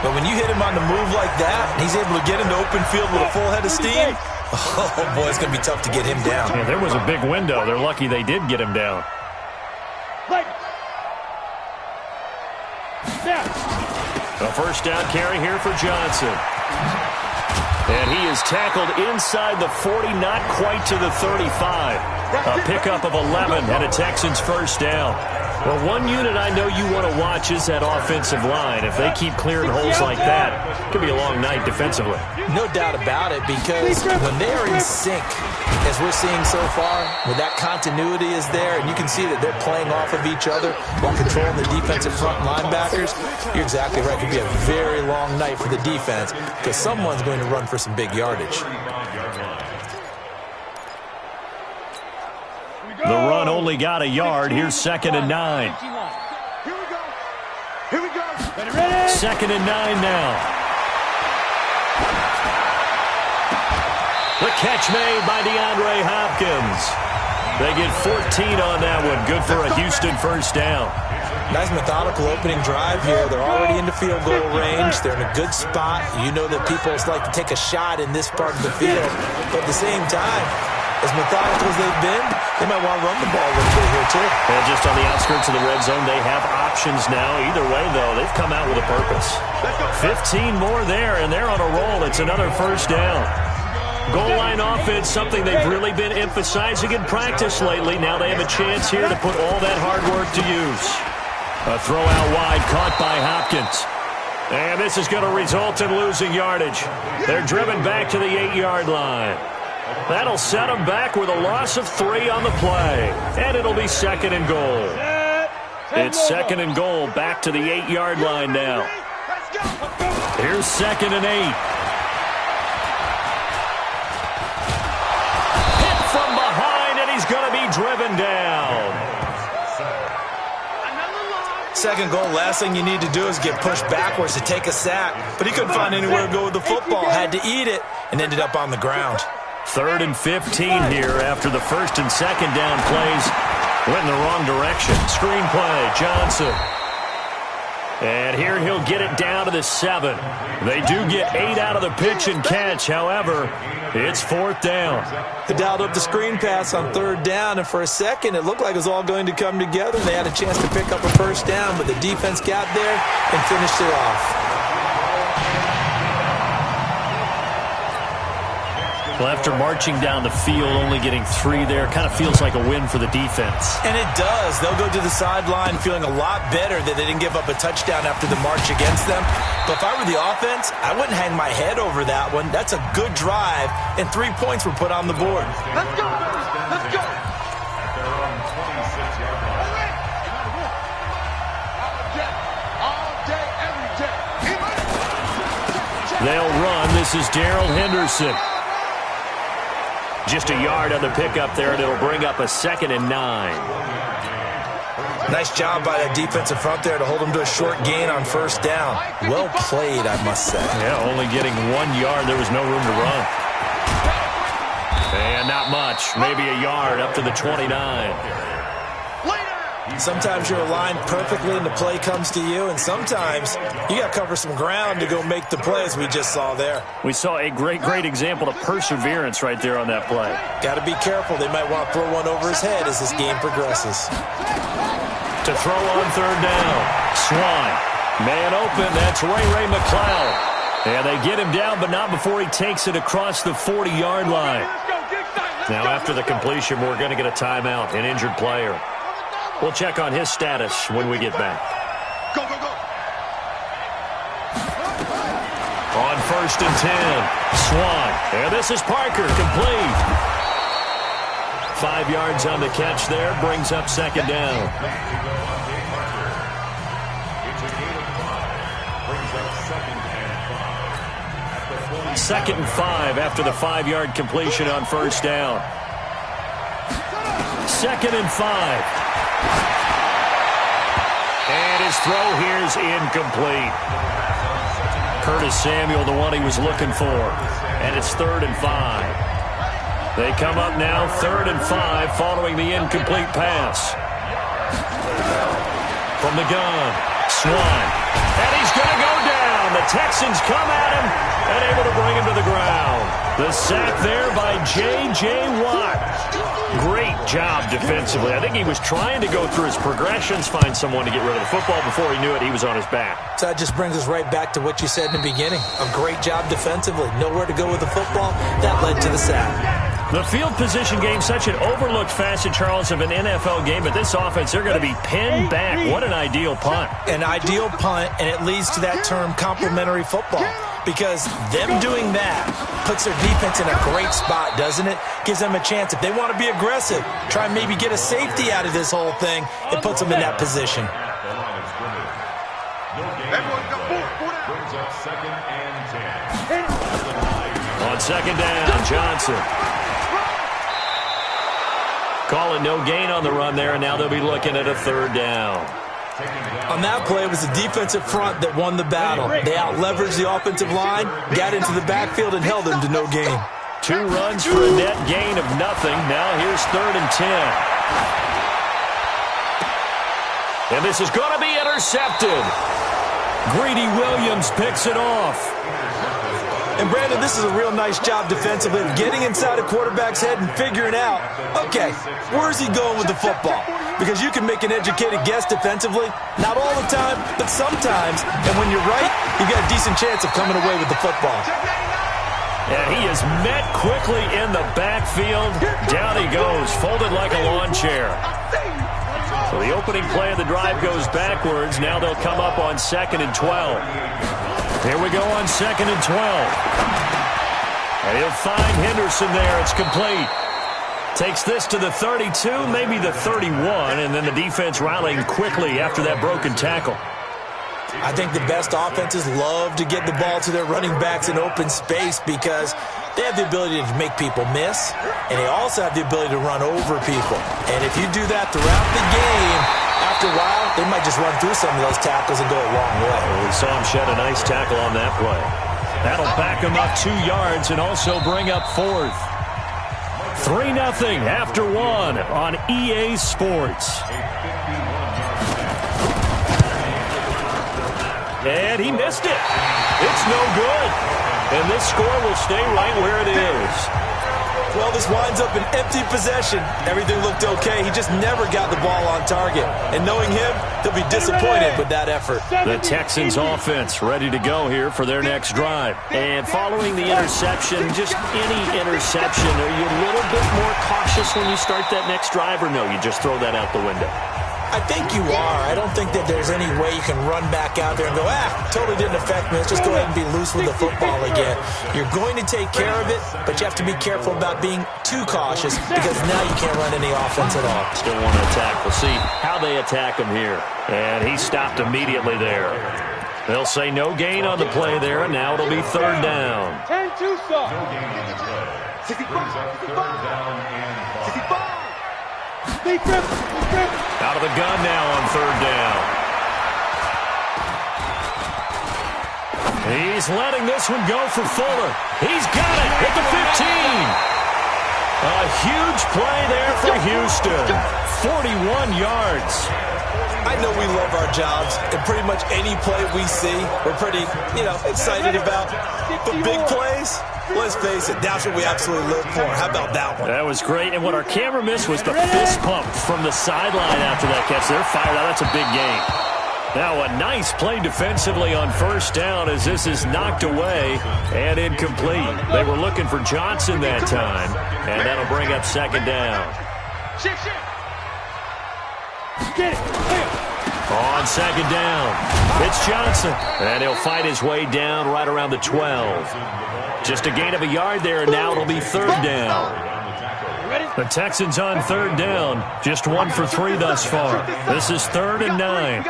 But when you hit him on the move like that, he's able to get into open field with a full head of steam. Oh, boy, it's going to be tough to get him down. Yeah, there was a big window. They're lucky they did get him down. A first down carry here for Johnson. And he is tackled inside the 40, not quite to the 35. A pickup of 11 and a Texans first down. Well, one unit I know you want to watch is that offensive line. If they keep clearing holes like that, it could be a long night defensively. No doubt about it, because when they are in sync, as we're seeing so far, where that continuity is there, and you can see that they're playing off of each other while controlling the defensive front linebackers, you're exactly right. It could be a very long night for the defense, because someone's going to run for some big yardage. The run only got a yard. Here's 2nd and 9. Here we go. Here we go. Ready? 2nd and 9 now. The catch made by DeAndre Hopkins. They get 14 on that one. Good for a Houston first down. Nice methodical opening drive here. They're already into field goal range. They're in a good spot. You know that people like to take a shot in this part of the field. But at the same time, as methodical as they've been, they might want to run the ball a little bit here, too. And just on the outskirts of the red zone, they have options now. Either way, though, they've come out with a purpose. 15 more there, and they're on a roll. It's another first down. Goal line offense, something they've really been emphasizing in practice lately. Now they have a chance here to put all that hard work to use. A throw out wide, caught by Hopkins. And this is going to result in losing yardage. They're driven back to the 8-yard line. That'll set them back with a loss of 3 on the play. And it'll be 2nd and goal. It's 2nd and goal, back to the 8-yard line now. Here's 2nd and 8. Hit from behind, and he's going to be driven down. Second goal, last thing you need to do is get pushed backwards to take a sack. But he couldn't find anywhere to go with the football, had to eat it, and ended up on the ground. 3rd and 15 here after the 1st and 2nd down plays Went in the wrong direction. Screen play, Johnson. And here he'll get it down to the 7. They do get 8 out of the pitch and catch. However, it's 4th down. They dialed up the screen pass on 3rd down, and for a second it looked like it was all going to come together. They had a chance to pick up a 1st down, but the defense got there and finished it off. Well, after marching down the field, only getting 3 there, kind of feels like a win for the defense. And it does. They'll go to the sideline feeling a lot better that they didn't give up a touchdown after the march against them. But if I were the offense, I wouldn't hang my head over that one. That's a good drive, and 3 points were put on the board. Let's go. Let's go. At their own 26-yard line. All day, every day. They'll run. This is Darrell Henderson. Just a yard on the pickup there, and it'll bring up a 2nd and 9. Nice job by that defensive front there to hold them to a short gain on 1st down. Well played, I must say. Yeah, only getting 1 yard. There was no room to run. And not much. Maybe a yard up to the 29. Sometimes you're aligned perfectly and the play comes to you, and sometimes you got to cover some ground to go make the play, as we just saw there. We saw a great example of perseverance right there on that play. Got to be careful. They might want to throw one over his head as this game progresses. To throw on 3rd down. Swan. Man open. That's Ray McCloud. And they get him down, but not before he takes it across the 40-yard line. Now, after the completion, we're going to get a timeout, an injured player. We'll check on his status when we get back. Go, go, go. On 1st and 10, Swan. And this is Parker, complete. 5 yards on the catch there, brings up 2nd down. It's a gain of 5. Brings up 2nd and 5. 2nd and 5 after the 5-yard completion on 1st down. 2nd and 5. And his throw here's incomplete. Curtis Samuel, the one he was looking for. And it's 3rd and 5. They come up now 3rd and 5 following the incomplete pass. From the gun, Swan. And he's going to go down. The Texans come at him and able to bring him to the ground. The sack there by J.J. Watt. Great job defensively. I think he was trying to go through his progressions, find someone to get rid of the football. Before he knew it, he was on his back. So that just brings us right back to what you said in the beginning. A great job defensively. Nowhere to go with the football. That led to the sack. The field position game, such an overlooked facet, Charles, of an NFL game. But this offense, they're going to be pinned back. What an ideal punt. An ideal punt, and it leads to that term complementary football. Because them doing that puts their defense in a great spot, doesn't it? Gives them a chance. If they want to be aggressive, try and maybe get a safety out of this whole thing, it puts them in that position. Brings up 2nd and 10. On 2nd down, Johnson. Calling no gain on the run there, and now they'll be looking at a 3rd down. On that play, it was the defensive front that won the battle. They out-leveraged the offensive line, got into the backfield, and held them to no gain. 2 runs for a net gain of nothing. Now here's 3rd and 10. And this is going to be intercepted. Greedy Williams picks it off. And, Brandon, this is a real nice job defensively of getting inside a quarterback's head and figuring out, okay, where's he going with the football? Because you can make an educated guess defensively, not all the time, but sometimes. And when you're right, you got a decent chance of coming away with the football. And he is met quickly in the backfield. Down he goes, folded like a lawn chair. So the opening play of the drive goes backwards. Now they'll come up on 2nd and 12. Here we go on 2nd and 12. And he'll find Henderson there. It's complete. Takes this to the 32, maybe the 31, and then the defense rallying quickly after that broken tackle. I think the best offenses love to get the ball to their running backs in open space because they have the ability to make people miss, and they also have the ability to run over people. And if you do that throughout the game, after a while, they might just run through some of those tackles and go a long way. Well, we saw him shed a nice tackle on that play. That'll back him up 2 yards and also bring up 4th. 3-0 after one on EA Sports. And he missed it. It's no good. And this score will stay right where it is. Well, this winds up an empty possession. Everything looked okay. He just never got the ball on target. And knowing him, he'll be disappointed with that effort. The Texans offense ready to go here for their next drive. And following the interception, just any interception, are you a little bit more cautious when you start that next drive, or no, you just throw that out the window? I think you are. I don't think that there's any way you can run back out there and go, totally didn't affect me. Let's just go ahead and be loose with the football again. You're going to take care of it, but you have to be careful about being too cautious because now you can't run any offense at all. Still want to attack. We'll see how they attack him here. And he stopped immediately there. They'll say no gain on the play there, and now it'll be third down. 10-2, sir. 65. Out of the gun now on third down. He's letting this one go for Fuller. He's got it at the 15. A huge play there for Houston. 41 yards. I know we love our jobs, and pretty much any play we see, we're pretty, excited about. But big plays, let's face it, that's what we absolutely live for. How about that one? That was great, and what our camera missed was the fist pump from the sideline after that catch. They're fired out. That's a big gain. Now a nice play defensively on first down as this is knocked away and incomplete. They were looking for Johnson that time, and that'll bring up second down. Get it. On second down, it's Johnson, and he'll fight his way down right around the 12. Just a gain of a yard there, and now it'll be third down. The Texans on third down, just 1 for 3 thus far. This is 3rd and 9.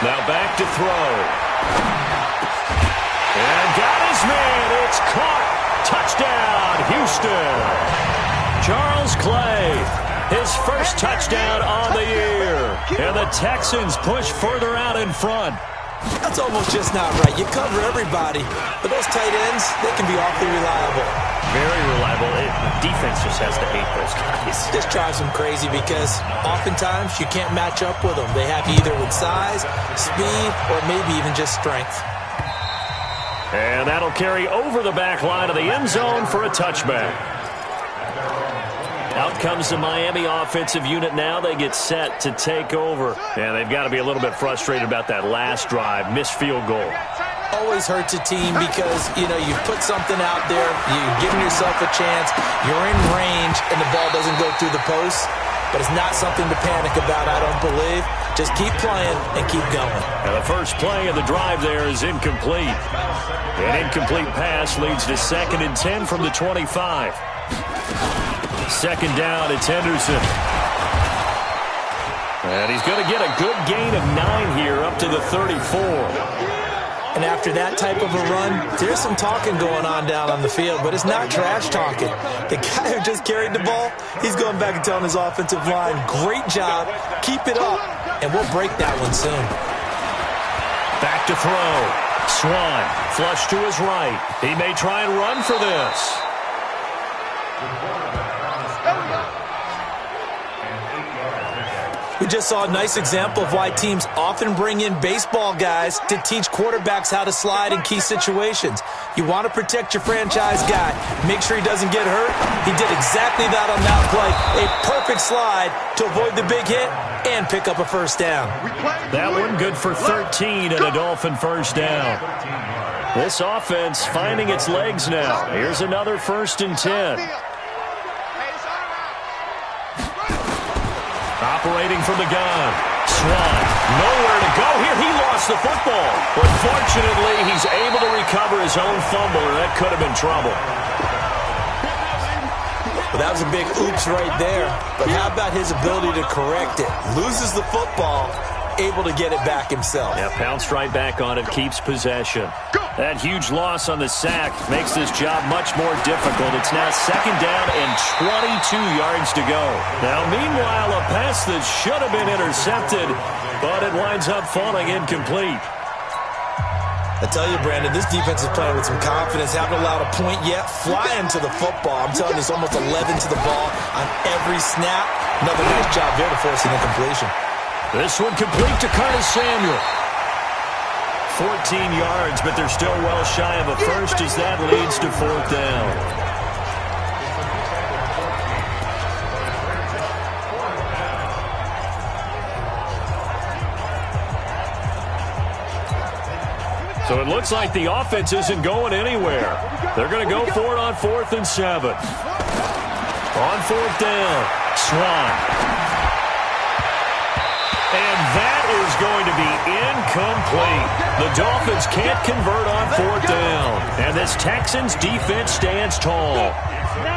Now back to throw. And got his man. It's caught. Touchdown, Houston. Charles Clay. His first touchdown on the year. And the Texans push further out in front. That's almost just not right. You cover everybody, but those tight ends, they can be awfully reliable. Very reliable. The defense just has to hate those guys. This drives them crazy because oftentimes you can't match up with them. They have you either with size, speed, or maybe even just strength. And that'll carry over the back line of the end zone for a touchback. Out comes the Miami offensive unit now. They get set to take over. And they've got to be a little bit frustrated about that last drive. Missed field goal. Always hurts a team because, you put something out there, you're giving yourself a chance, you're in range, and the ball doesn't go through the post. But it's not something to panic about, I don't believe. Just keep playing and keep going. And the first play of the drive there is incomplete. An incomplete pass leads to 2nd and 10 from the 25. Second down, it's Henderson. And he's going to get a good gain of 9 here up to the 34. And after that type of a run, there's some talking going on down on the field, but it's not trash talking. The guy who just carried the ball, he's going back and telling his offensive line, great job, keep it up, and we'll break that one soon. Back to throw. Swan, flush to his right. He may try and run for this. We just saw a nice example of why teams often bring in baseball guys to teach quarterbacks how to slide in key situations. You want to protect your franchise guy. Make sure he doesn't get hurt. He did exactly that on that play. A perfect slide to avoid the big hit and pick up a first down. That one good for 13 and a Dolphin first down. This offense finding its legs now. Here's another 1st and 10. Operating from the gun. Swan, nowhere to go here. He lost the football. But fortunately, he's able to recover his own fumble, or that could have been trouble. Well, that was a big oops right there. But how about his ability to correct it? Loses the football, able to get it back himself. Yeah, pounced right back on it, keeps possession. That huge loss on the sack makes this job much more difficult. It's now 2nd down and 22 yards to go. Now, meanwhile, a pass that should have been intercepted, but it winds up falling incomplete. I tell you, Brandon, this defense is playing with some confidence. Haven't allowed a point yet. Flying to the football. I'm telling you, it's almost 11 to the ball on every snap. Another nice job there to force an incompletion. This one complete to Curtis Samuel. 14 yards, but they're still well shy of a first as that leads to 4th down. So it looks like the offense isn't going anywhere. They're going to go for it on 4th and 7. On 4th down, Swan. And that is going to be incomplete. The Dolphins can't convert on 4th down. And this Texans defense stands tall.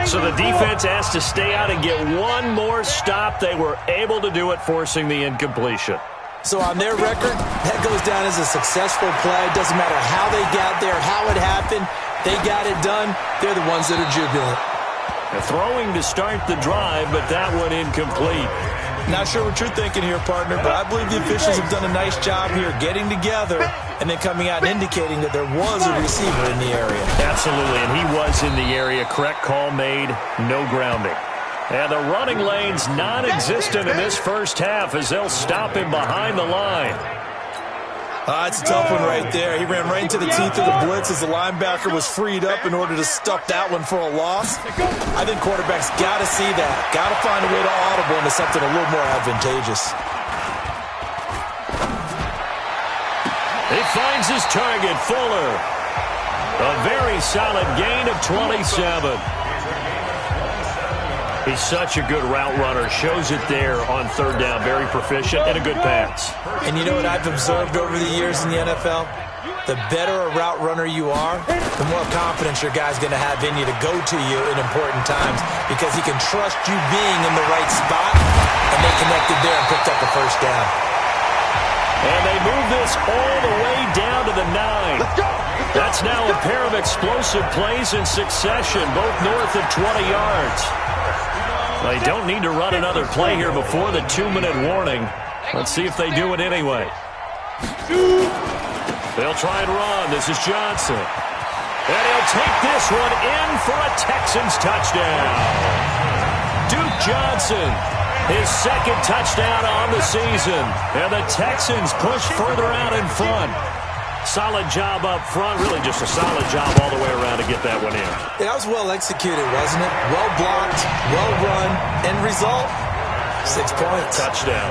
So the defense has to stay out and get one more stop. They were able to do it, forcing the incompletion. So on their record, that goes down as a successful play. Doesn't matter how they got there, how it happened. They got it done. They're the ones that are jubilant. They're throwing to start the drive, but that one incomplete. Not sure what you're thinking here, partner, but I believe the officials have done a nice job here getting together and then coming out and indicating that there was a receiver in the area. Absolutely, and he was in the area. Correct call made, no grounding. And the running lane's non-existent in this first half as they'll stop him behind the line. It's a tough one right there. He ran right into the teeth of the blitz as the linebacker was freed up in order to stuff that one for a loss. I think quarterbacks got to see that. Got to find a way to audible into something a little more advantageous. He finds his target, Fuller. A very solid gain of 27. He's such a good route runner. Shows it there on 3rd down. Very proficient and a good pass. And you know what I've observed over the years in the NFL? The better a route runner you are, the more confidence your guy's going to have in you to go to you in important times because he can trust you being in the right spot, and they connected there and picked up the first down. And they move this all the way down to the 9. That's now a pair of explosive plays in succession, both north of 20 yards. They don't need to run another play here before the 2-minute warning. Let's see if they do it anyway. They'll try and run. This is Johnson. And he'll take this one in for a Texans touchdown. Duke Johnson, his 2nd touchdown on the season. And the Texans push further out in front. Solid job up front. Really just a solid job all the way around to get that one in. That was well executed, wasn't it? Well blocked, well run. End result, 6 points. Touchdown.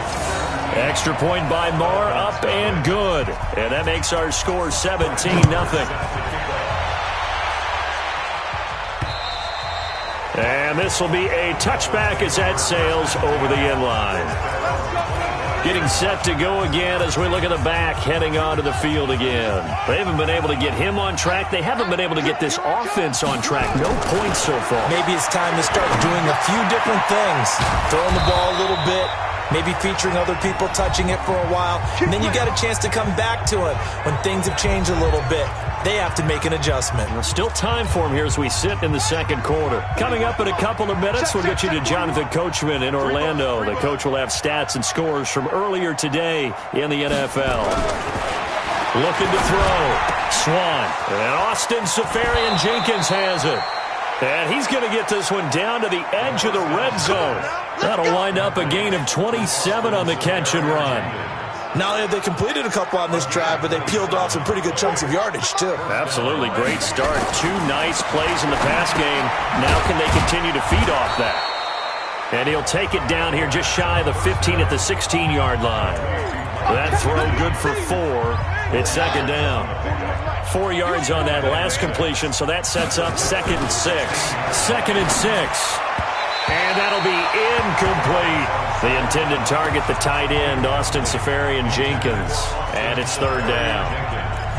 Extra point by Marr, up and good. And that makes our score 17-0. And this will be a touchback as that sails over the end line. Getting set to go again as we look at the back, heading onto the field again. They haven't been able to get him on track. They haven't been able to get this offense on track. No points so far. Maybe it's time to start doing a few different things. Throwing the ball a little bit, maybe featuring other people touching it for a while, and then you got a chance to come back to it when things have changed a little bit. They have to make an adjustment. Well, still time for him here as we sit in the 2nd quarter. Coming up in a couple of minutes, we'll get you to Jonathan Coachman in Orlando. The coach will have stats and scores from earlier today in the NFL. Looking to throw. Swan. And Austin Seferian-Jenkins has it. And he's going to get this one down to the edge of the red zone. That'll wind up a gain of 27 on the catch and run. Not only have they completed a couple on this drive, but they peeled off some pretty good chunks of yardage, too. Absolutely. Great start. 2 nice plays in the pass game. Now can they continue to feed off that? And he'll take it down here just shy of the 15 at the 16-yard line. That throw good for 4. It's 2nd down. 4 yards on that last completion, so that sets up 2nd and 6. 2nd and 6. And that'll be incomplete. The intended target, the tight end, Austin Seferian-Jenkins. And it's 3rd down.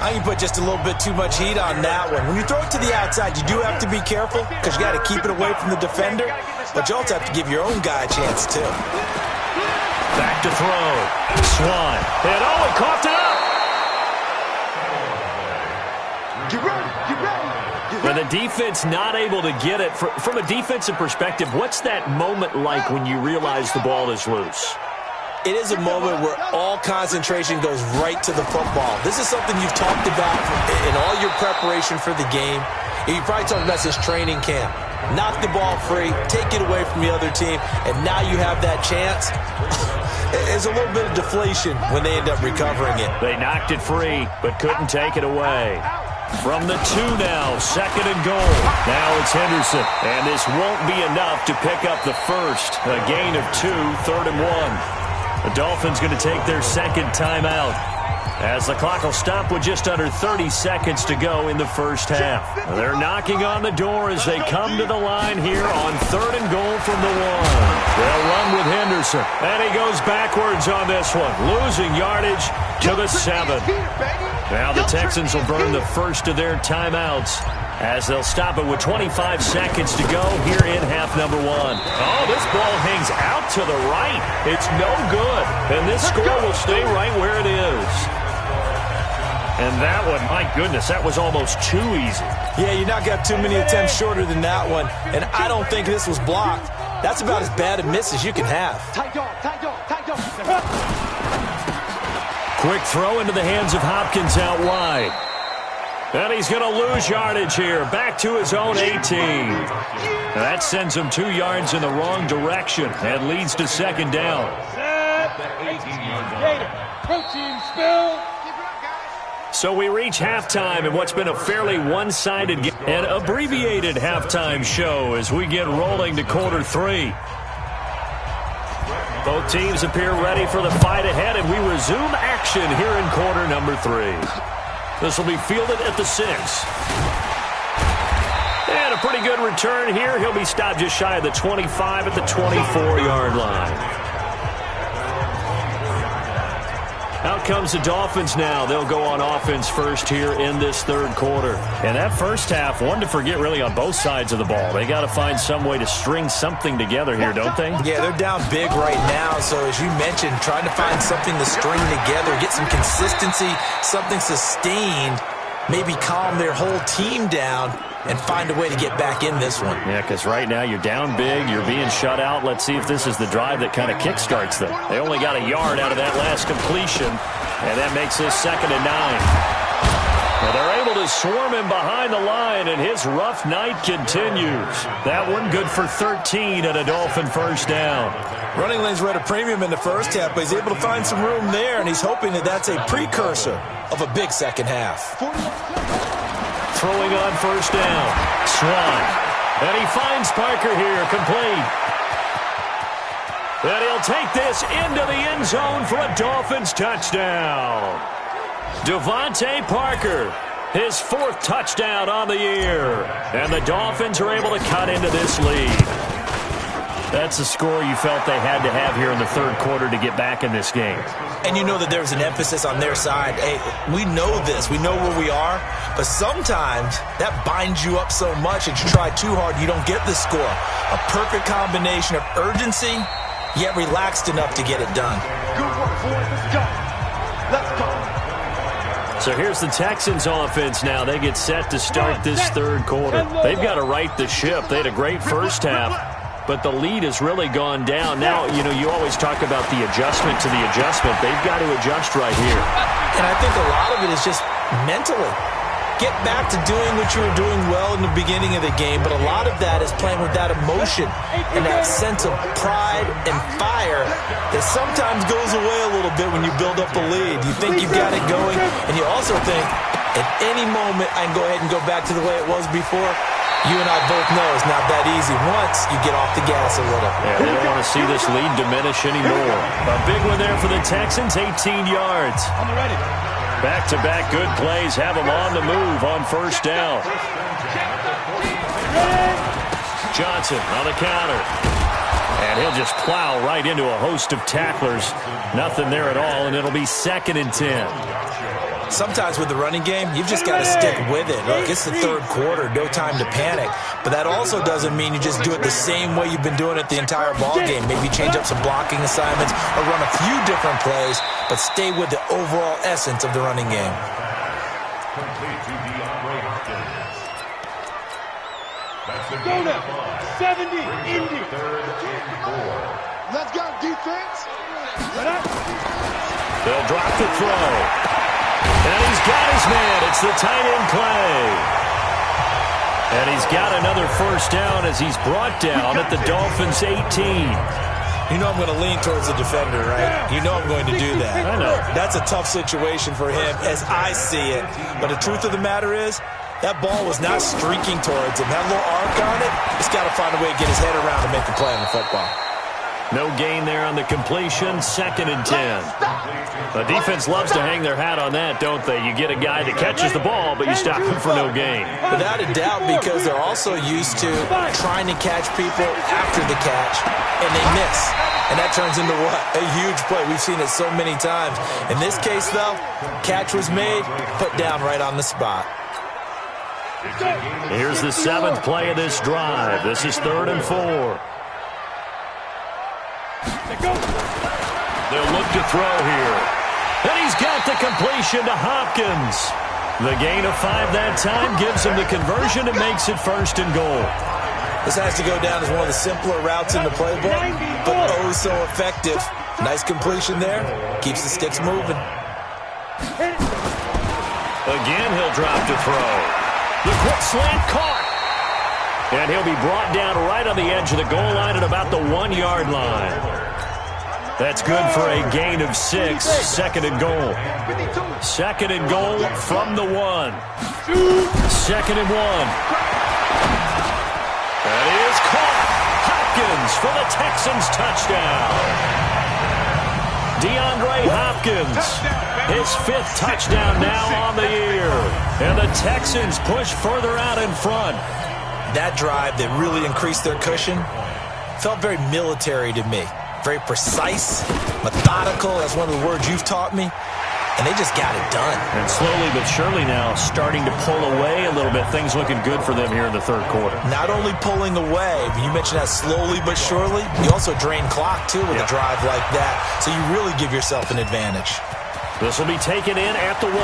I can put just a little bit too much heat on that one. When you throw it to the outside, you do have to be careful because you got to keep it away from the defender. But you also have to give your own guy a chance, too. Back to throw. Swan. And he coughed it up. Get ready, get ready. And the defense not able to get it. From a defensive perspective, what's that moment like when you realize the ball is loose? it is a moment where all concentration goes right to the football. This is something you've talked about in all your preparation for the game. You probably talked about this training camp. Knock the ball free, take it away from the other team, and now you have that chance. There's a little bit of deflation when they end up recovering it. They knocked it free, but couldn't take it away. From the 2 now, 2nd and goal. Now it's Henderson, and this won't be enough to pick up the first. A gain of 2, 3rd and 1. The Dolphins going to take their second timeout, as the clock will stop with just under 30 seconds to go in the first half. They're knocking on the door as they come to the line here on 3rd and goal from the 1. They'll run with Henderson, and he goes backwards on this one, losing yardage to the 7. Now the Texans will burn the first of their timeouts, as they'll stop it with 25 seconds to go here in half number 1. Oh, this ball hangs out to the right. It's no good, and this score will stay right where it is. And that one, my goodness, that was almost too easy. Yeah, you're not going to have too many attempts shorter than that one, and I don't think this was blocked. That's about as bad a miss as you can have. Quick throw into the hands of Hopkins out wide. And he's going to lose yardage here, back to his own 18. That sends him 2 yards in the wrong direction and leads to 2nd down. Protein spill. So we reach halftime in what's been a fairly one-sided game, an abbreviated halftime show as we get rolling to quarter 3. Both teams appear ready for the fight ahead, and we resume action here in quarter number 3. This will be fielded at the 6. And a pretty good return here. He'll be stopped just shy of the 25 at the 24-yard line. Out comes the Dolphins now. They'll go on offense first here in this 3rd quarter. And that first half, one to forget really on both sides of the ball. They got to find some way to string something together here, don't they? Yeah, they're down big right now. So as you mentioned, trying to find something to string together, get some consistency, something sustained, maybe calm their whole team down and find a way to get back in this one. Yeah, because right now you're down big, you're being shut out. Let's see if this is the drive that kind of kickstarts them. They only got a yard out of that last completion, and that makes this 2nd and 9. Well, they're able to swarm him behind the line, and his rough night continues. That one good for 13 and a Dolphin first down. Running lanes were at a premium in the first half, but he's able to find some room there, and he's hoping that that's a precursor of a big second half. Throwing on first down, Swan. And he finds Parker here, complete. And he'll take this into the end zone for a Dolphins touchdown. Devontae Parker, his 4th touchdown on the year. And the Dolphins are able to cut into this lead. That's the score you felt they had to have here in the 3rd quarter to get back in this game. And you know that there's an emphasis on their side. Hey, we know this. We know where we are. But sometimes that binds you up so much that you try too hard, you don't get the score. A perfect combination of urgency, yet relaxed enough to get it done. Good work, boys. Let's go. Let's go. So here's the Texans offense now. They get set to start this 3rd quarter. They've got to right the ship. They had a great first half, but the lead has really gone down. Now, you know, you always talk about the adjustment to the adjustment. They've got to adjust right here. And I think a lot of it is just mentally. Get back to doing what you were doing well in the beginning of the game, but a lot of that is playing with that emotion and that sense of pride and fire that sometimes goes away a little bit when you build up a lead. You think you've got it going, and you also think at any moment I can go ahead and go back to the way it was before. You and I both know it's not that easy once you get off the gas a little. Yeah, they don't want to see this lead diminish anymore. A big one there for the Texans, 18 yards. I'm ready. Back-to-back good plays have them on the move on first down. Johnson on the counter. And he'll just plow right into a host of tacklers. Nothing there at all, and it'll be 2nd and 10. Sometimes with the running game, you've just got to stick with it. Look, it's the 3rd quarter, no time to panic. But that also doesn't mean you just do it the same way you've been doing it the entire ball game. Maybe change up some blocking assignments or run a few different plays, but stay with the overall essence of the running game. Go now. 70, Indy. Let's go, defense. They'll drop the throw. And he's got his man. It's the tight end Clay. And he's got another first down as he's brought down at the Dolphins' 18. You know I'm going to lean towards the defender, right? You know I'm going to do that. I know. That's a tough situation for him as I see it. But the truth of the matter is, that ball was not streaking towards him. That little arc on it, he's got to find a way to get his head around and make the play on the football. No gain there on the completion, 2nd and 10. The defense loves to hang their hat on that, don't they? You get a guy that catches the ball, but you stop him for no gain. Without a doubt, because they're also used to trying to catch people after the catch, and they miss. And that turns into what? A huge play. We've seen it so many times. In this case, though, catch was made, put down right on the spot. Here's the 7th play of this drive. This is 3rd and 4. They'll look to throw here. And he's got the completion to Hopkins. The gain of 5 that time gives him the conversion and makes it 1st and goal. This has to go down as one of the simpler routes in the playbook, but oh so effective. Nice completion there. Keeps the sticks moving. Again, he'll drop to throw. The quick slant caught. And he'll be brought down right on the edge of the goal line at about the 1-yard line. That's good for a gain of 6. 2nd and goal. 2nd and goal from the 1. 2nd and 1. That is caught. Hopkins for the Texans touchdown. DeAndre Hopkins, his 5th touchdown now on the year. And the Texans push further out in front. That drive that really increased their cushion felt very military to me. Very precise, methodical. That's one of the words you've taught me. And they just got it done. And slowly but surely now starting to pull away a little bit. Things looking good for them here in the 3rd quarter. Not only pulling away, you mentioned that slowly but surely, you also drain clock, too, with a drive like that. So you really give yourself an advantage. This will be taken in at the 1.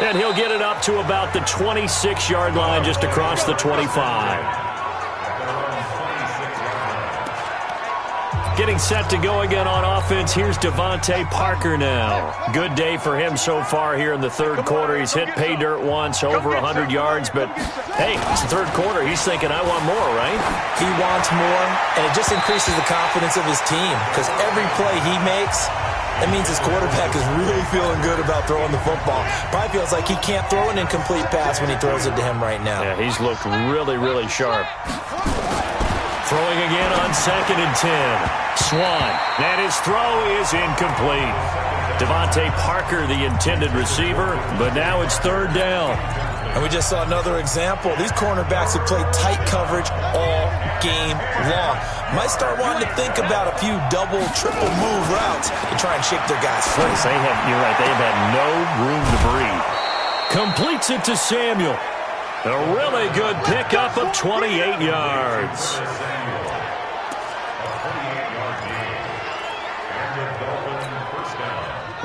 And he'll get it up to about the 26-yard line just across the 25. Getting set to go again on offense. Here's Devontae Parker now. Good day for him so far here in the 3rd quarter. He's hit pay dirt once, over 100 yards. But, hey, it's the 3rd quarter. He's thinking, I want more, right? He wants more, and it just increases the confidence of his team. Because every play he makes, that means his quarterback is really feeling good about throwing the football. Probably feels like he can't throw an incomplete pass when he throws it to him right now. Yeah, he's looked really, really sharp. Throwing again on 2nd and 10. Swan. And his throw is incomplete. Devontae Parker, the intended receiver, but now it's 3rd down. And we just saw another example. These cornerbacks have played tight coverage all game long. Might start wanting to think about a few double, triple move routes to try and shake their guys free. You're right, they've had no room to breathe. Completes it to Samuel. A really good pickup of 28 yards.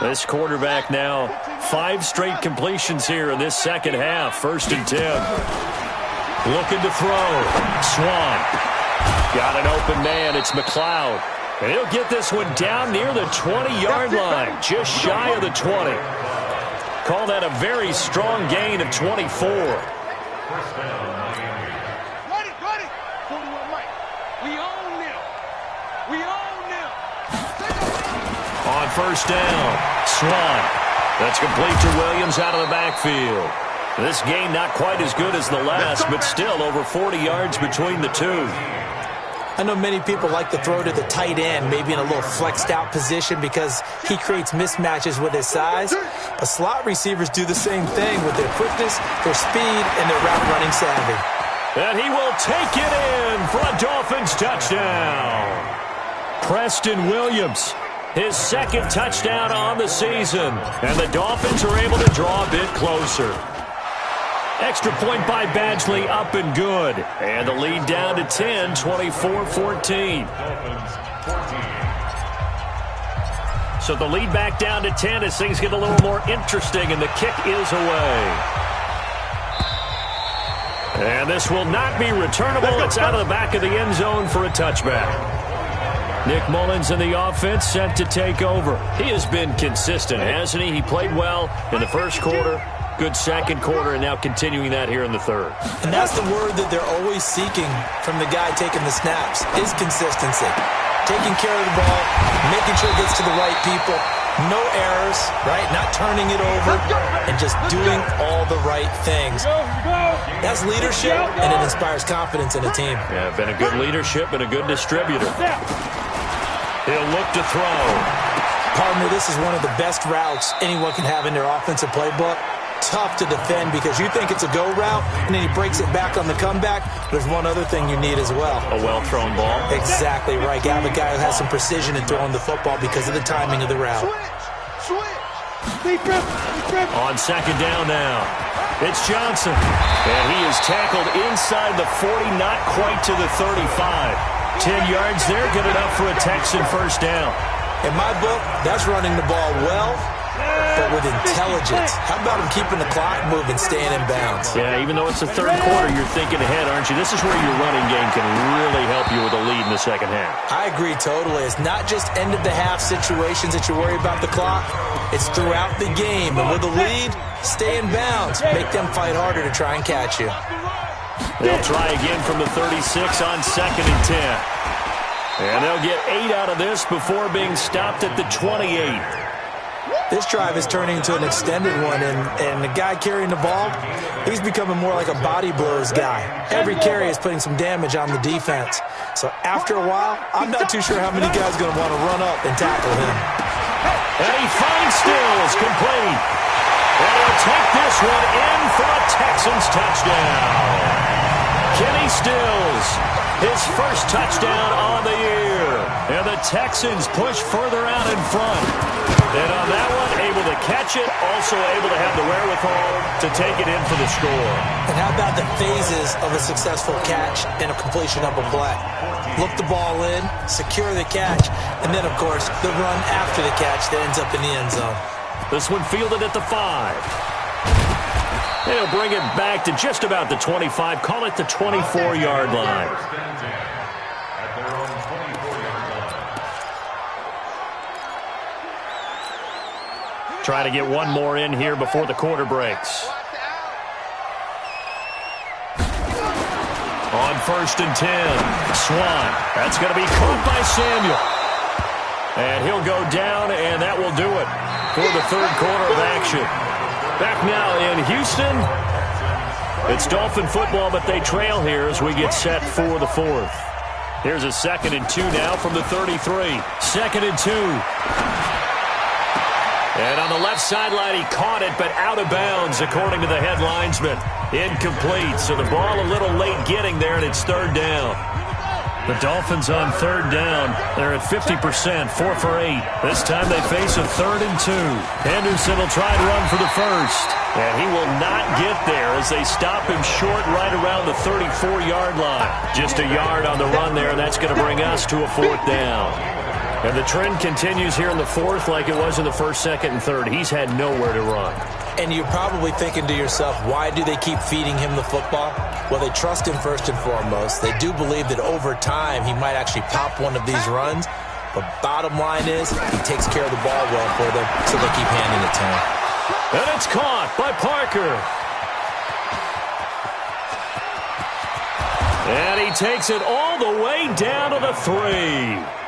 This quarterback now, 5 straight completions here in this 2nd half. 1st and 10. Looking to throw. Swan. Got an open man. It's McLeod. And he'll get this one down near the 20-yard line. Just shy of the 20. Call that a very strong gain of 24. On 1st down, Swan. That's complete to Williams out of the backfield. This game not quite as good as the last, but still over 40 yards between the two. I know many people like to throw to the tight end, maybe in a little flexed out position because he creates mismatches with his size. But slot receivers do the same thing with their quickness, their speed, and their route running savvy. And he will take it in for a Dolphins touchdown. Preston Williams, his 2nd touchdown on the season. And the Dolphins are able to draw a bit closer. Extra point by Badgley, up and good. And the lead down to 10, 24-14. So the lead back down to 10 as things get a little more interesting, and the kick is away. And this will not be returnable. It's out of the back of the end zone for a touchback. Nick Mullins in the offense set to take over. He has been consistent, hasn't he? He played well in the first quarter, good second quarter, and now continuing that here in the third. And that's the word that they're always seeking from the guy taking the snaps, is consistency. Taking care of the ball, making sure it gets to the right people, no errors, right? Not turning it over, and just doing all the right things. That's leadership, and it inspires confidence in a team. Yeah, been a good leadership and a good distributor. He'll look to throw. Partner, this is one of the best routes anyone can have in their offensive playbook. Tough to defend because you think it's a go route, and then he breaks it back on the comeback. There's one other thing you need as well. A well-thrown ball. Exactly right. You have a guy who has some precision in throwing the football because of the timing of the route. On second down now, it's Johnson. And he is tackled inside the 40, not quite to the 35. 10 yards there, good enough for a Texan first down. In my book, that's running the ball well, but with intelligence. How about him keeping the clock moving, staying in bounds? Yeah, even though it's the third quarter, you're thinking ahead, aren't you? This is where your running game can really help you with a lead in the second half. I agree totally. It's not just end-of-the-half situations that you worry about the clock. It's throughout the game. And with a lead, stay in bounds. Make them fight harder to try and catch you. They'll try again from the 36 on second and 10. And they'll get 8 out of this before being stopped at the 28. This drive is turning into an extended one, and the guy carrying the ball, he's becoming more like a body blows guy. Every carry is putting some damage on the defense. So after a while, I'm not too sure how many guys are going to want to run up and tackle him. And he finds Stills, complete. And he'll take this one in for a Texans touchdown. Kenny Stills, his first touchdown on the year. And the Texans push further out in front. And on that one, able to catch it, also able to have the wherewithal to take it in for the score. And how about the phases of a successful catch and a completion of a play? Look the ball in, secure the catch, and then, of course, the run after the catch that ends up in the end zone. This one fielded at the 5. They'll bring it back to just about the 25. Call it the 24-yard line. Try to get one more in here before the quarter breaks. On first and 10, Swan. That's going to be caught by Samuel. And he'll go down, and that will do it for the third quarter of action. Back now in Houston. It's Dolphin football, but they trail here as we get set for the fourth. Here's a 2nd and 2 now from the 33. 2nd and 2. And on the left sideline, he caught it, but out of bounds, according to the head linesman. Incomplete, so the ball a little late getting there, and it's third down. The Dolphins on third down. They're at 50%, 4 for 8. This time they face a 3rd and 2. Henderson will try to run for the first. And he will not get there as they stop him short right around the 34-yard line. Just a yard on the run there, and that's going to bring us to a 4th down. And the trend continues here in the 4th like it was in the 1st, 2nd, and 3rd. He's had nowhere to run. And you're probably thinking to yourself, why do they keep feeding him the football? Well, they trust him first and foremost. They do believe that over time he might actually pop one of these runs. But bottom line is he takes care of the ball well for them, so they keep handing it to him. And it's caught by Parker. And he takes it all the way down to the 3.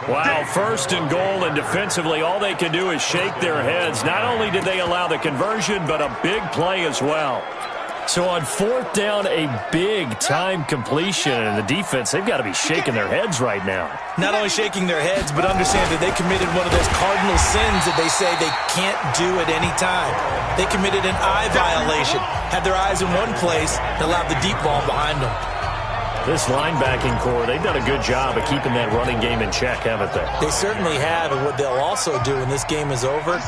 Wow, 1st and goal, and defensively all they can do is shake their heads. Not only did they allow the conversion, but a big play as well. So on 4th down, a big-time completion, and the defense, they've got to be shaking their heads right now. Not only shaking their heads, but understand that they committed one of those cardinal sins that they say they can't do at any time. They committed an eye violation, had their eyes in one place, and allowed the deep ball behind them. This linebacking core, they've done a good job of keeping that running game in check, haven't they? They certainly have, and what they'll also do when this game is over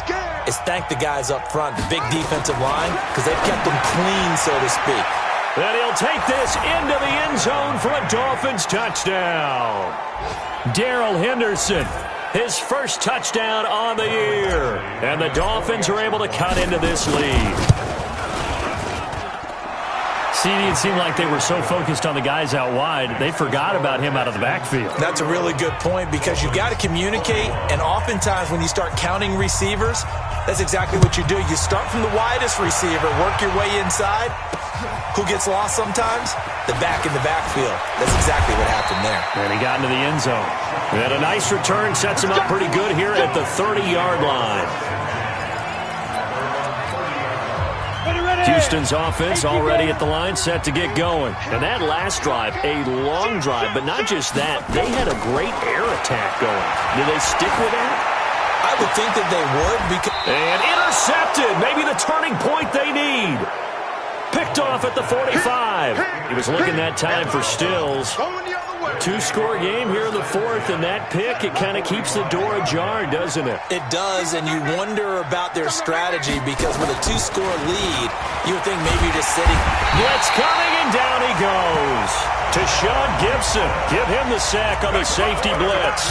is thank the guys up front, the big defensive line, because they've kept them clean, so to speak. And he'll take this into the end zone for a Dolphins touchdown. Darrell Henderson, his first touchdown on the year. And the Dolphins are able to cut into this lead. CD, it seemed like they were so focused on the guys out wide, they forgot about him out of the backfield. That's a really good point because you've got to communicate, and oftentimes when you start counting receivers, that's exactly what you do. You start from the widest receiver, work your way inside. Who gets lost sometimes? The back in the backfield. That's exactly what happened there. And he got into the end zone. And a nice return sets him up pretty good here at the 30-yard line. Houston's offense already at the line, set to get going. And that last drive, a long drive, but not just that. They had a great air attack going. Do they stick with that? I would think that they would. And intercepted. Maybe the turning point they need. Picked off at the 45. He was looking that time for Stills. Two-score game here in the fourth, and that pick, it kind of keeps the door ajar, doesn't it? It does, and you wonder about their strategy because with a two-score lead, you would think maybe you're just sitting. Blitz coming, and down he goes. To Sean Gibson. Give him the sack on the safety blitz.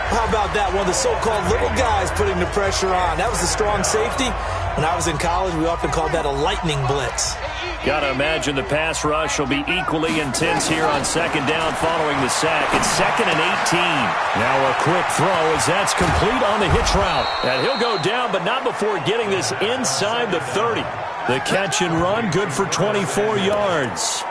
How about that? One of the so-called little guys putting the pressure on. That was a strong safety. When I was in college, we often called that a lightning blitz. Got to imagine the pass rush will be equally intense here on second down following the sack. It's 2nd and 18. Now a quick throw as that's complete on the hitch route. And he'll go down, but not before getting this inside the 30. The catch and run, good for 24 yards.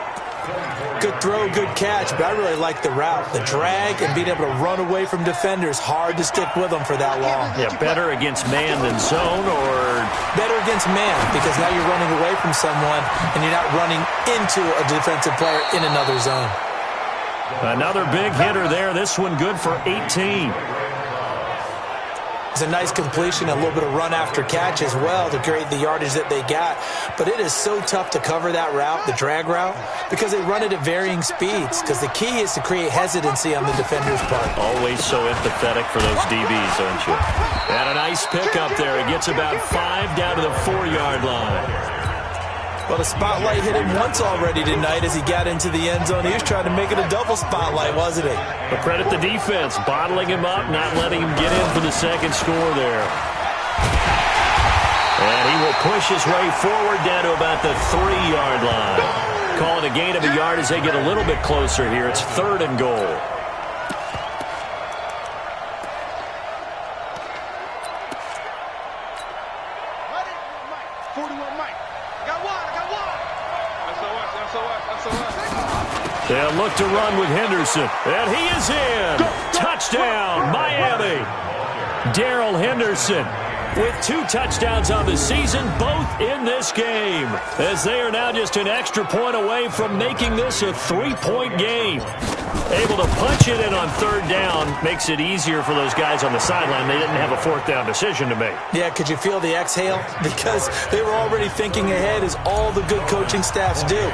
Good throw, good catch, but I really like the route. The drag and being able to run away from defenders, hard to stick with them for that long. Yeah, better against man than zone, or? Better against man, because now you're running away from someone and you're not running into a defensive player in another zone. Another big hitter there. This one good for 18. It's a nice completion, a little bit of run after catch as well to create the yardage that they got. But it is so tough to cover that route, the drag route, because they run it at varying speeds. Because the key is to create hesitancy on the defender's part. Always so empathetic for those DBs, aren't you? And a nice pick up there. It gets about 5 down to the 4-yard line. Well, the spotlight hit him once already tonight as he got into the end zone. He was trying to make it a double spotlight, wasn't he? But credit the defense, bottling him up, not letting him get in for the second score there. And he will push his way forward down to about the 3-yard line. Call it a gain of a yard as they get a little bit closer here. It's 3rd and goal. They'll look to run with Henderson. And he is in. Touchdown, Miami. Darrell Henderson with 2 touchdowns on the season, both in this game, as they are now just an extra point away from making this a 3-point game. Able to punch it in on 3rd down makes it easier for those guys on the sideline. They didn't have a 4th down decision to make. Yeah, could you feel the exhale? Because they were already thinking ahead, as all the good coaching staffs do.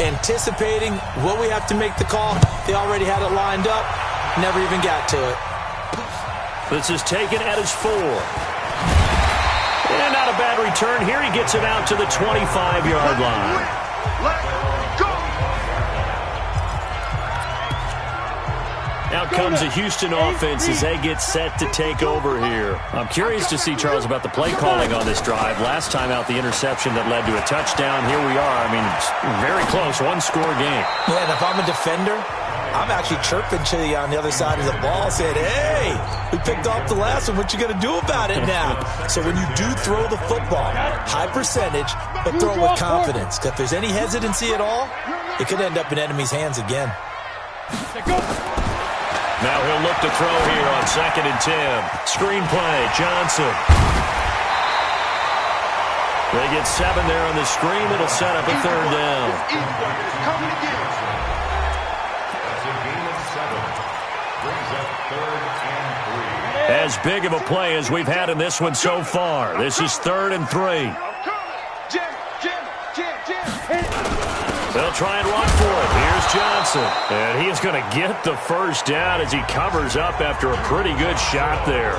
Anticipating what we have to make the call. They already had it lined up. Never even got to it. This is taken at his 4. And not a bad return here. He gets it out to the 25-yard line. Out comes the Houston offense as they get set to take over here. I'm curious to see, Charles, about the play calling on this drive. Last time out, the interception that led to a touchdown. Here we are. I mean, it's very close, 1-score game. Yeah, and if I'm a defender, I'm actually chirping to you on the other side of the ball, saying, hey, we picked off the last one. What you going to do about it now? So when you do throw the football, high percentage, but throw it with confidence. Because if there's any hesitancy at all, it could end up in enemy's hands again. Now he'll look to throw here on 2nd and 10. Screen play, Johnson. They get 7 there on the screen. It'll set up a 3rd down. As big of a play as we've had in this one so far. This is 3rd and 3. They'll try and run for it. Here's Johnson. And he is going to get the 1st down as he covers up after a pretty good shot there.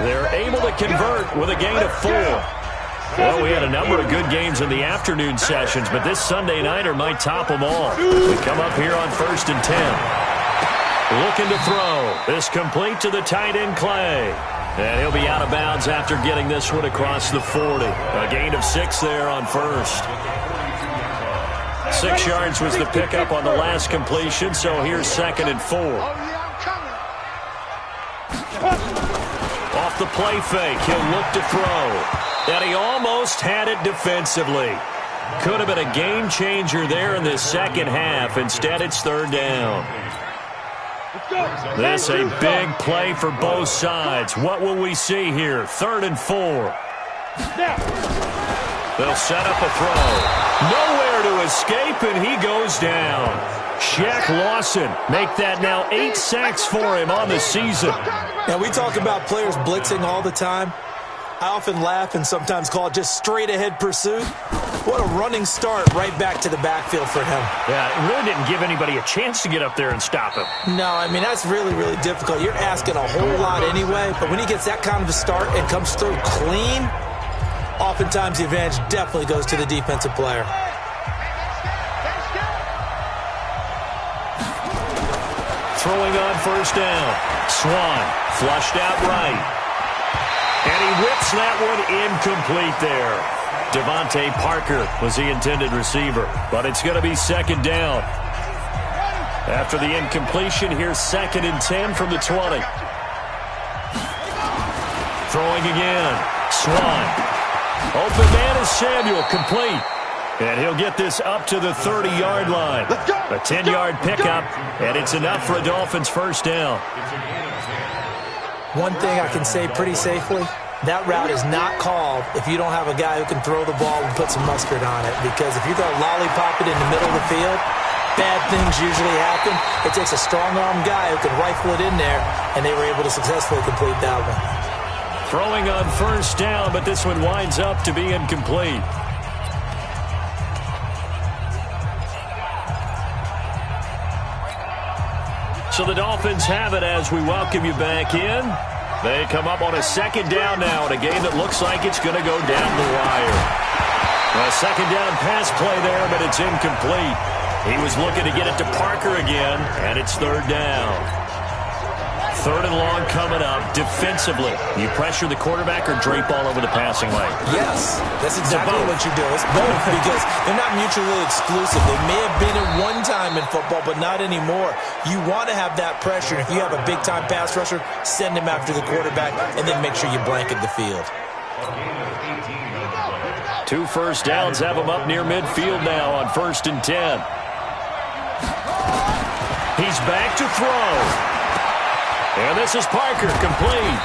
They're able to convert with a gain of 4. Well, we had a number of good games in the afternoon sessions, but this Sunday nighter might top them all. We come up here on 1st and 10. Looking to throw. This complete to the tight end, Clay. And he'll be out of bounds after getting this one across the 40. A gain of 6 there on 1st. 6 yards was the pickup on the last completion, so here's 2nd and 4. Off the play fake, he'll look to throw. And he almost had it defensively. Could have been a game changer there in the second half. Instead, it's 3rd down. This a big play for both sides. What will we see here? 3rd and 4. They'll set up a throw. Nowhere to escape, and he goes down. Shaq Lawson make that now 8 sacks for him on the season. Now, we talk about players blitzing all the time. I often laugh and sometimes call it just straight-ahead pursuit. What a running start right back to the backfield for him. Yeah, it really didn't give anybody a chance to get up there and stop him. No, I mean, that's really, really difficult. You're asking a whole lot anyway, but when he gets that kind of a start and comes through clean, oftentimes the advantage definitely goes to the defensive player. Throwing on 1st down. Swan flushed out right. And he whips that one incomplete there. Devontae Parker was the intended receiver, but it's going to be 2nd down. After the incompletion, here's 2nd and 10 from the 20. Throwing again. Swan. Open man is Samuel, complete. And he'll get this up to the 30-yard line. A 10-yard pickup, and it's enough for a Dolphins 1st down. One thing I can say pretty safely, that route is not called if you don't have a guy who can throw the ball and put some mustard on it. Because if you're going to lollipop it in the middle of the field, bad things usually happen. It takes a strong-arm guy who can rifle it in there, and they were able to successfully complete that one. Throwing on 1st down, but this one winds up to be incomplete. So the Dolphins have it as we welcome you back in. They come up on a 2nd down now in a game that looks like it's going to go down the wire. A 2nd down pass play there, but it's incomplete. He was looking to get it to Parker again, and it's 3rd down. 3rd and long coming up. Defensively, you pressure the quarterback or drape all over the passing lane? Yes, that's exactly what you do. It's both because they're not mutually exclusive. They may have been at one time in football, but not anymore. You want to have that pressure. If you have a big-time pass rusher, send him after the quarterback, and then make sure you blanket the field. 2 first downs have him up near midfield now on 1st and 10. He's back to throw. And this is Parker, complete.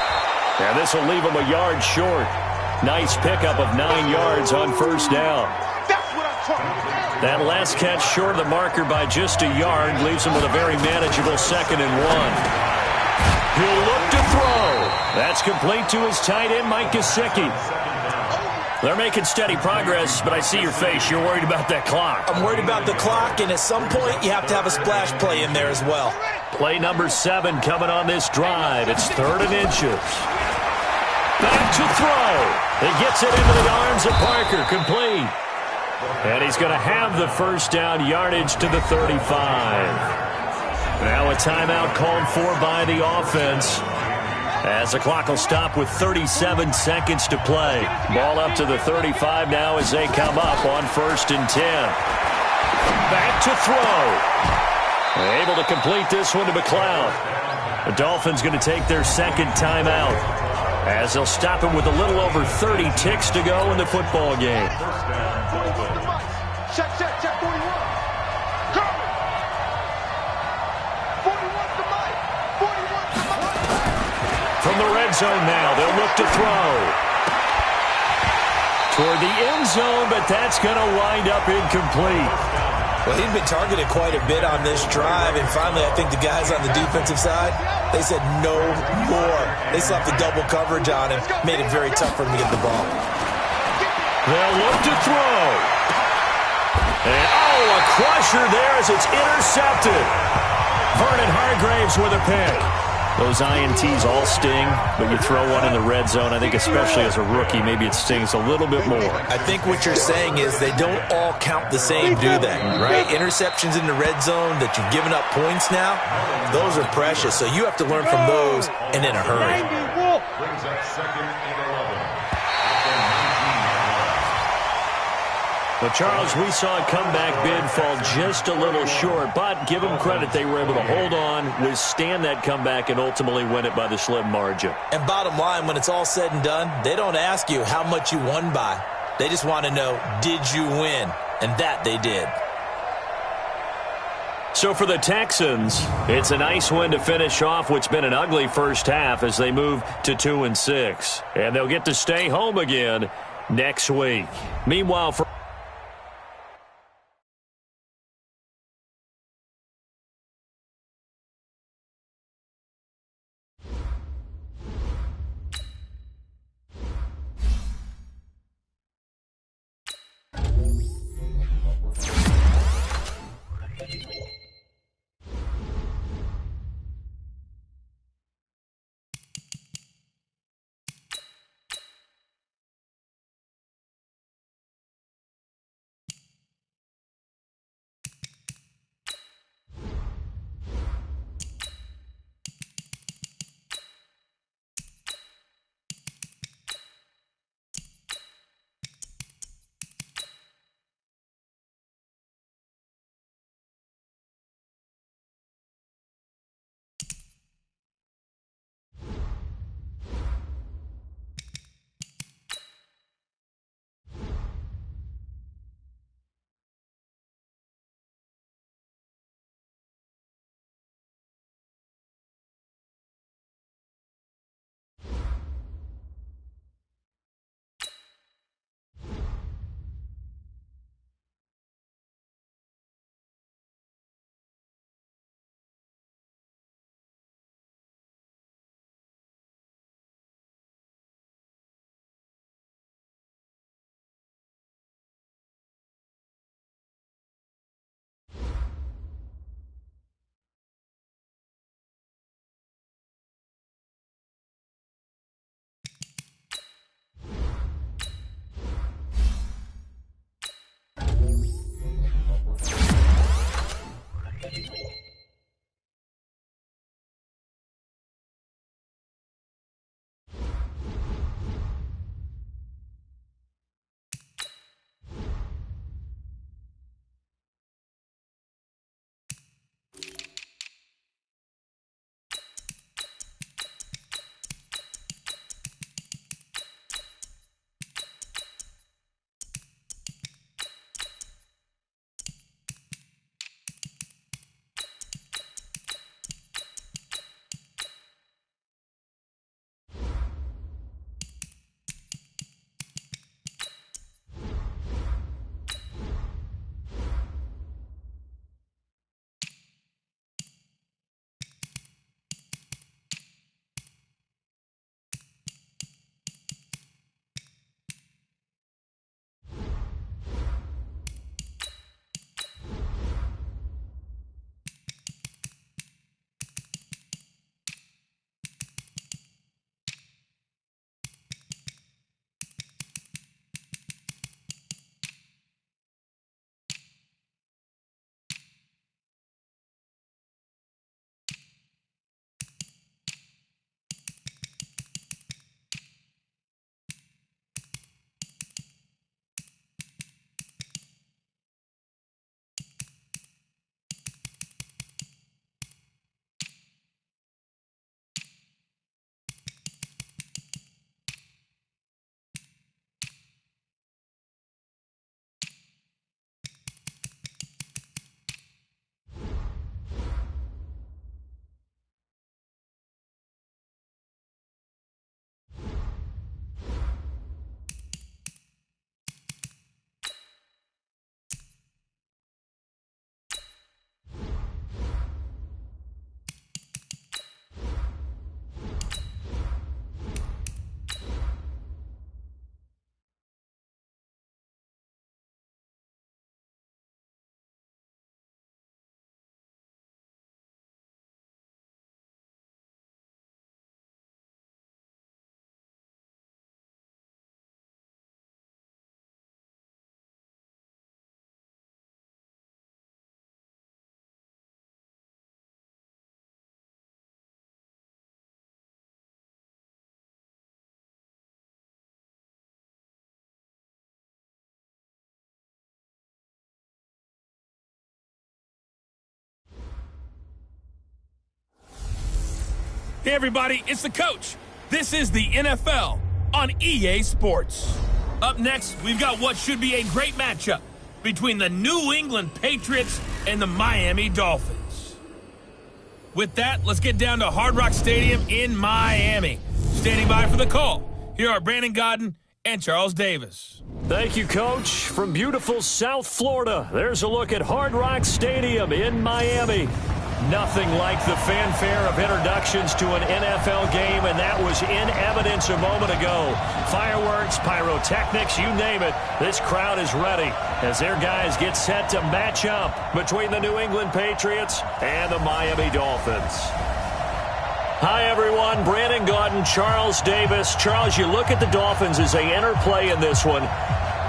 And this will leave him a yard short. Nice pickup of 9 yards on 1st down. That last catch short of the marker by just a yard leaves him with a very manageable 2nd and 1. He'll look to throw. That's complete to his tight end, Mike Gesicki. They're making steady progress, but I see your face. You're worried about that clock. I'm worried about the clock, and at some point, you have to have a splash play in there as well. Play number 7 coming on this drive. It's 3rd and inches. Back to throw. He gets it into the arms of Parker, complete. And he's going to have the 1st down yardage to the 35. Now a timeout called for by the offense, as the clock will stop with 37 seconds to play. Ball up to the 35 now as they come up on 1st and 10. Back to throw. Able to complete this one to McLeod. The Dolphins going to take their 2nd timeout, as they'll stop him with a little over 30 ticks to go in the football game. Check, 41. Curry. 41 to Mike. 41 to Mike. From the red zone now, they'll look to throw. Toward the end zone, but that's going to wind up incomplete. Well, he'd been targeted quite a bit on this drive, and finally I think the guys on the defensive side, they said no more. They slapped the double coverage on him, made it very tough for him to get the ball. They'll look to throw. And, a crusher there as it's intercepted. Vernon Hargreaves with a pick. Those INTs all sting, but you throw one in the red zone, I think especially as a rookie, maybe it stings a little bit more. I think what you're saying is they don't all count the same, do they? Right? Interceptions in the red zone that you've given up points now, those are precious. So you have to learn from those and in a hurry. Brings up 2nd and 11. Well, Charles, we saw a comeback bid fall just a little short, but give them credit. They were able to hold on, withstand that comeback, and ultimately win it by the slim margin. And bottom line, when it's all said and done, they don't ask you how much you won by. They just want to know, did you win? And that they did. So for the Texans, it's a nice win to finish off what's been an ugly first half as they move to 2-6. And they'll get to stay home again next week. Meanwhile, for Hey, everybody, it's the coach. This is the NFL on EA Sports. Up next, we've got what should be a great matchup between the New England Patriots and the Miami Dolphins. With that, let's get down to Hard Rock Stadium in Miami. Standing by for the call, here are Brandon Godden and Charles Davis. Thank you, Coach. From beautiful South Florida, there's a look at Hard Rock Stadium in Miami. Nothing like the fanfare of introductions to an NFL game, and that was in evidence a moment ago. Fireworks, pyrotechnics, you name it. This crowd is ready as their guys get set to match up between the New England Patriots and the Miami Dolphins. Hi, everyone. Brandon Godden, Charles Davis. Charles, you look at the Dolphins as they enter play in this one.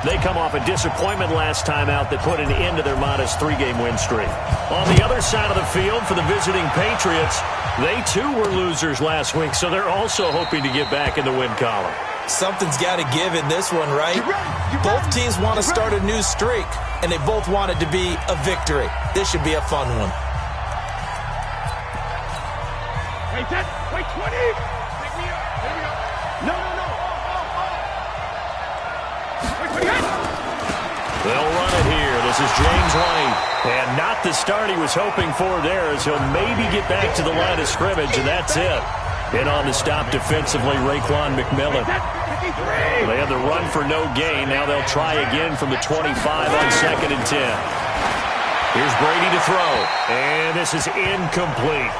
They come off a disappointment last time out that put an end to their modest 3-game win streak. On the other side of the field for the visiting Patriots, they too were losers last week, so they're also hoping to get back in the win column. Something's got to give in this one, right? Both teams want to start a new streak, and they both want it to be a victory. This should be a fun one. Wait, 20. Pick me up. Here we go. No. They'll run it here. This is James White. And not the start he was hoping for there, as he'll maybe get back to the line of scrimmage, and that's it. In on the stop defensively, Raekwon McMillan. They had the run for no gain. Now they'll try again from the 25 on 2nd and 10. Here's Brady to throw. And this is incomplete.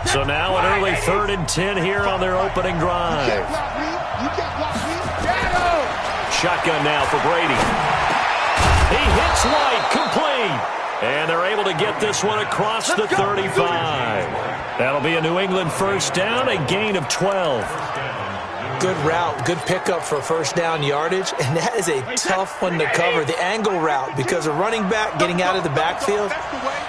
So now an early 3rd and 10 here on their opening drive. Shotgun now for Brady. He hits White, complete. And they're able to get this one across the 35. That'll be a New England first down, a gain of 12. Good route, good pickup for first down yardage, and that is a tough one to cover, the angle route, because a running back getting out of the backfield,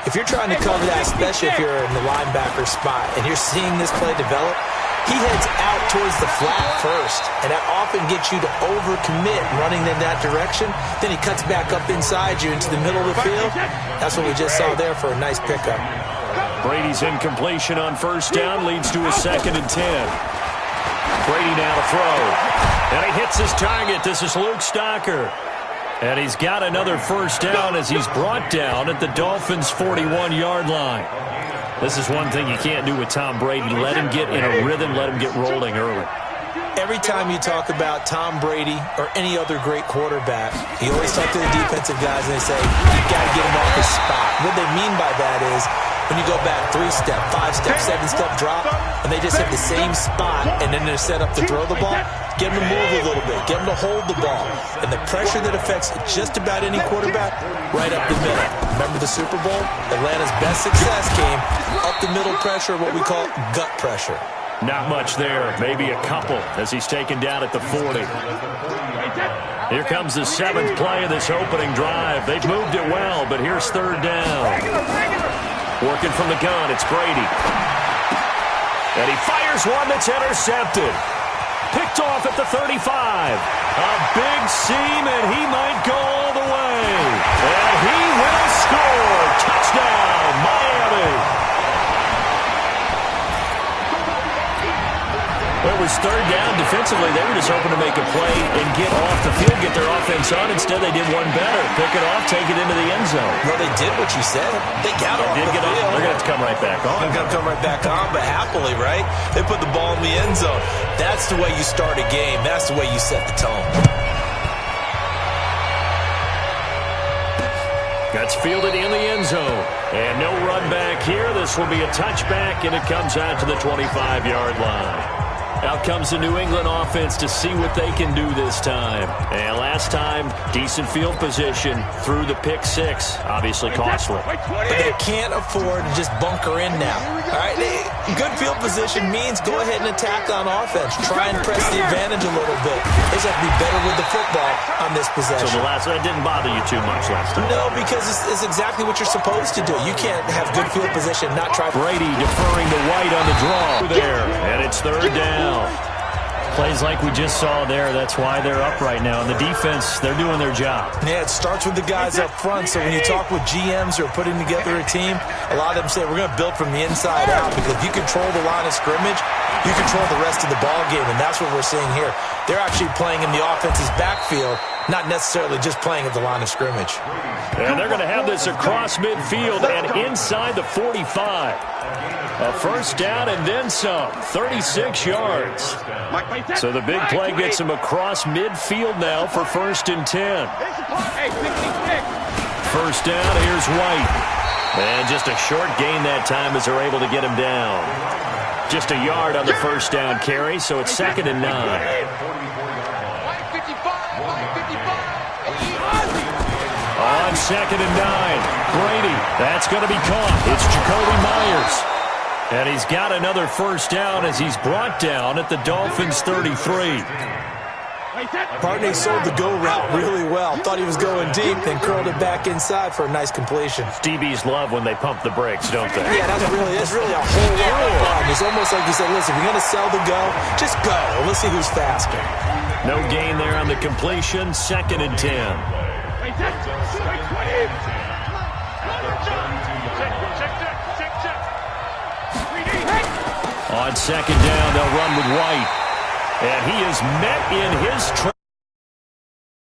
if you're trying to cover that, especially if you're in the linebacker spot and you're seeing this play develop, he heads out towards the flat first, and that often gets you to overcommit running in that direction. Then he cuts back up inside you into the middle of the field. That's what we just saw there for a nice pickup. Brady's incompletion on first down leads to a 2nd and 10. Brady now to throw. And he hits his target. This is Luke Stocker. And he's got another first down as he's brought down at the Dolphins' 41-yard line. This is one thing you can't do with Tom Brady. Let him get in a rhythm, let him get rolling early. Every time you talk about Tom Brady or any other great quarterback, you always talk to the defensive guys and they say, you got to get him off his spot. What they mean by that is when you go back 3-step, 5-step, 7-step drop, and they just hit the same spot and then they're set up to throw the ball, get them to move a little bit, get them to hold the ball. And the pressure that affects just about any quarterback, right up the middle. Remember the Super Bowl? Atlanta's best success came up the middle pressure, what we call gut pressure. Not much there, maybe a couple as he's taken down at the 40. Here comes the 7th play of this opening drive. They've moved it well, but here's 3rd down. Working from the gun, it's Brady. And he fires one that's intercepted. Picked off at the 35. A big seam, and he might go all the way. And he will score. Touchdown, Miami. Well, it was 3rd down. Defensively, they were just hoping to make a play and get off the field, get their offense on. Instead, they did one better. Pick it off, take it into the end zone. Well, they did what you said. They got off the field. They're going to have to come right back on. They're going to come right back on, but happily, right? They put the ball in the end zone. That's the way you start a game. That's the way you set the tone. That's fielded in the end zone. And no run back here. This will be a touchback, and it comes out to the 25-yard line. Out comes the New England offense to see what they can do this time. And last time, decent field position through the pick 6. Obviously costly. But they can't afford to just bunker in now. All right, good field position means go ahead and attack on offense. Try and press the advantage a little bit. They just have to be better with the football on this possession. So that didn't bother you too much last time? No, because it's exactly what you're supposed to do. You can't have good field position, not try. Brady deferring to White on the draw there. And it's 3rd down. Plays like we just saw there. That's why they're up right now. And the defense, they're doing their job. Yeah, it starts with the guys up front. So when you talk with GMs who are putting together a team, a lot of them say we're going to build from the inside out, because if you control the line of scrimmage, you control the rest of the ball game, and that's what we're seeing here. They're actually playing in the offense's backfield, not necessarily just playing at the line of scrimmage. And they're going to have this across midfield and inside the 45. A first down and then some, 36 yards. So the big play gets him across midfield now for 1st and 10. First down, here's White. And just a short gain that time as they're able to get him down. Just a yard on the first down carry, so it's 2nd and 9. On 2nd and 9, Brady. That's going to be caught. It's Jacoby Myers. And he's got another first down as he's brought down at the Dolphins' 33. Partney sold the go route really well. Thought he was going deep, then curled it back inside for a nice completion. DBs love when they pump the brakes, don't they? Yeah, that's really a whole lot of fun. It's almost like you said, listen, if you're going to sell the go, just go. Let's see who's faster. No gain there on the completion. 2nd and 10. On 2nd down, they'll run with White. And he is met in his